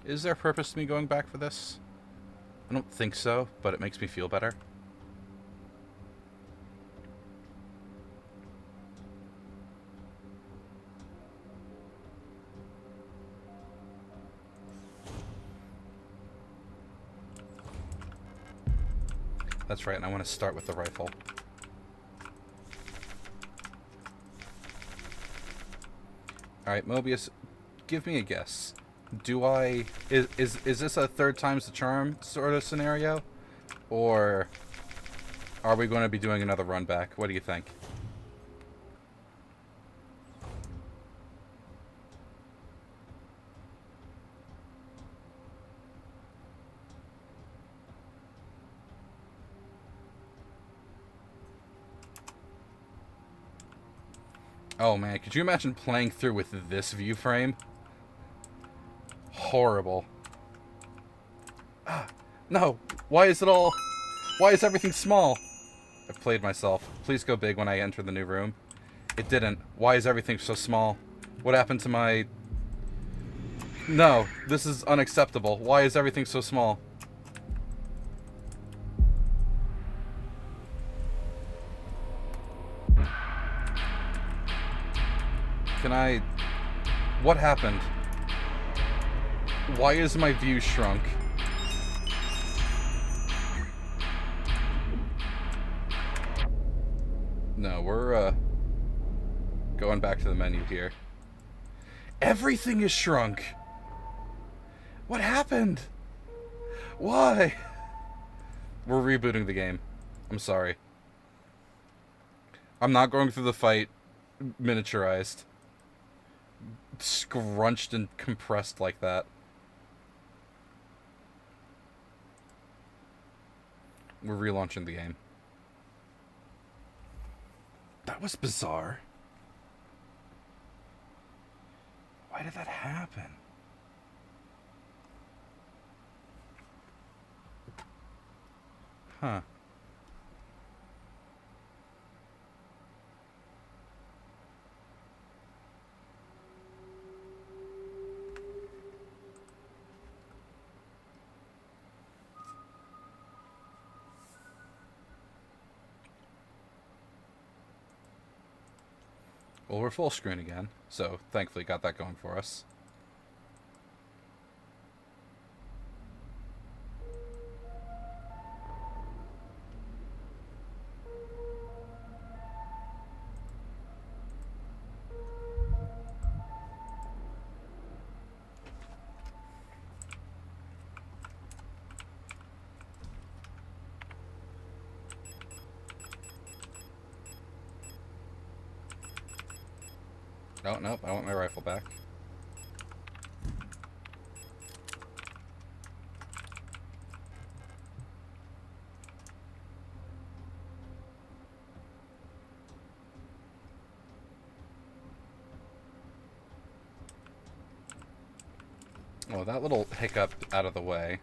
Is there a purpose to me going back for this? I don't think so, but it makes me feel better. That's right, and I want to start with the rifle. Alright, Mobius, give me a guess. Do I... Is this a 3rd time's the charm sort of scenario? Or are we going to be doing another run back? What do you think? Oh man, could you imagine playing through with this view frame? Horrible. Ah, no. Why is it all... Why is everything small? I've played myself. Please go big when I enter the new room. It didn't. Why is everything so small? What happened to my... No, this is unacceptable. Why is everything so small? Can I... What happened? Why is my view shrunk? No, we're, going back to the menu here. Everything is shrunk! What happened? Why? We're rebooting the game. I'm sorry. I'm not going through the fight miniaturized. Scrunched and compressed like that. We're relaunching the game. That was bizarre. Why did that happen? Huh. Well, we're full screen again, so thankfully got that going for us. Oh, nope, I want my rifle back. Well, that little hiccup out of the way.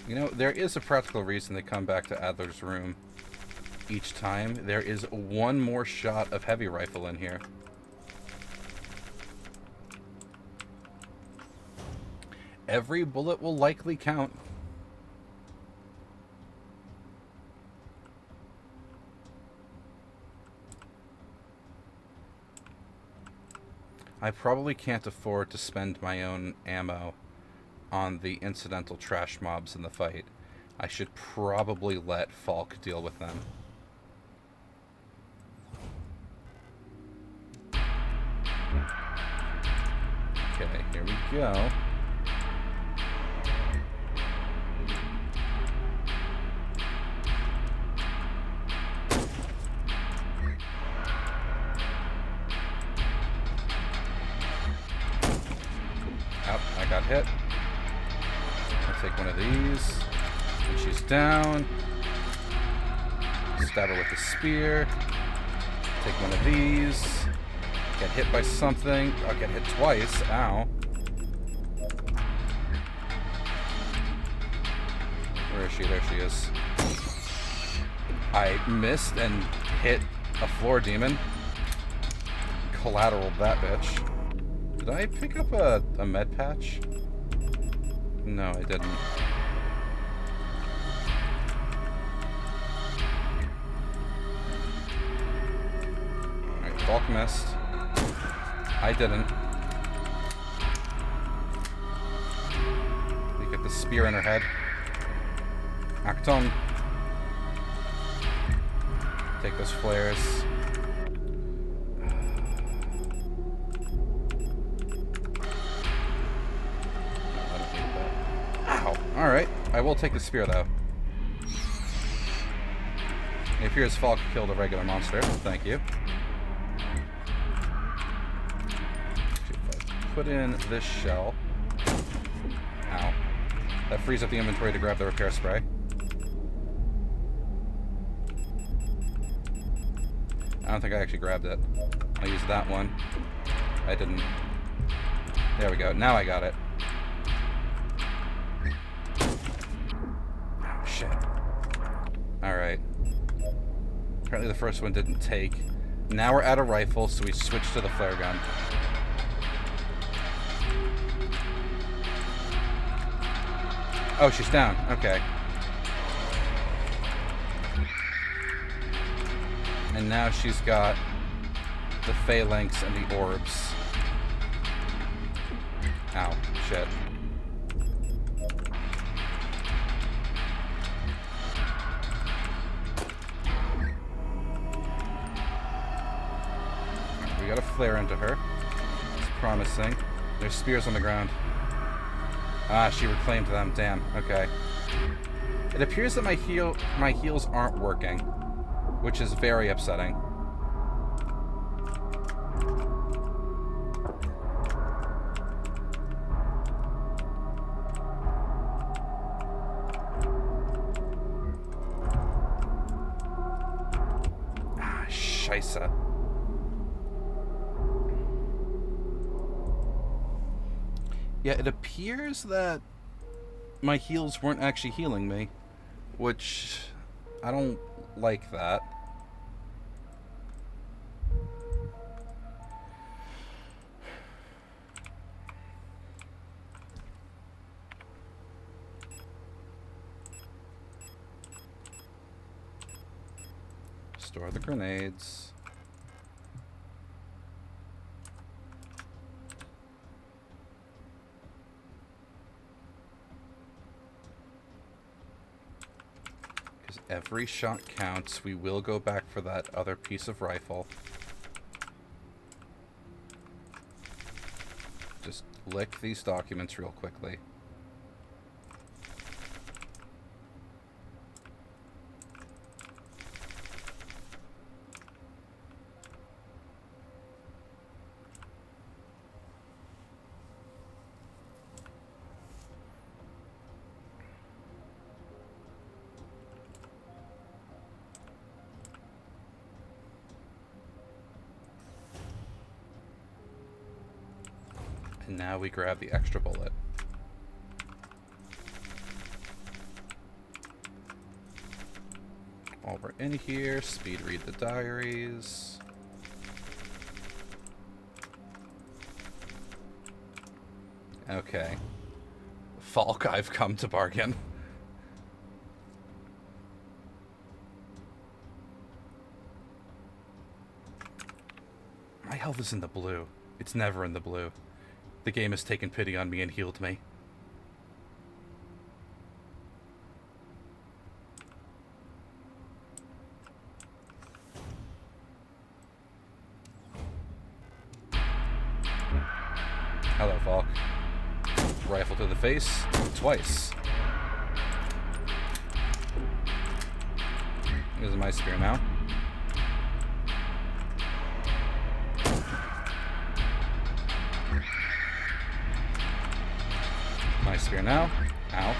You know, there is a practical reason they come back to Adler's room each time. There is one more shot of heavy rifle in here. Every bullet will likely count. I probably can't afford to spend my own ammo on the incidental trash mobs in the fight. I should probably let Falk deal with them. Okay, here we go. Oh, I got hit. Take one of these. And she's down. Stab her with the spear. Take one of these. Get hit by something. I'll get hit twice. Ow. Where is she? There she is. I missed and hit a floor demon. Collateraled that bitch. Did I pick up a med patch? No, I didn't. Alright, Falk missed. I didn't. You get the spear in her head. Acton. Take those flares. Alright, I will take the spear though. It appears Falk killed a regular monster. Thank you. If I put in this shell. Ow. That frees up the inventory to grab the repair spray. I don't think I actually grabbed it. I'll use that one. I didn't. There we go. Now I got it. Alright. Apparently the first one didn't take. Now we're out of rifle, so we switch to the flare gun. Oh, she's down. Okay. And now she's got the phalanx and the orbs. Ow. Shit. We got a flare into her. It's promising. There's spears on the ground. Ah, she reclaimed them. Damn. Okay. It appears that my heals aren't working, which is very upsetting. Ah, scheisse. Yeah, it appears that my heals weren't actually healing me, which I don't like that. Store the grenades. Because every shot counts. We will go back for that other piece of rifle. Just lick these documents real quickly. And now we grab the extra bullet. While we're in here, speed read the diaries. Okay. Falk, I've come to bargain. My health is in the blue. It's never in the blue. The game has taken pity on me and healed me. Hello, Falk. Rifle to the face, twice. This is my spear now. My spear now. Ow.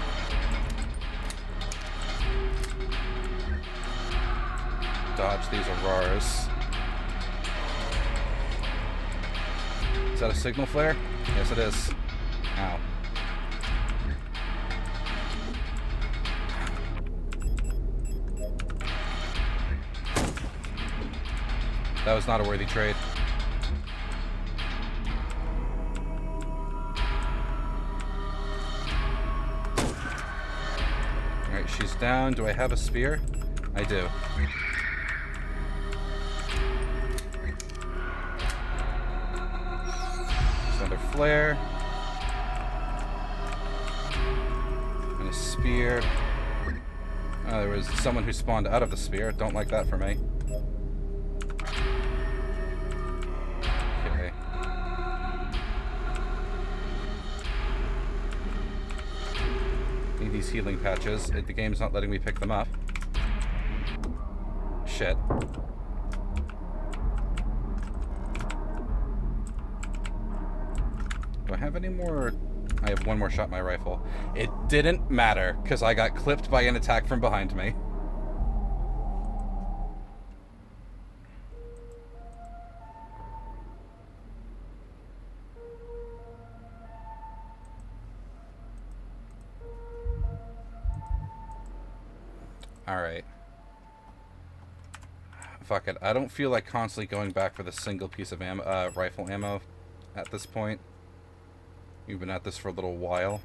Dodge these Auroras. Is that a signal flare? Yes, it is. Ow. That was not a worthy trade. Alright, she's down. Do I have a spear? I do. There's another flare. And a spear. Oh, there was someone who spawned out of the spear. Don't like that for me. Okay. Need these healing patches. The game's not letting me pick them up. Shit. Do I have any more? I have one more shot in my rifle. It didn't matter, because I got clipped by an attack from behind me. Alright. Fuck it. I don't feel like constantly going back for the single piece of ammo, rifle ammo at this point. You've been at this for a little while.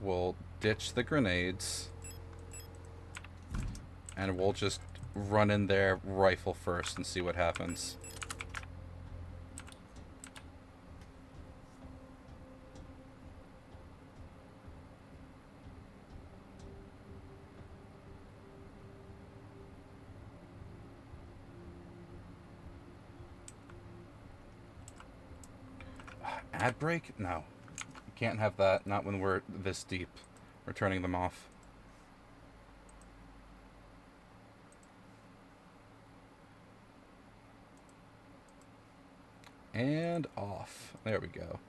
we'll ditch the grenades. And we'll just run in there rifle first and see what happens. Ad break? No. You can't have that. Not when we're this deep. We're turning them off. And off. There we go.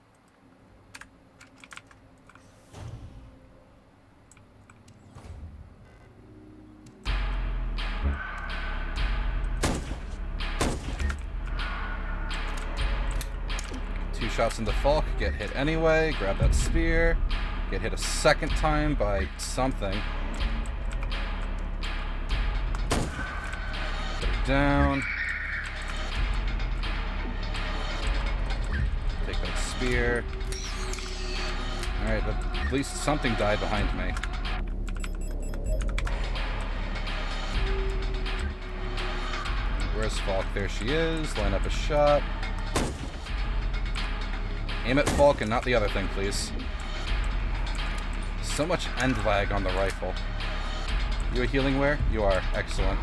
Two shots into Falk, get hit anyway, grab that spear, get hit a second time by something. Put it down. Take that spear. Alright, at least something died behind me. Where's Falk? There she is. Line up a shot. Aim at Falk and not the other thing, please. So much end lag on the rifle. You a healing wear? You are. Excellent.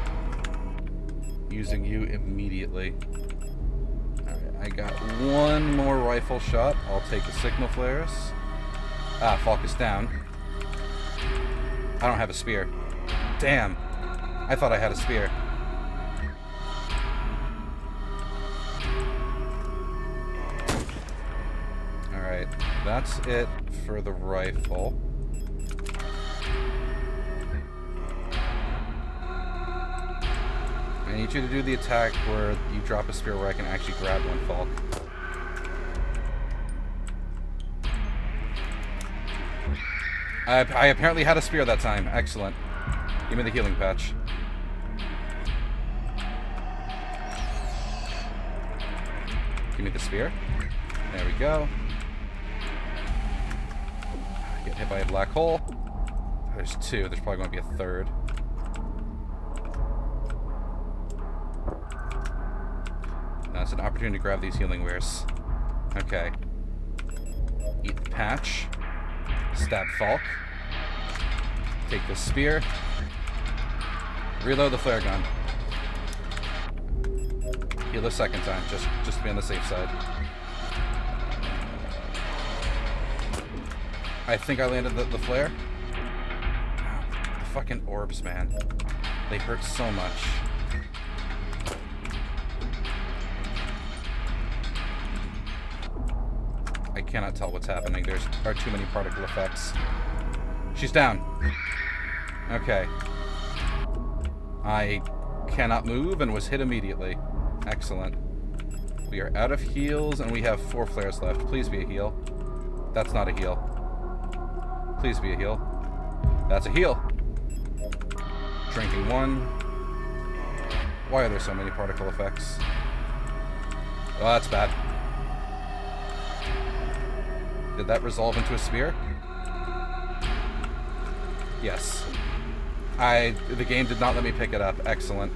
Using you immediately. Alright, I got one more rifle shot. I'll take the signal flares. Ah, Falk is down. I don't have a spear. Damn. I thought I had a spear. Alright, that's it for the rifle. I need you to do the attack where you drop a spear where I can actually grab one, Falk. I apparently had a spear that time. Excellent. Give me the healing patch. Give me the spear. There we go. Get hit by a black hole. There's two. There's probably going to be a third. That's an opportunity to grab these healing wares. Okay. Eat the patch. Stab Falk. Take the spear. Reload the flare gun. Heal the second time, just to be on the safe side. I think I landed the flare. The fucking orbs, man. They hurt so much. I cannot tell what's happening. There are too many particle effects. She's down. Okay. I cannot move and was hit immediately. Excellent. We are out of heals and we have 4 flares left. Please be a heal. That's not a heal. Please be a heal. That's a heal. Drinking 1. Why are there so many particle effects? Oh, that's bad. Did that resolve into a spear? Yes. The game did not let me pick it up. Excellent.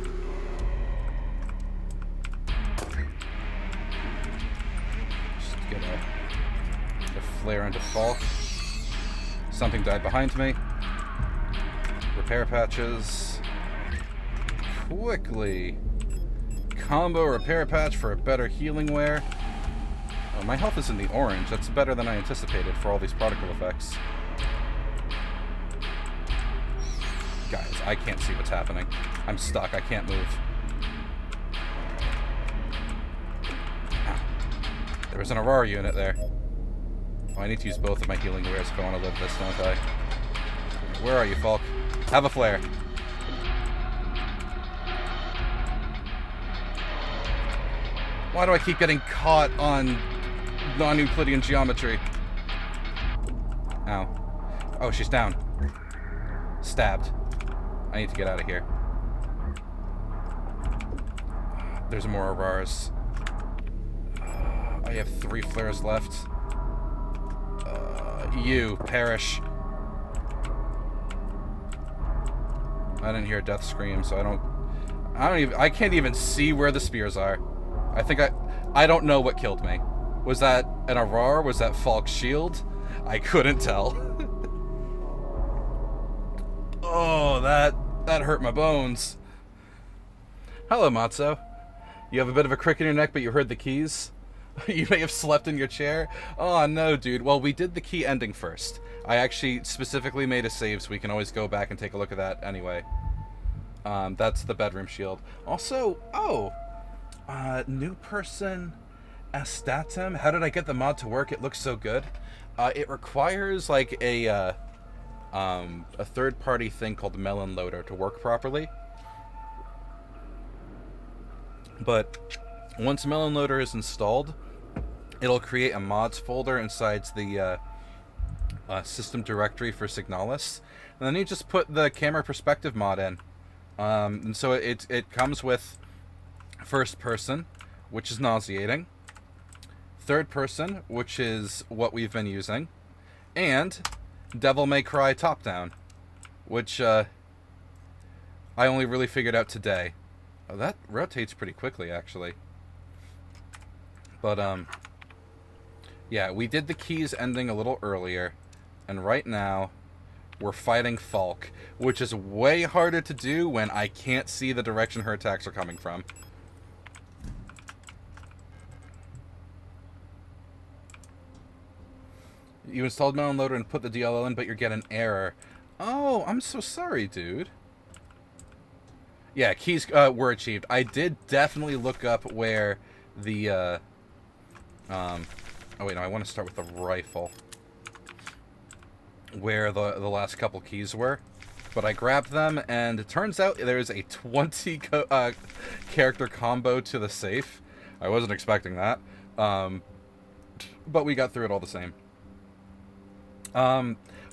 Just get a flare into Falk. Something died behind me. Repair patches. Quickly. Combo repair patch for a better healing wear. Oh, my health is in the orange. That's better than I anticipated for all these particle effects. Guys, I can't see what's happening. I'm stuck. I can't move. Ow. There was an Aurora unit there. Oh, I need to use both of my healing wares if I want to live this, don't I? Where are you, Falk? Have a flare. Why do I keep getting caught on non-Euclidean geometry? Ow. Oh, she's down. Stabbed. I need to get out of here. There's more Auroras. I have 3 flares left. You, perish. I didn't hear a death scream, so I can't even see where the spears are. I don't know what killed me. Was that an Aurora? Was that Falk's shield? I couldn't tell. Oh, that hurt my bones. Hello, Matzo. You have a bit of a crick in your neck, but you heard the keys? You may have slept in your chair? Oh, no, dude. Well, we did the key ending first. I actually specifically made a save, so we can always go back and take a look at that anyway. That's the bedroom shield. Also, new person, Astatum. How did I get the mod to work? It looks so good. It requires, like, a third-party thing called Melon Loader to work properly. But once Melon Loader is installed, it'll create a mods folder inside the system directory for Signalis, and then you just put the camera perspective mod in. And so it comes with first person, which is nauseating, third person, which is what we've been using, and Devil May Cry top down, which I only really figured out today. Oh, that rotates pretty quickly, actually. But yeah, we did the keys ending a little earlier, and right now we're fighting Falk, which is way harder to do when I can't see the direction her attacks are coming from. You installed Melon Loader and put the DLL in, but you get an error. Oh, I'm so sorry, dude. Yeah, keys were achieved. I did definitely look up where the, oh wait, no, I want to start with the rifle. Where the last couple keys were. But I grabbed them, and it turns out there's a 20 character combo to the safe. I wasn't expecting that. But we got through it all the same.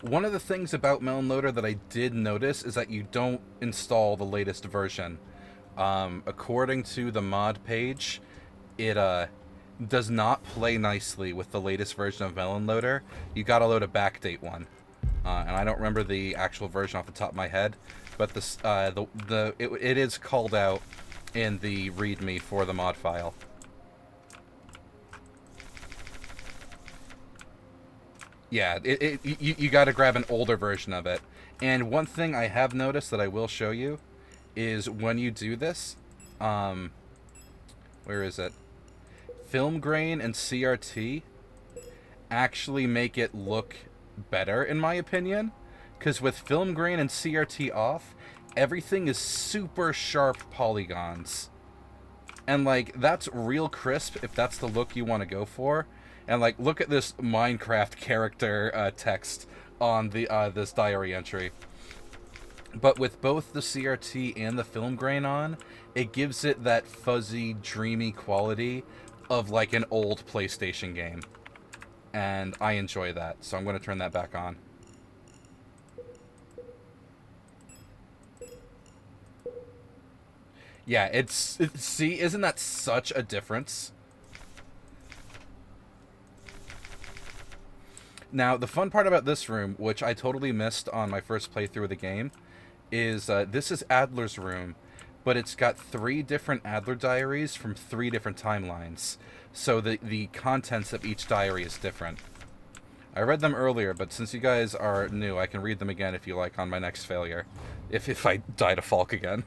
One of the things about Melon Loader that I did notice is that you don't install the latest version. According to the mod page, it does not play nicely with the latest version of Melon Loader. You gotta load a backdate one. And I don't remember the actual version off the top of my head, but this it is called out in the README for the mod file. Yeah, you got to grab an older version of it. And one thing I have noticed that I will show you is when you do this, where is it? Film grain and CRT actually make it look better, in my opinion, because with film grain and CRT off, everything is super sharp polygons, and like that's real crisp if that's the look you want to go for. And like, look at this Minecraft character text on the this diary entry. But with both the CRT and the film grain on, it gives it that fuzzy, dreamy quality of like an old PlayStation game. And I enjoy that, so I'm going to turn that back on. Yeah, see, isn't that such a difference? Now, the fun part about this room, which I totally missed on my first playthrough of the game, is this is Adler's room, but it's got 3 different Adler diaries from 3 different timelines. So the contents of each diary is different. I read them earlier, but since you guys are new, I can read them again if you like on my next failure. If I die to Falk again.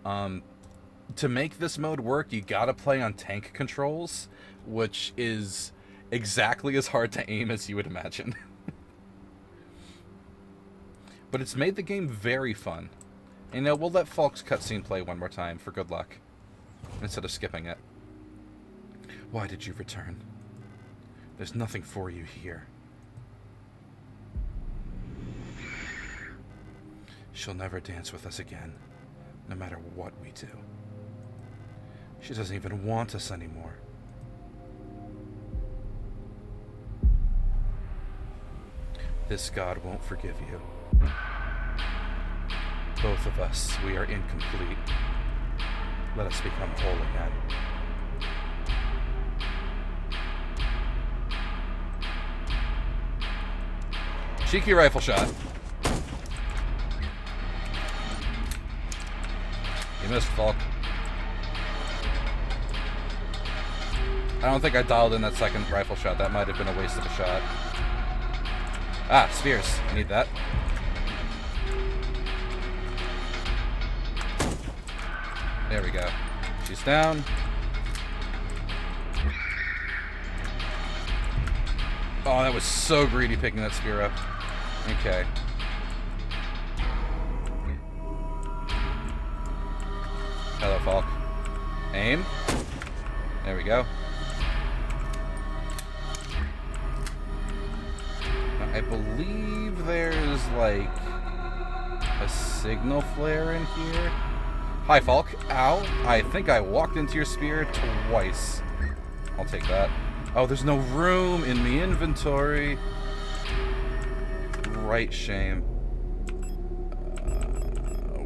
To make this mode work, you gotta play on tank controls, which is exactly as hard to aim as you would imagine. But it's made the game very fun. And we'll let Falk's cutscene play one more time for good luck, instead of skipping it. Why did you return? There's nothing for you here. She'll never dance with us again, no matter what we do. She doesn't even want us anymore. This God won't forgive you. Both of us, we are incomplete. Let us become whole again. Cheeky rifle shot. missed, Falk. I don't think I dialed in that second rifle shot. That might have been a waste of a shot. Ah, spears. I need that. There we go. She's down. Oh, that was so greedy picking that spear up. Okay. Hello, Falk. Aim. There we go. I believe there's, like, a signal flare in here. Hi, Falk. Ow. I think I walked into your spear twice. I'll take that. Oh, there's no room in the inventory. Right, shame.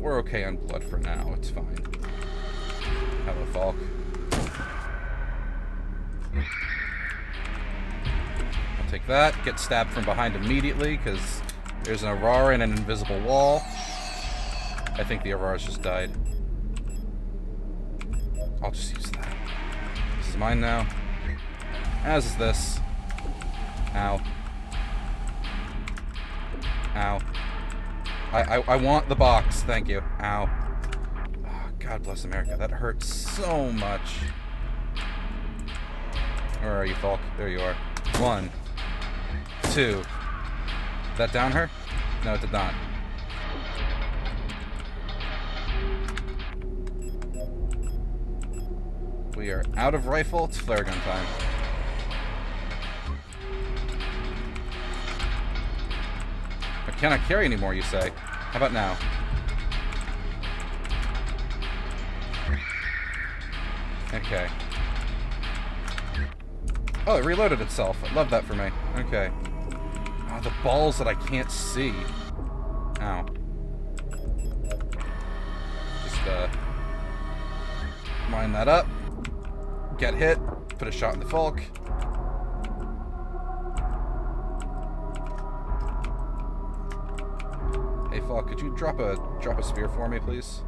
We're okay on blood for now. It's fine. Hello, Falk. I'll take that. Get stabbed from behind immediately, because there's an Aurora and an invisible wall. I think the Aurora's just died. I'll just use that. This is mine now. As is this. Ow. Ow. I want the box. Thank you. Ow. Oh, God bless America. That hurts so much. Where are you, Falk? There you are. 1, 2. Did that down her? No, it did not. We are out of rifle. It's flare gun time. I cannot carry anymore, you say? How about now? Okay. Oh, it reloaded itself. I love that for me. Okay. Oh, the balls that I can't see. Ow. Just, line that up. Get hit. Put a shot in the Falk. Hey, Falk, could you drop a spear for me, please?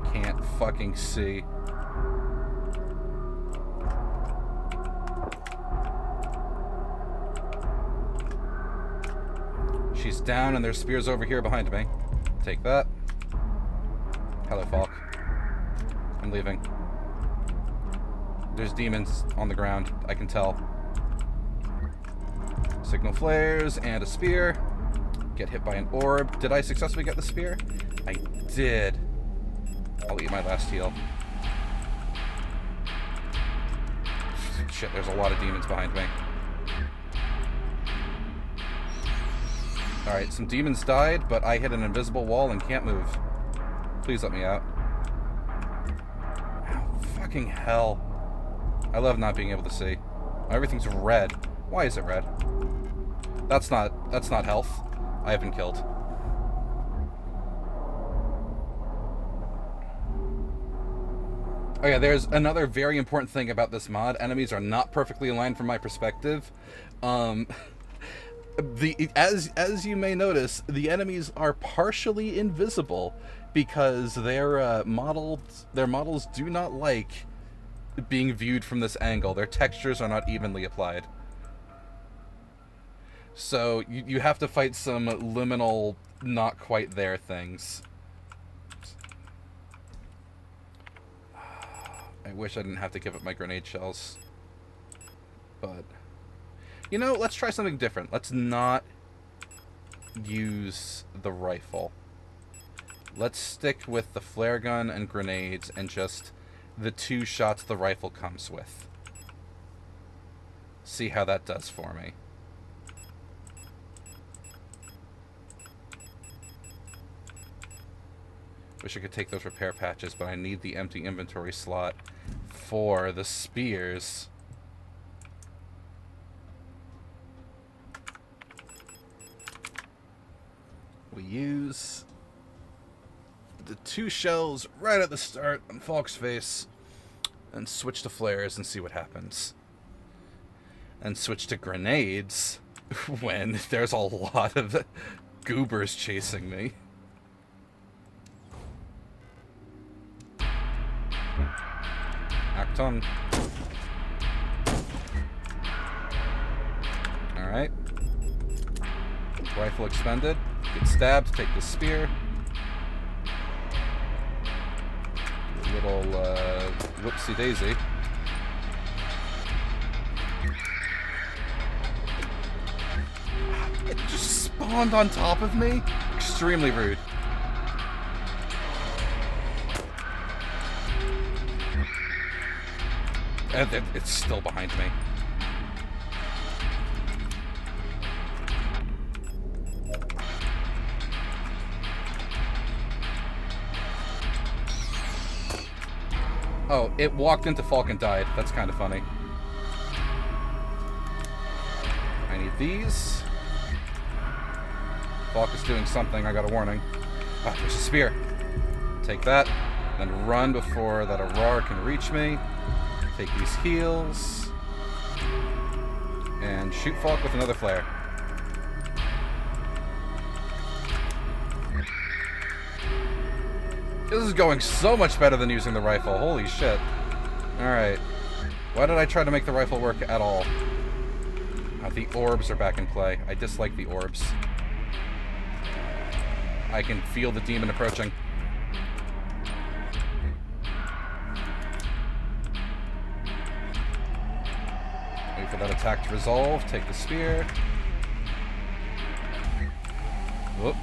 I can't fucking see. She's down, and there's spears over here behind me. Take that. Hello, Falk. I'm leaving. There's demons on the ground. I can tell. Signal flares and a spear. Get hit by an orb. Did I successfully get the spear? I did. I'll eat my last heal. Shit, there's a lot of demons behind me. Alright, some demons died, but I hit an invisible wall and can't move. Please let me out. Oh, fucking hell. I love not being able to see. Everything's red. Why is it red? That's not health. I have been killed. Oh yeah, there's another very important thing about this mod. Enemies are not perfectly aligned from my perspective. As you may notice, the enemies are partially invisible because their models do not like being viewed from this angle. Their textures are not evenly applied. So you have to fight some liminal, not quite there things. I wish I didn't have to give up my grenade shells. But, you know, let's try something different. Let's not use the rifle. Let's stick with the flare gun and grenades and just the 2 shots the rifle comes with. See how that does for me. Wish I could take those repair patches, but I need the empty inventory slot for the spears. We use the 2 shells right at the start on Falk's face, and switch to flares and see what happens. And switch to grenades when there's a lot of goobers chasing me. tongue. Alright. Rifle expended. Get stabbed, take the spear. A little, whoopsie-daisy. It just spawned on top of me? Extremely rude. And it's still behind me. Oh, it walked into Falk and died. That's kind of funny. I need these. Falk is doing something. I got a warning. Ah, there's a spear. Take that. Then run before that Aurora can reach me. Take these heals. And shoot Falk with another flare. This is going so much better than using the rifle. Holy shit. Alright. Why did I try to make the rifle work at all? The orbs are back in play. I dislike the orbs. I can feel the demon approaching. Wait for that attack to resolve. Take the spear. Whoop.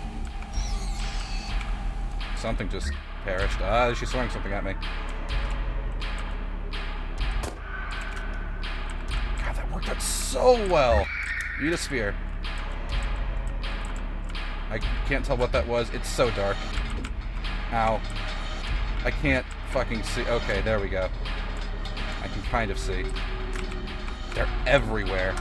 Something just perished. Ah, she's throwing something at me. God, that worked out so well. Eat a spear. I can't tell what that was. It's so dark. Ow. I can't fucking see. Okay, there we go. I can kind of see. They're everywhere.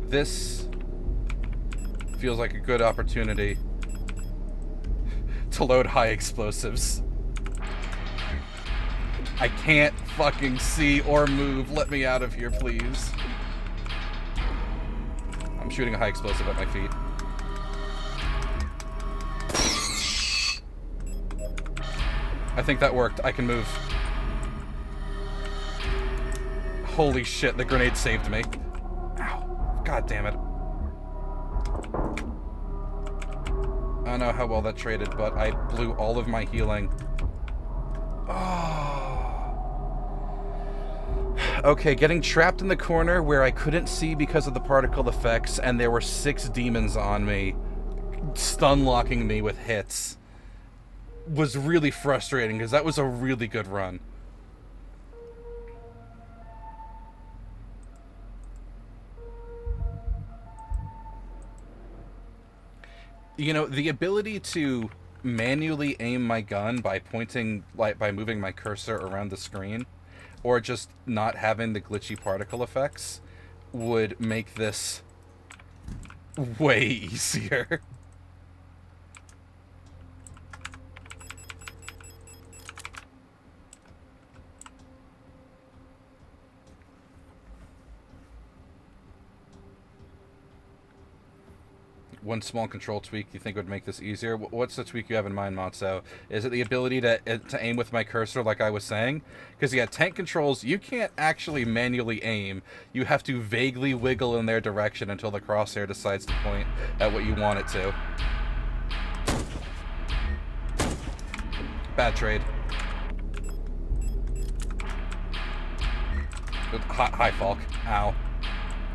This feels like a good opportunity to load high explosives. I can't fucking see or move. Let me out of here, please. I'm shooting a high explosive at my feet. I think that worked. I can move. Holy shit, the grenade saved me. Ow. God damn it. I don't know how well that traded, but I blew all of my healing. Oh. Okay, getting trapped in the corner where I couldn't see because of the particle effects, and there were 6 demons on me, stun-locking me with hits, was really frustrating, because that was a really good run. You know, the ability to manually aim my gun by pointing, like, by moving my cursor around the screen, or just not having the glitchy particle effects, would make this way easier. One small control tweak you think would make this easier? What's the tweak you have in mind, Matzo? Is it the ability to aim with my cursor like I was saying? Because, yeah, tank controls, you can't actually manually aim. You have to vaguely wiggle in their direction until the crosshair decides to point at what you want it to. Bad trade. Hi, Falk. Ow.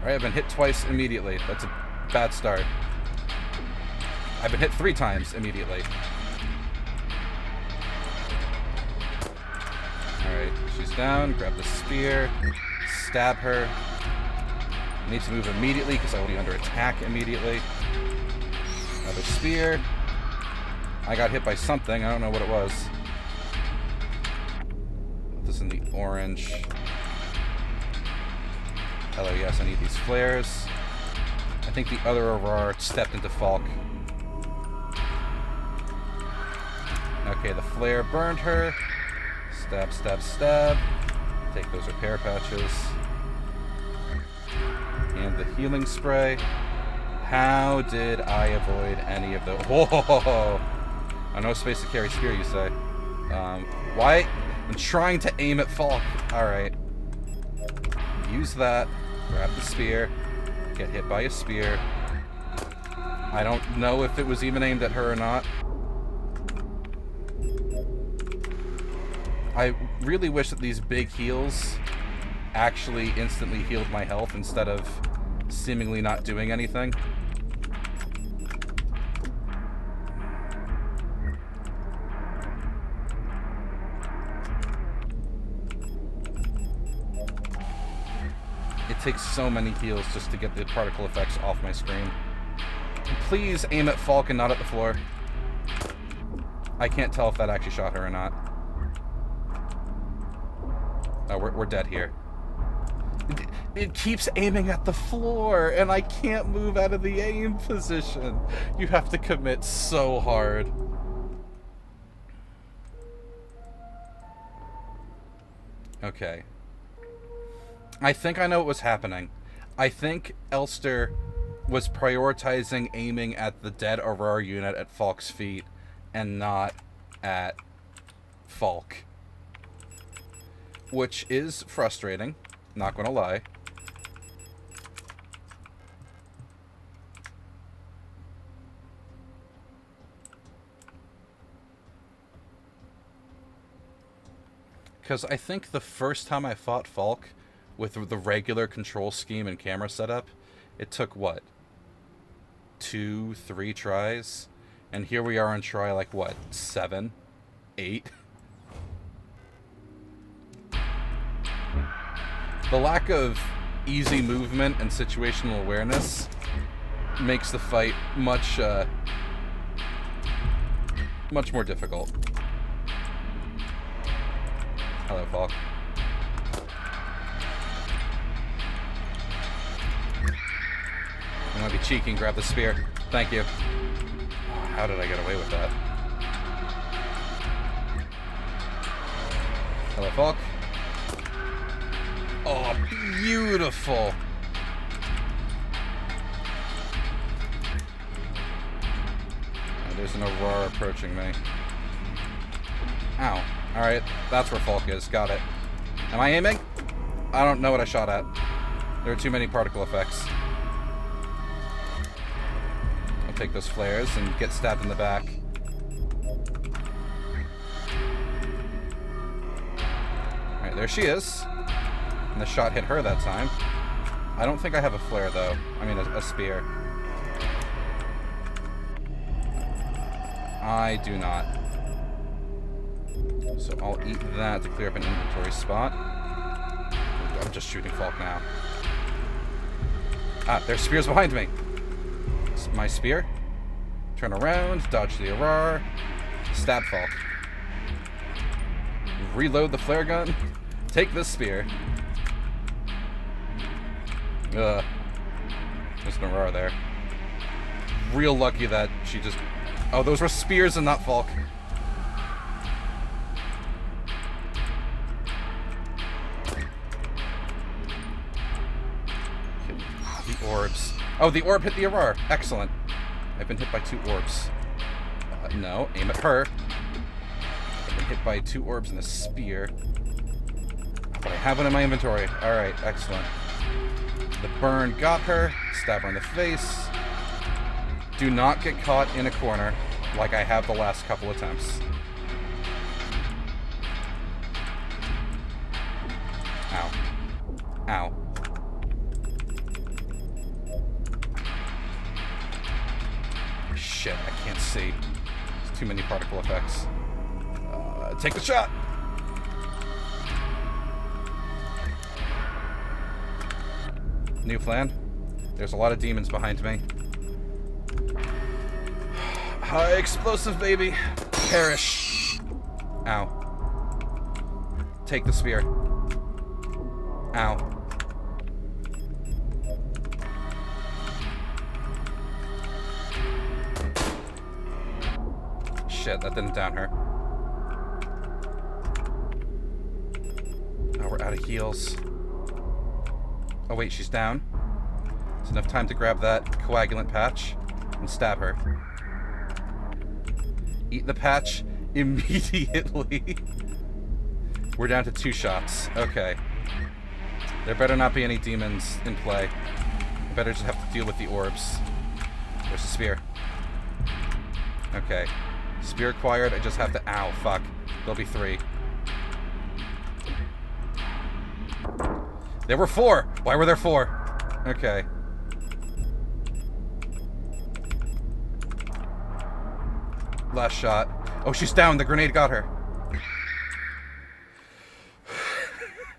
Alright, I've been hit twice immediately. That's a bad start. I've been hit 3 times immediately. Alright, she's down. Grab the spear. Stab her. I need to move immediately because I will be under attack immediately. Another spear. I got hit by something. I don't know what it was. Put this in the orange. Hello, yes, I need these flares. I think the other Aurora stepped into Falk. Okay, the flare burned her. Stab, stab, stab. Take those repair patches. And the healing spray. How did I avoid any of those? Whoa! Oh, no space to carry spear, you say? Why? I'm trying to aim at Falk. Alright. Use that. Grab the spear. Get hit by a spear. I don't know if it was even aimed at her or not. I really wish that these big heals actually instantly healed my health instead of seemingly not doing anything. It takes so many heals just to get the particle effects off my screen. Please aim at Falk and not at the floor. I can't tell if that actually shot her or not. Oh, we're dead here. It keeps aiming at the floor, and I can't move out of the aim position. You have to commit so hard. Okay. I think I know what was happening. I think Elster was prioritizing aiming at the dead Aurora unit at Falk's feet, and not at Falk. Which is frustrating, not gonna lie. Because I think the first time I fought Falk with the regular control scheme and camera setup, it took, what, 2, 3 tries? And here we are on try, like, what, 7? 8? The lack of easy movement and situational awareness makes the fight much more difficult. Hello, Falk. I'm gonna be cheeky and grab the spear. Thank you. How did I get away with that? Hello, Falk. Oh, beautiful. Oh, there's an Aurora approaching me. Ow. Alright, that's where Falk is. Got it. Am I aiming? I don't know what I shot at. There are too many particle effects. I'll take those flares and get stabbed in the back. Alright, there she is. And the shot hit her that time. I don't think I have a flare, though. I mean, a spear. I do not. So I'll eat that to clear up an inventory spot. I'm just shooting Falk now. Ah, there's spears behind me. My spear. Turn around, dodge the Aurora, stab Falk. Reload the flare gun. Take this spear. There's an Aurora there. Real lucky that she just... Oh, those were spears and not Falk. The orbs. Oh, the orb hit the Aurora. Excellent. I've been hit by 2 orbs. No, aim at her. I've been hit by 2 orbs and a spear. But I have one in my inventory. Alright, excellent. The burn got her. Stab her in the face. Do not get caught in a corner like I have the last couple attempts. Ow. Ow. Shit, I can't see. There's too many particle effects. Take the shot! New plan. There's a lot of demons behind me. High explosive, baby. Perish. Ow. Take the spear. Ow. Shit, that didn't down her. Oh, we're out of heals. Oh wait, she's down. It's enough time to grab that coagulant patch and stab her. Eat the patch immediately. We're down to 2 shots. Okay. There better not be any demons in play. I better just have to deal with the orbs. Where's the spear? Okay. Spear acquired. I just have to... Ow, fuck. There'll be 3. There were 4! Why were there 4? Okay. Last shot. Oh, she's down. The grenade got her.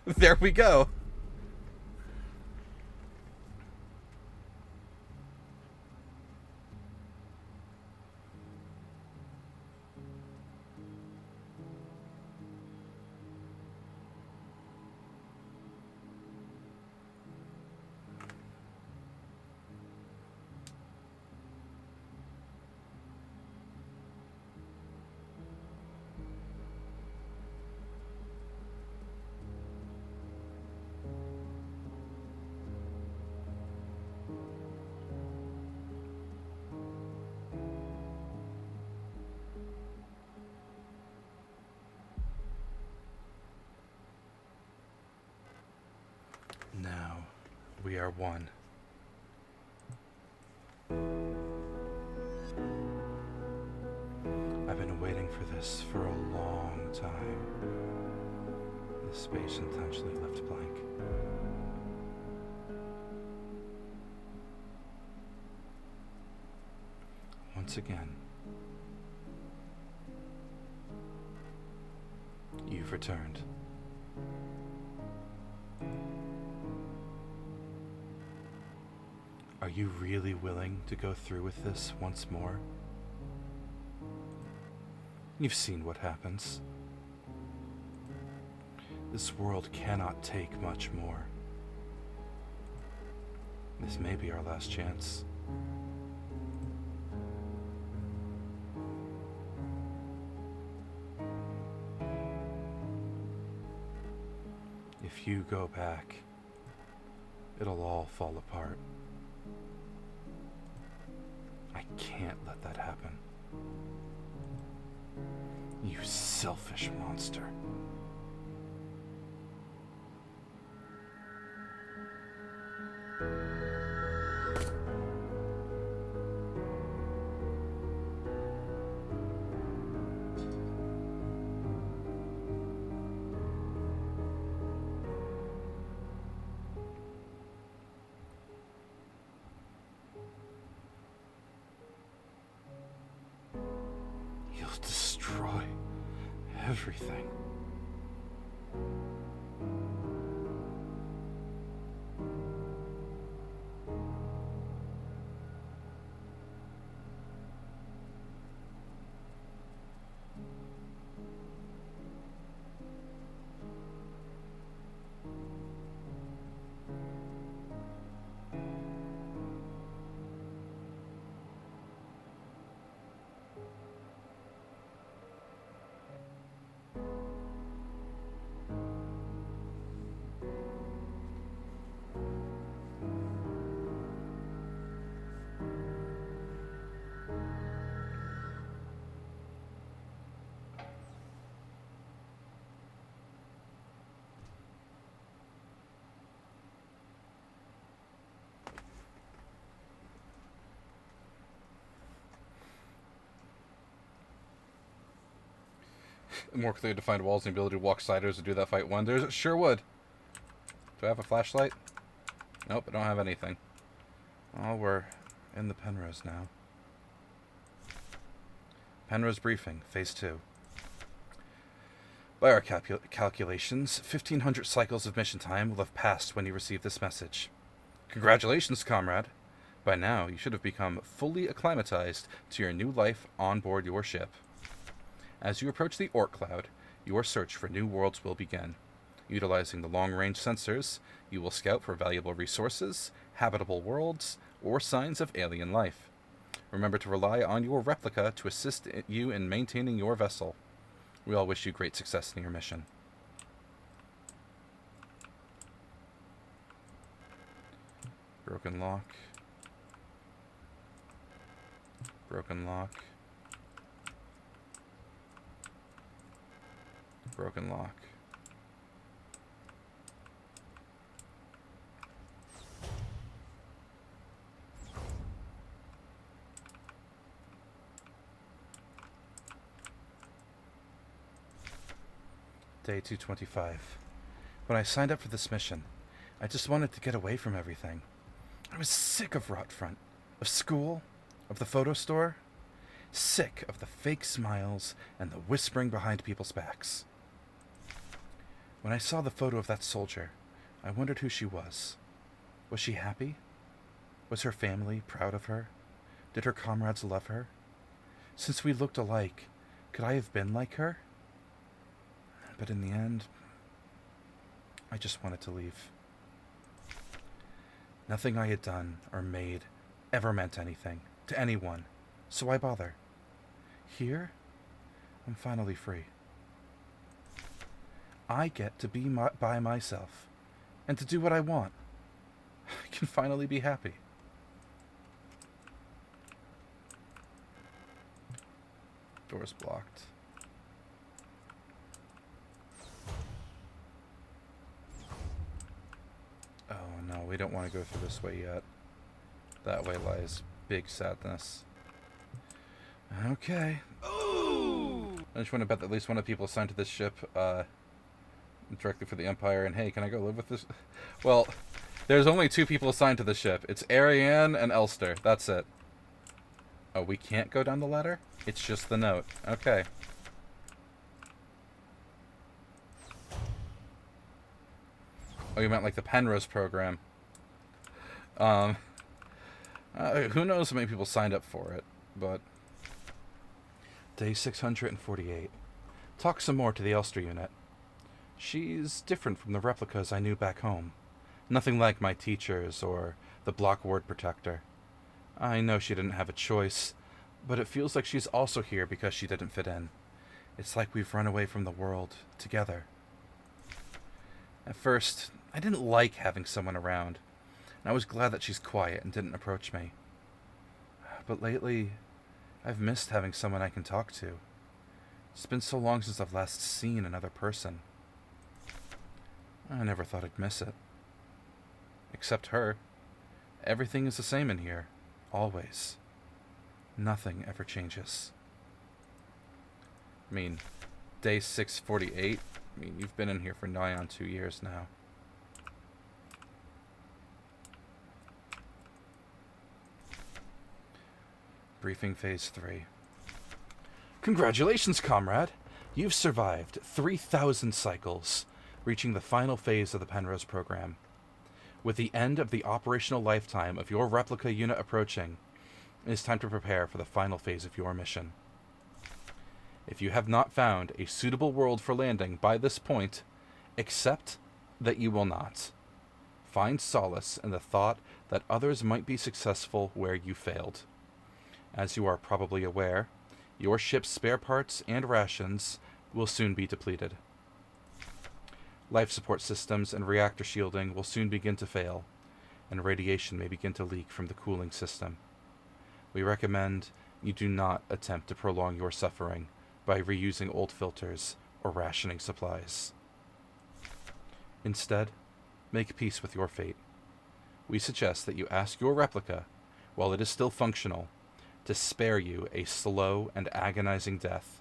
There we go. Now, we are one. I've been waiting for this for a long time. This space intentionally left blank. Once again, you've returned. Are you really willing to go through with this once more? You've seen what happens. This world cannot take much more. This may be our last chance. If you go back, it'll all fall apart. I can't let that happen. You selfish monster. Destroy everything. More clearly defined walls and the ability to walk sideways to do that fight wonders. It sure would. Do I have a flashlight? Nope, I don't have anything. Oh, we're in the Penrose now. Penrose briefing, phase 2. By our calculations, 1,500 cycles of mission time will have passed when you receive this message. Congratulations, comrade. By now, you should have become fully acclimatized to your new life on board your ship. As you approach the Orc Cloud, your search for new worlds will begin. Utilizing the long-range sensors, you will scout for valuable resources, habitable worlds, or signs of alien life. Remember to rely on your replica to assist you in maintaining your vessel. We all wish you great success in your mission. Broken lock. Broken lock. broken lock. Day 225. When I signed up for this mission, I just wanted to get away from everything. I was sick of Rotfront, of school, of the photo store, sick of the fake smiles and the whispering behind people's backs. When I saw the photo of that soldier, I wondered who she was. Was she happy? Was her family proud of her? Did her comrades love her? Since we looked alike, could I have been like her? But in the end, I just wanted to leave. Nothing I had done or made ever meant anything to anyone, so why bother? Here, I'm finally free. I get to be by myself and to do what I want. I can finally be happy. Door's blocked. Oh no, we don't want to go through this way yet. That way lies big sadness. Okay. Ooh! I just want to bet that at least one of the people assigned to this ship, directly for the Empire, and hey, can I go live with this? Well, there's only 2 people assigned to the ship. It's Ariane and Elster. That's it. Oh, we can't go down the ladder? It's just the note. Okay. Oh, you meant like the Penrose program. Who knows how many people signed up for it, but... Day 648. Talk some more to the Elster unit. She's different from the replicas I knew back home. Nothing like my teachers or the block ward protector. I know she didn't have a choice, but it feels like she's also here because she didn't fit in. It's like we've run away from the world together. At first, I didn't like having someone around, and I was glad that she's quiet and didn't approach me. But lately, I've missed having someone I can talk to. It's been so long since I've last seen another person. I never thought I'd miss it. Except her. Everything is the same in here. Always. Nothing ever changes. I mean, day 648. I mean, you've been in here for nigh on 2 years now. Briefing phase 3. Congratulations, comrade! You've survived 3,000 cycles, reaching the final phase of the Penrose program. With the end of the operational lifetime of your replica unit approaching, it is time to prepare for the final phase of your mission. If you have not found a suitable world for landing by this point, accept that you will not. Find solace in the thought that others might be successful where you failed. As you are probably aware, your ship's spare parts and rations will soon be depleted. Life support systems and reactor shielding will soon begin to fail, and radiation may begin to leak from the cooling system. We recommend you do not attempt to prolong your suffering by reusing old filters or rationing supplies. Instead, make peace with your fate. We suggest that you ask your replica, while it is still functional, to spare you a slow and agonizing death,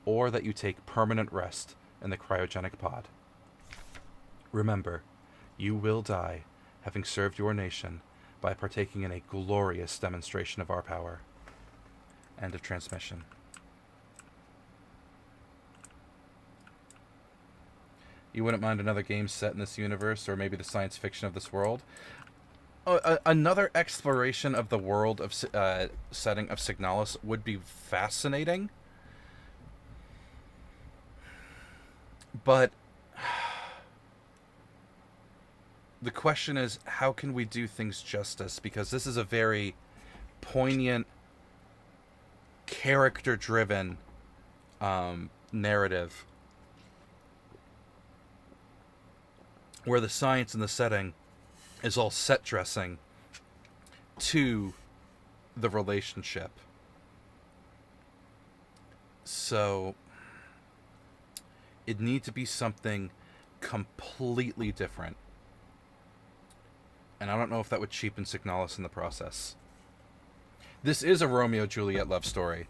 or that you take permanent rest in the cryogenic pod. Remember, you will die, having served your nation, by partaking in a glorious demonstration of our power. End of transmission. You wouldn't mind another game set in this universe, or maybe the science fiction of this world? Another exploration of the world of setting of Signalis would be fascinating. But the question is, how can we do things justice? Because this is a very poignant, character-driven narrative where the science and the setting is all set dressing to the relationship. So It needs to be something completely different. And I don't know if that would cheapen Signalis in the process. This is a Romeo-Juliet love story.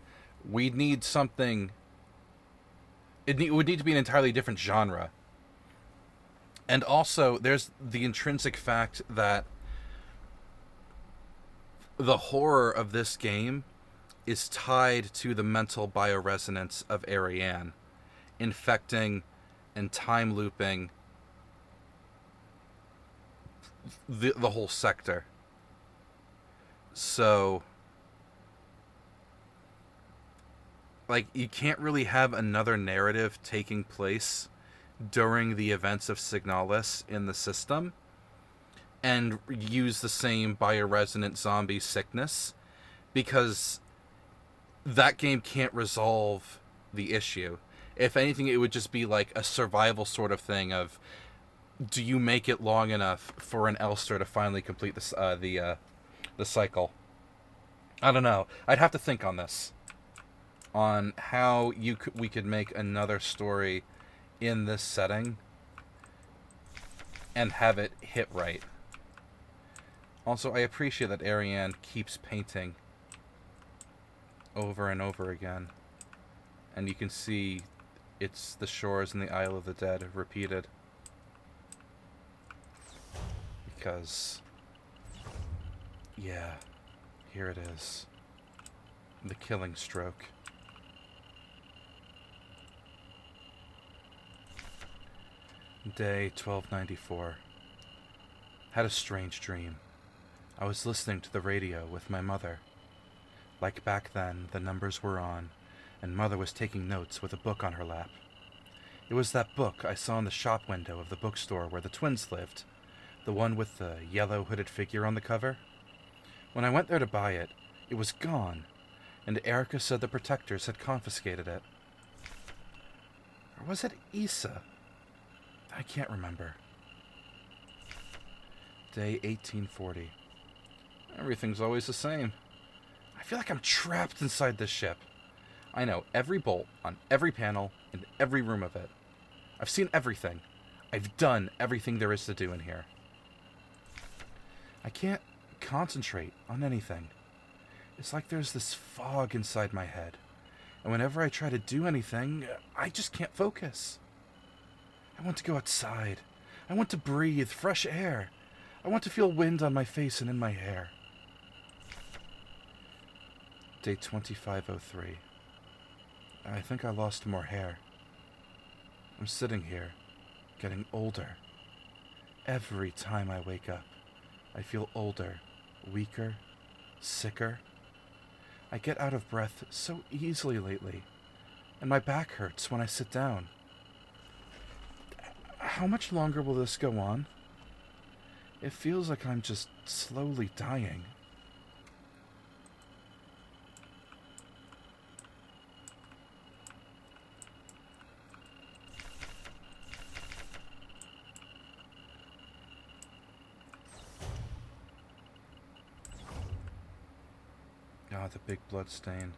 We'd need something... It would need to be an entirely different genre. And also, there's the intrinsic fact that the horror of this game is tied to the mental bioresonance of Ariane, infecting and time looping the whole sector. So, like, you can't really have another narrative taking place during the events of Signalis in the system and use the same bioresonant zombie sickness, because that game can't resolve the issue. If anything, it would just be like a survival sort of thing of, do you make it long enough for an Elster to finally complete this, the cycle? I don't know. I'd have to think on this, on how we could make another story in this setting and have it hit right. Also, I appreciate that Ariane keeps painting over and over again, and you can see it's the shores and the Isle of the Dead repeated, because, yeah, here it is, the killing stroke. Day 1294. Had a strange dream. I was listening to the radio with my mother. Like back then, the numbers were on, and Mother was taking notes with a book on her lap. It was that book I saw in the shop window of the bookstore where the twins lived, the one with the yellow hooded figure on the cover. When I went there to buy it, it was gone, and Erica said the protectors had confiscated it. Or was it Issa? I can't remember. Day 1840. Everything's always the same. I feel like I'm trapped inside this ship. I know every bolt on every panel in every room of it. I've seen everything. I've done everything there is to do in here. I can't concentrate on anything. It's like there's this fog inside my head. And whenever I try to do anything, I just can't focus. I want to go outside. I want to breathe fresh air. I want to feel wind on my face and in my hair. Day 2503. I think I lost more hair. I'm sitting here, getting older. Every time I wake up, I feel older, weaker, sicker. I get out of breath so easily lately, and my back hurts when I sit down. How much longer will this go on? It feels like I'm just slowly dying. Ah, the big blood stain.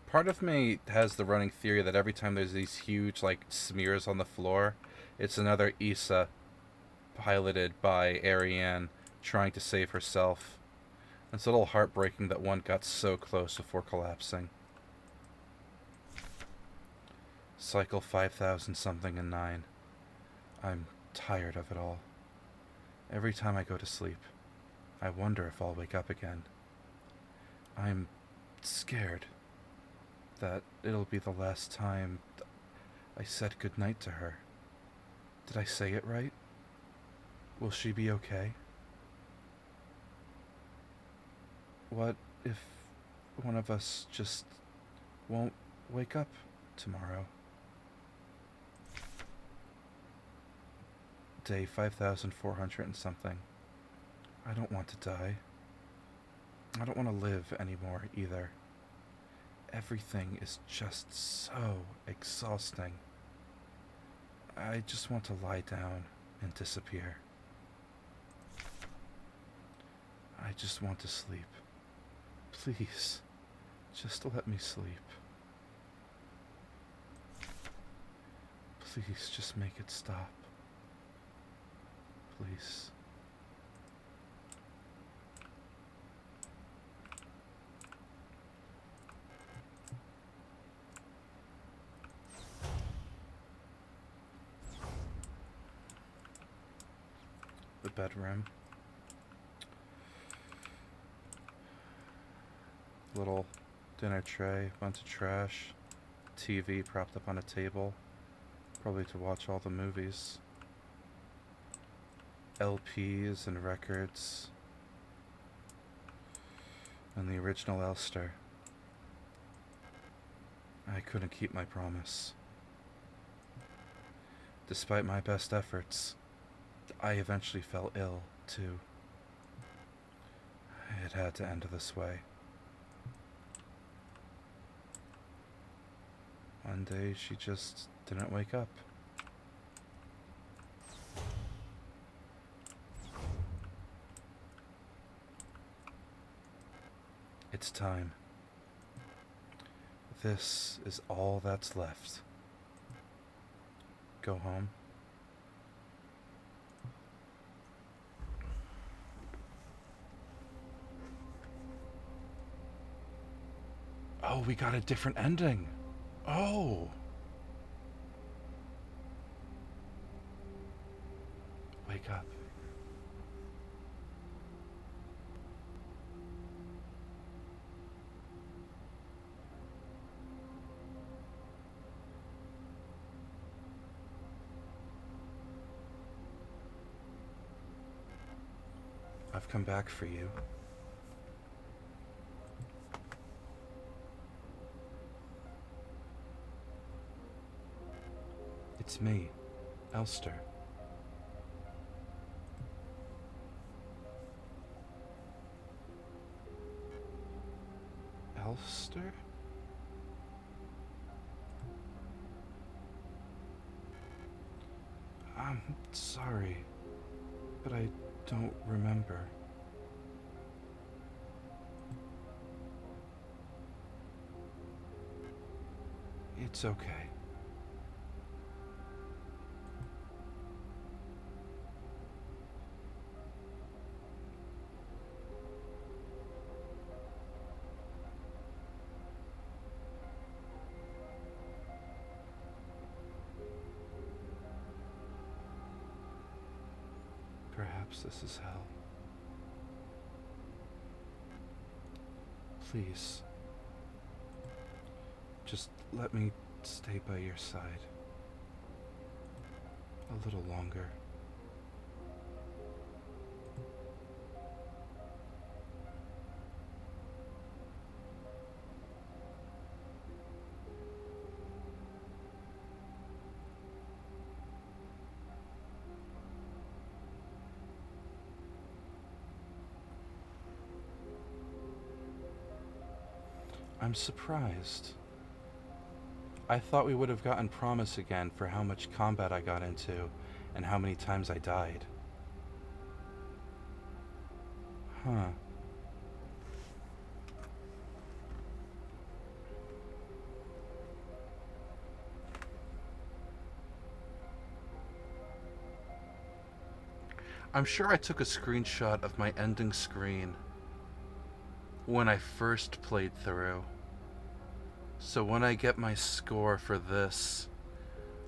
Part of me has the running theory that every time there's these huge, like, smears on the floor, it's another Issa piloted by Ariane trying to save herself. It's a little heartbreaking that one got so close before collapsing. Cycle 5,000 something and 9. I'm tired of it all. Every time I go to sleep, I wonder if I'll wake up again. I'm scared that it'll be the last time I said goodnight to her. Did I say it right? Will she be okay? What if one of us just won't wake up tomorrow? Day 5,400 and something. I don't want to die. I don't want to live anymore either. Everything is just so exhausting. I just want to lie down and disappear. I just want to sleep. Please, just let me sleep. Please, just make it stop. Please. The bedroom. Little dinner tray, bunch of trash, TV propped up on a table, probably to watch all the movies, LPs and records, and the original Elster. I couldn't keep my promise. Despite my best efforts, I eventually fell ill, too. It had to end this way. One day, she just didn't wake up. It's time. This is all that's left. Go home. Oh, we got a different ending. Oh. Wake up. I've come back for you. It's me, Elster. Elster? I'm sorry, but I don't remember. It's okay. Perhaps this is hell. Please, just let me stay by your side a little longer. I'm surprised. I thought we would have gotten promise again for how much combat I got into and how many times I died. Huh. I'm sure I took a screenshot of my ending screen when I first played through. So when I get my score for this,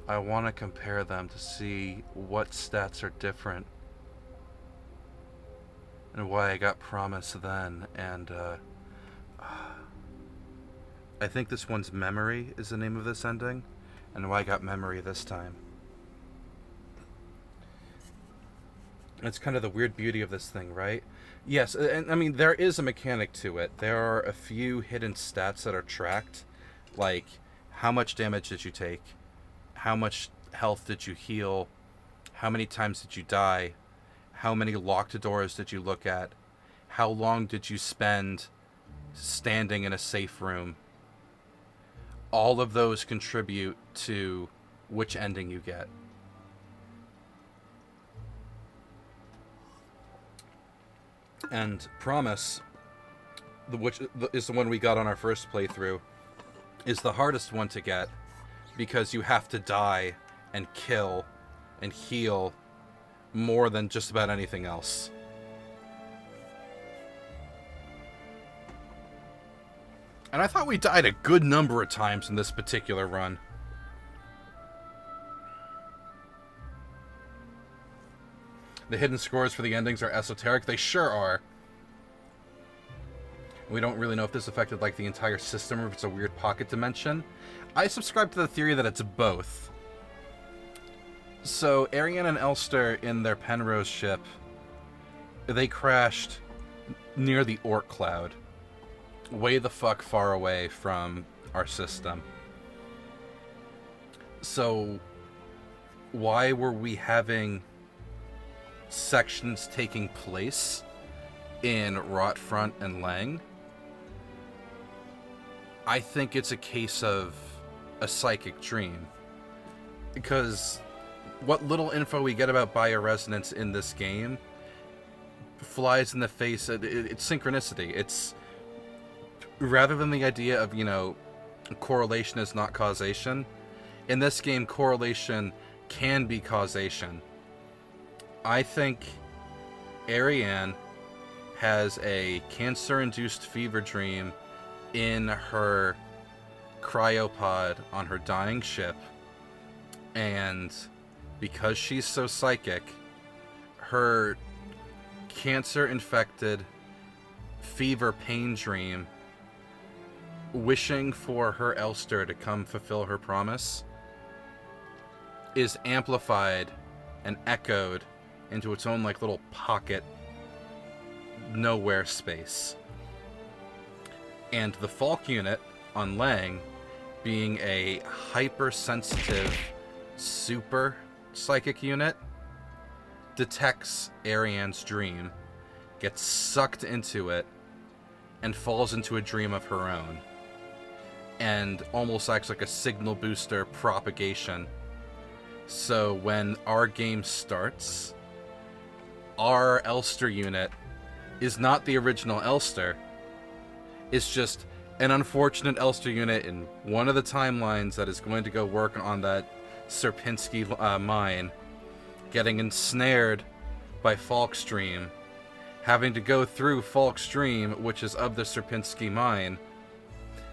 I want to compare them to see what stats are different and why I got promise then. And I think this one's Memory is the name of this ending, and why I got Memory this time. It's kind of the weird beauty of this thing, right? Yes, and I mean, there is a mechanic to it. There are a few hidden stats that are tracked, like how much damage did you take, how much health did you heal, how many times did you die, how many locked doors did you look at, how long did you spend standing in a safe room. All of those contribute to which ending you get. And Promise, which is the one we got on our first playthrough, is the hardest one to get because you have to die and kill and heal more than just about anything else. And I thought we died a good number of times in this particular run. The hidden scores for the endings are esoteric. They sure are. We don't really know if this affected like the entire system or if it's a weird pocket dimension. I subscribe to the theory that it's both. So Ariane and Elster in their Penrose ship, they crashed near the Oort cloud. Way the fuck far away from our system. So why were we having sections taking place in Rotfront and Lang? I think it's a case of a psychic dream. Because what little info we get about bioresonance in this game flies in the face of it's synchronicity. It's rather than the idea of, you know, correlation is not causation, in this game, correlation can be causation. I think Ariane has a cancer-induced fever dream in her cryopod on her dying ship, and because she's so psychic, her cancer-infected fever pain dream wishing for her Elster to come fulfill her promise is amplified and echoed into its own like little pocket nowhere space. And the Falk unit on Lang, being a hypersensitive super psychic unit, detects Ariane's dream, gets sucked into it, and falls into a dream of her own. And almost acts like a signal booster propagation. So when our game starts, our Elster unit is not the original Elster. It's just an unfortunate Elster unit in one of the timelines that is going to go work on that Sierpinski mine, getting ensnared by Falk's dream, having to go through Falk's dream, which is of the Sierpinski mine,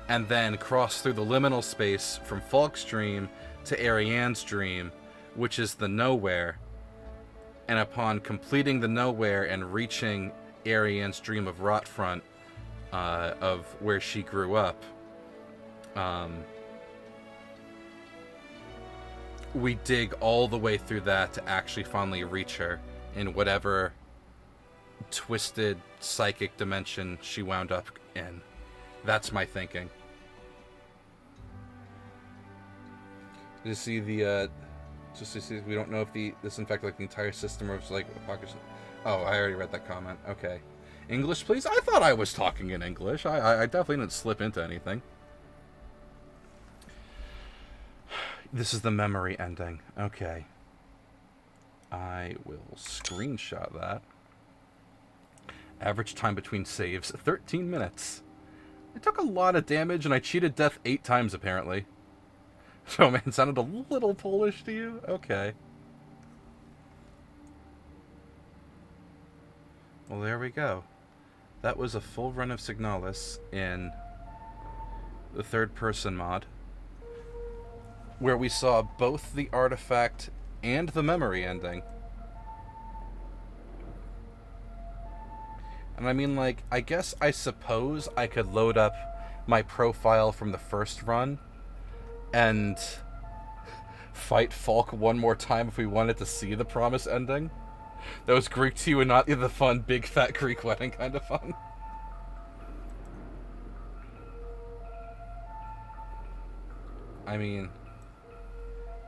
and then cross through the liminal space from Falk's dream to Ariane's dream, which is the nowhere. And upon completing the nowhere and reaching Ariane's dream of Rotfront, of where she grew up, we dig all the way through that to actually finally reach her in whatever twisted psychic dimension she wound up in. That's my thinking. Just see the, just to see, we don't know if this in fact like the entire system of like pockets. Oh, I already read that comment. Okay. English, please? I thought I was talking in English. I definitely didn't slip into anything. This is the memory ending. Okay. I will screenshot that. Average time between saves, 13 minutes. I took a lot of damage and I cheated death 8 times apparently. So man, sounded a little Polish to you? Okay. Well, there we go. That was a full run of Signalis in the third-person mod, where we saw both the artifact and the memory ending. And I mean, like, I suppose I could load up my profile from the first run and fight Falk one more time if we wanted to see the promise ending. That was Greek to you and not the fun, big fat Greek wedding kind of fun. I mean,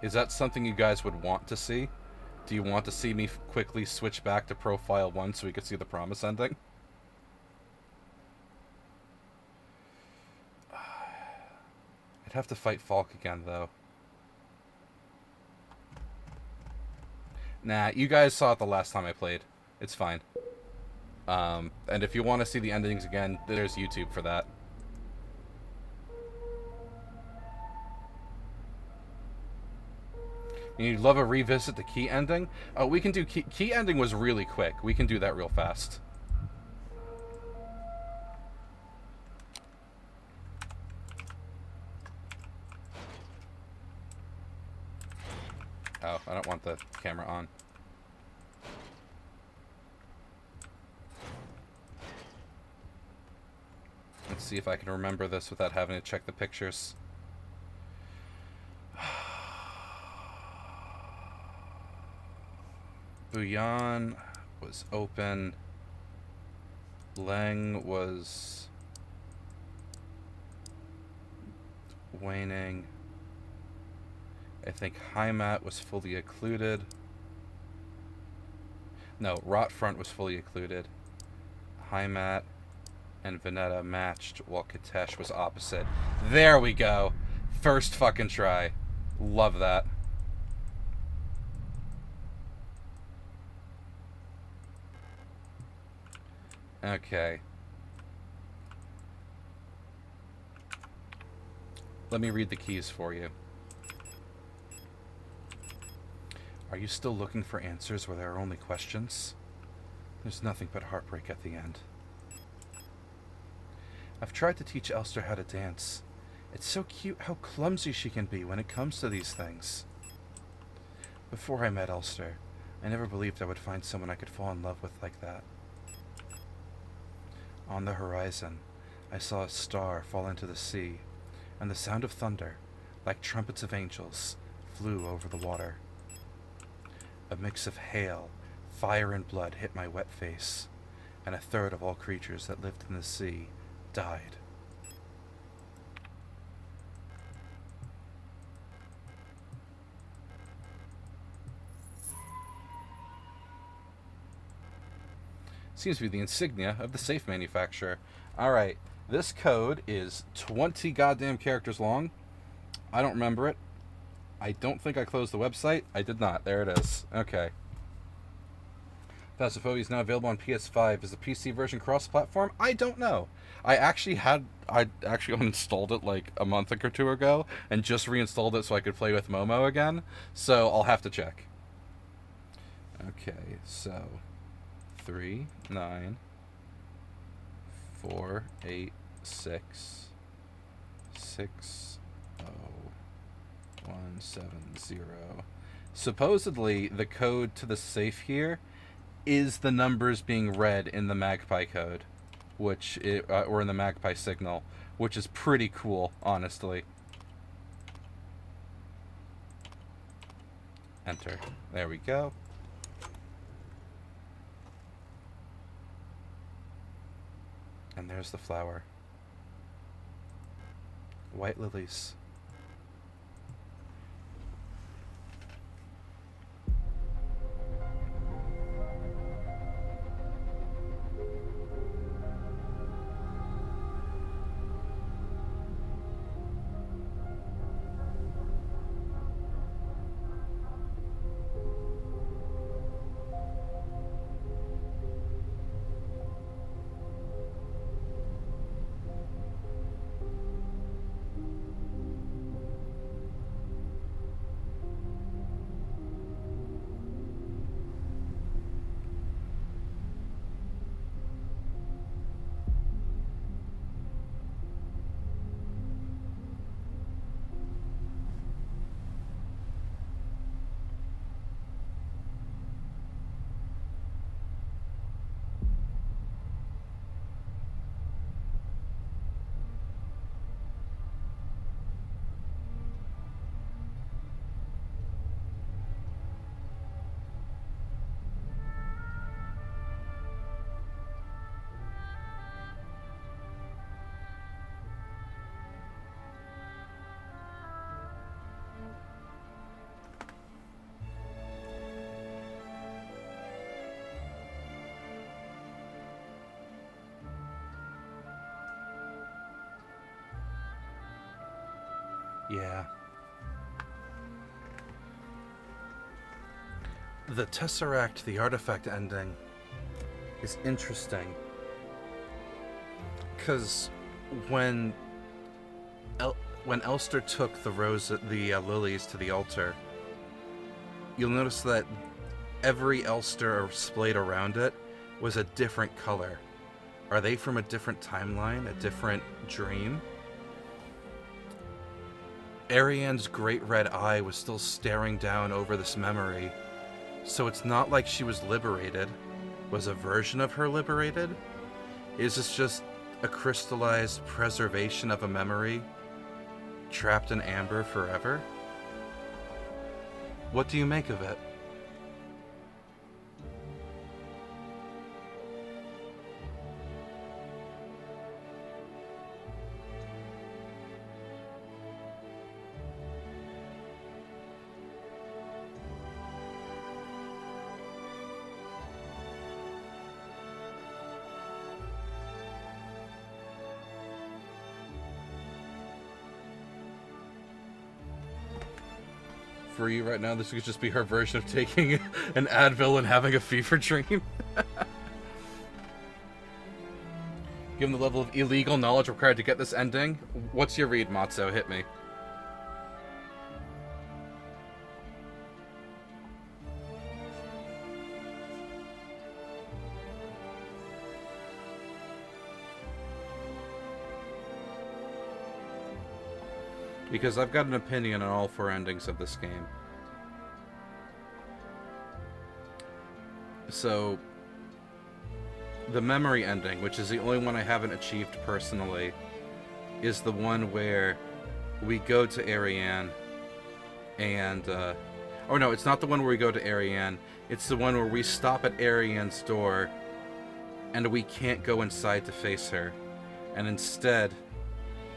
is that something you guys would want to see? Do you want to see me quickly switch back to profile 1 so we could see the promise ending? I'd have to fight Falk again, though. Nah, you guys saw it the last time I played. It's fine. And if you want to see the endings again, there's YouTube for that. You'd love a revisit the key ending? Oh, we can do key ending was really quick. We can do that real fast. Oh, I don't want the camera on. Let's see if I can remember this without having to check the pictures. Bouillon was open. Leng was waning. I think Heimat was fully occluded. No, Rotfront was fully occluded. Heimat and Veneta matched while Katesh was opposite. There we go. First fucking try. Love that. Okay. Let me read the keys for you. Are you still looking for answers where there are only questions? There's nothing but heartbreak at the end. I've tried to teach Elster how to dance. It's so cute how clumsy she can be when it comes to these things. Before I met Elster, I never believed I would find someone I could fall in love with like that. On the horizon, I saw a star fall into the sea, and the sound of thunder, like trumpets of angels, flew over the water. A mix of hail, fire, and blood hit my wet face, and a third of all creatures that lived in the sea died. Seems to be the insignia of the safe manufacturer. Alright, this code is 20 goddamn characters long. I don't remember it. I don't think I closed the website. I did not. There it is. Okay. Phasmophobia is now available on PS5. Is the PC version cross-platform? I don't know. I actually uninstalled it like a month or two ago and just reinstalled it so I could play with Momo again. So I'll have to check. Okay, so 3, 9, 4, 8, 6, 6, 0, 1, 7, 0. Supposedly, the code to the safe here is the numbers being read in the Magpie code, or in the Magpie signal, which is pretty cool, honestly. Enter. There we go. And there's the flower. White lilies. Yeah. The Tesseract, the artifact ending, is interesting. Because when Elster took the lilies to the altar, you'll notice that every Elster splayed around it was a different color. Are they from a different timeline, a different dream? Ariane's great red eye was still staring down over this memory, so it's not like she was liberated. Was a version of her liberated? Is this just a crystallized preservation of a memory, trapped in amber forever? What do you make of it? For you right now, this could just be her version of taking an Advil and having a fever dream. Given the level of illegal knowledge required to get this ending, what's your read, Matzo? Hit me. Because I've got an opinion on all 4 endings of this game. So, the memory ending, which is the only one I haven't achieved personally, is the one where we go to Ariane and... oh no, it's not the one where we go to Ariane. It's the one where we stop at Ariane's door and we can't go inside to face her. And instead,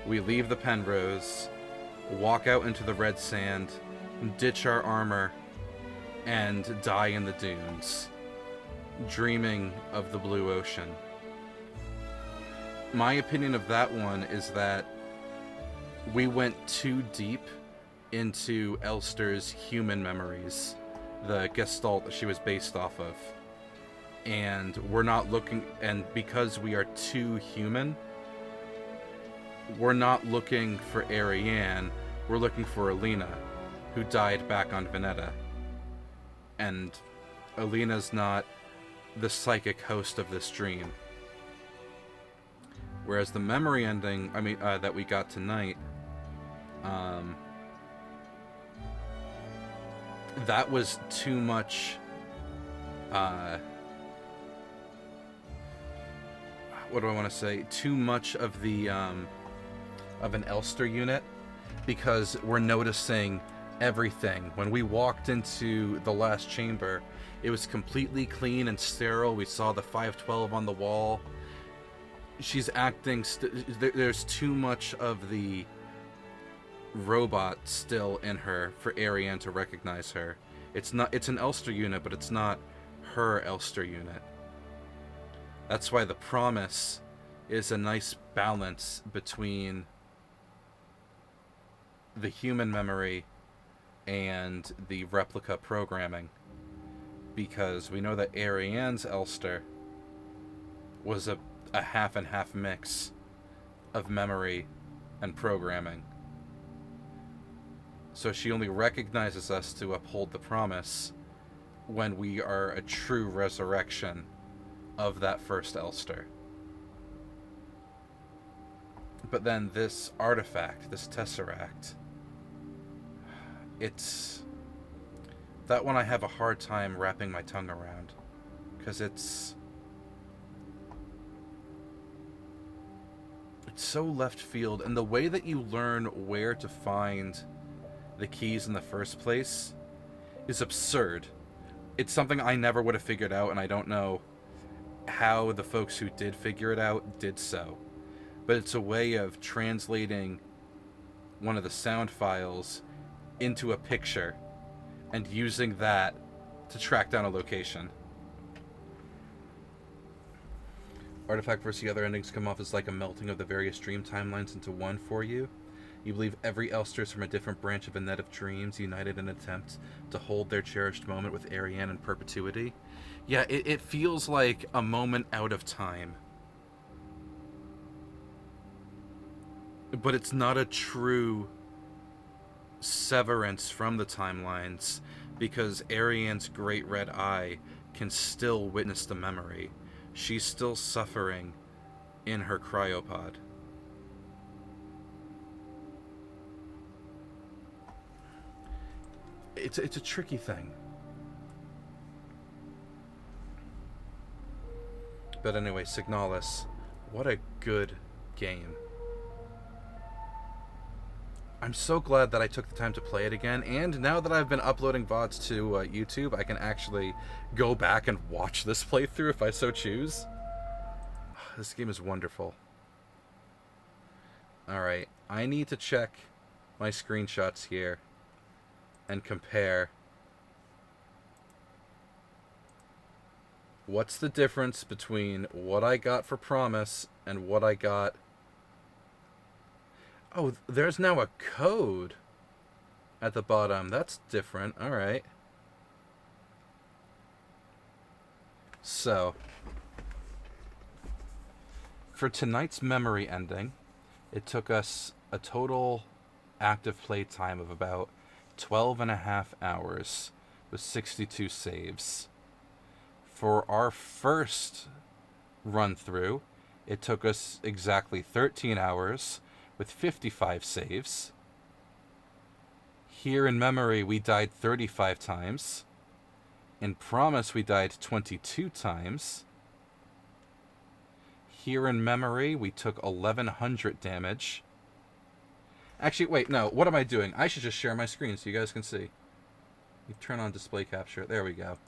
we leave the Penrose, walk out into the red sand, ditch our armor, and die in the dunes, dreaming of the blue ocean. My opinion of that one is that we went too deep into Elster's human memories, the gestalt that she was based off of. And we're not looking, and because we are too human, we're not looking for Ariane, we're looking for Alina, who died back on Veneta. And Alina's not the psychic host of this dream. Whereas the memory ending, that we got tonight, that was too much, what do I want to say? Too much of the, of an Elster unit, because we're noticing everything. When we walked into the last chamber, it was completely clean and sterile. We saw the 512 on the wall. She's acting... there's too much of the robot still in her for Ariane to recognize her. It's an Elster unit, but it's not her Elster unit. That's why the promise is a nice balance between the human memory and the replica programming, because we know that Ariane's Elster was a half and half mix of memory and programming. So she only recognizes us to uphold the promise when we are a true resurrection of that first Elster. But then this artifact, this Tesseract, it's... that one I have a hard time wrapping my tongue around. Because it's so left field, and the way that you learn where to find the keys in the first place is absurd. It's something I never would have figured out, and I don't know how the folks who did figure it out did so. But it's a way of translating one of the sound files into a picture and using that to track down a location. Artifact versus the other endings come off as like a melting of the various dream timelines into one for you. You believe every Elster is from a different branch of a net of dreams, united in an attempt to hold their cherished moment with Ariane in perpetuity. Yeah, it feels like a moment out of time. But it's not a true severance from the timelines, because Ariane's great red eye can still witness the memory. She's still suffering in her cryopod. It's a tricky thing. But anyway, Signalis, what a good game. I'm so glad that I took the time to play it again, and now that I've been uploading VODs to YouTube, I can actually go back and watch this playthrough if I so choose. This game is wonderful. Alright, I need to check my screenshots here and compare what's the difference between what I got for Promise and what I got. Oh, there's now a code at the bottom. That's different. Alright. So, for tonight's memory ending, it took us a total active play time of about 12 and a half hours with 62 saves. For our first run through, it took us exactly 13 hours with 55 saves. Here in memory, we died 35 times. In Promise, we died 22 times. Here in memory, we took 1100 damage. Actually, wait, no, what am I doing? I should just share my screen so you guys can see. You turn on display capture. There we go.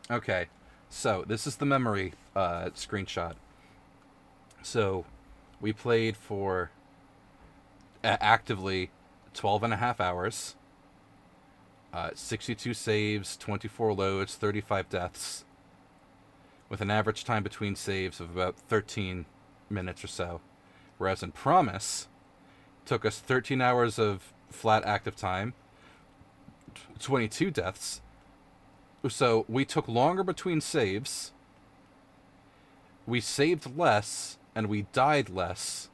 Okay, so this is the memory screenshot. So we played for actively 12 and a half hours, 62 saves, 24 loads, 35 deaths, with an average time between saves of about 13 minutes or so. Whereas in Promise, it took us 13 hours of flat active time, 22 deaths. So we took longer between saves, we saved less, and we died less.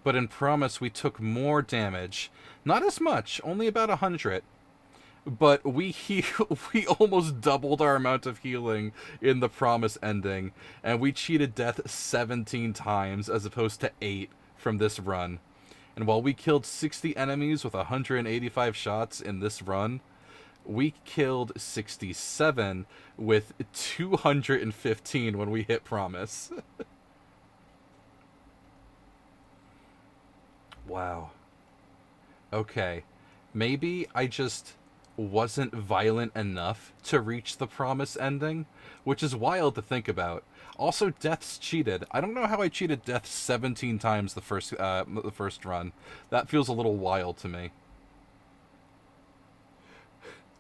But in Promise, we took more damage. Not as much, only about 100. But we almost doubled our amount of healing in the Promise ending, and we cheated death 17 times as opposed to 8 from this run. And while we killed 60 enemies with 185 shots in this run, we killed 67 with 215 when we hit Promise. Wow. Okay. Maybe I just wasn't violent enough to reach the Promise ending, which is wild to think about. Also, deaths cheated. I don't know how I cheated death 17 times the first run. That feels a little wild to me.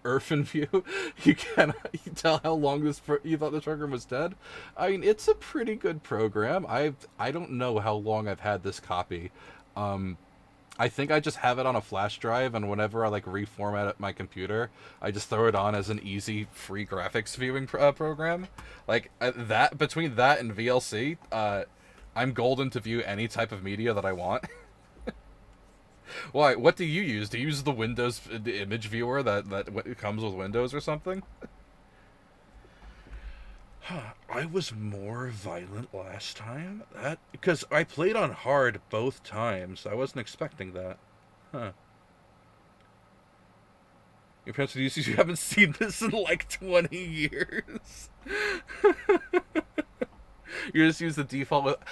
View, you tell how long you thought this program was dead? I mean, it's a pretty good program. I don't know how long I've had this copy. I think I just have it on a flash drive, and whenever I reformat my computer, I just throw it on as an easy free graphics viewing program. That between that and VLC, I'm golden to view any type of media that I want. Why? What do you use? Do you use the Windows image viewer that comes with Windows or something? I was more violent last time? Because I played on hard both times. I wasn't expecting that. Huh. Your parents would use you haven't seen this in 20 years. You just use the default.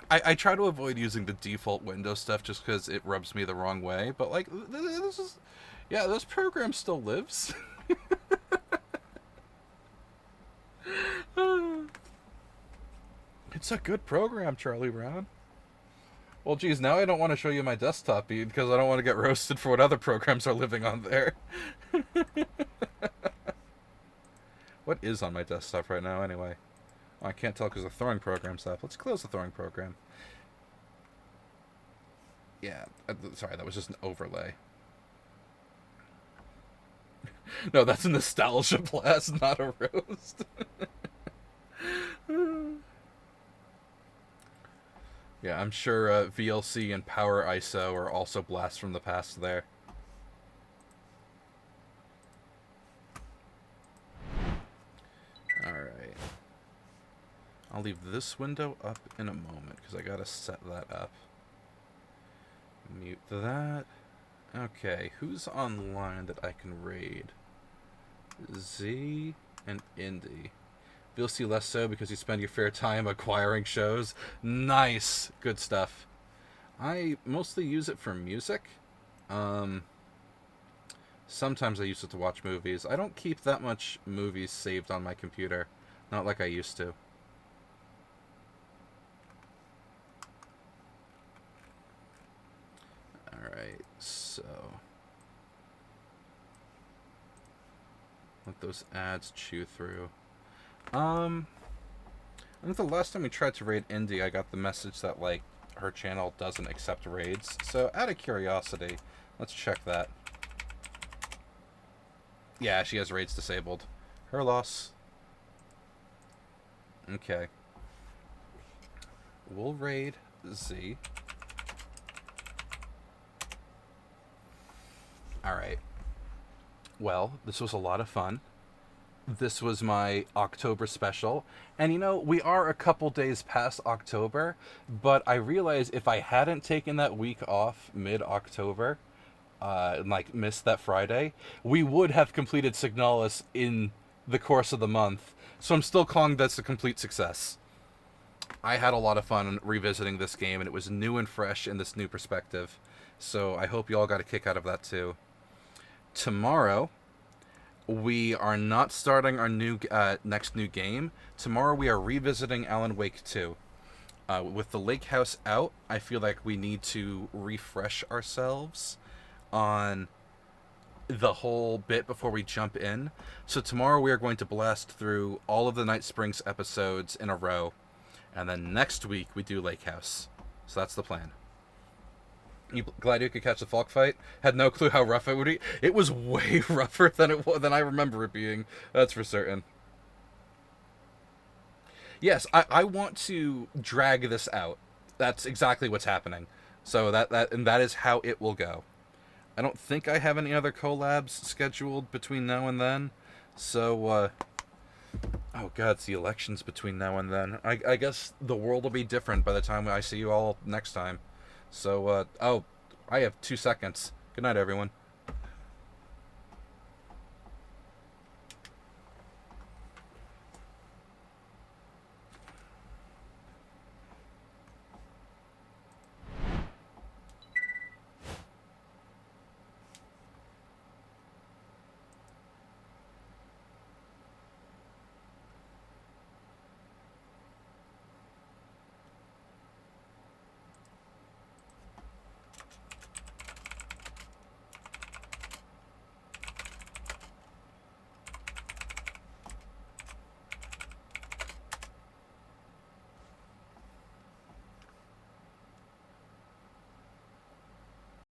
I try to avoid using the default Windows stuff just because it rubs me the wrong way. But this is, yeah, this program still lives. It's a good program, Charlie Brown. Well, geez, now I don't want to show you my desktop because I don't want to get roasted for what other programs are living on there. What is on my desktop right now, anyway? Oh, I can't tell because the throwing program's up. Let's close the throwing program. Yeah, sorry, that was just an overlay. No, that's a nostalgia blast, not a roast. Yeah, I'm sure VLC and Power ISO are also blasts from the past there. I'll leave this window up in a moment, because I gotta set that up. Mute that. Okay, who's online that I can raid? Z and Indy. You'll see less so because you spend your fair time acquiring shows. Nice! Good stuff. I mostly use it for music. Sometimes I use it to watch movies. I don't keep that much movies saved on my computer. Not like I used to. Alright, so... let those ads chew through. I think the last time we tried to raid Indy, I got the message that, like, her channel doesn't accept raids. So, out of curiosity, let's check that. Yeah, she has raids disabled. Her loss. Okay. We'll raid Z. Alright. Well, this was a lot of fun. This was my October special. And you know, we are a couple days past October, but I realized if I hadn't taken that week off mid-October, and like missed that Friday, we would have completed Signalis in the course of the month. So I'm still calling this a complete success. I had a lot of fun revisiting this game, and it was new and fresh in this new perspective. So I hope you all got a kick out of that too. Tomorrow, we are not starting our next new game. Tomorrow we are revisiting Alan Wake 2. With the lake house out, I feel like we need to refresh ourselves on the whole bit before we jump in. So tomorrow we are going to blast through all of the Night Springs episodes in a row. And then next week we do Lake House. So that's the plan. You glad you could catch the Falk fight? Had no clue how rough it would be. It was way rougher than I remember it being. That's for certain. Yes, I want to drag this out. That's exactly what's happening. So that is how it will go. I don't think I have any other collabs scheduled between now and then. So, oh god, it's the elections between now and then. I guess the world will be different by the time I see you all next time. So, oh, I have 2 seconds. Good night, everyone.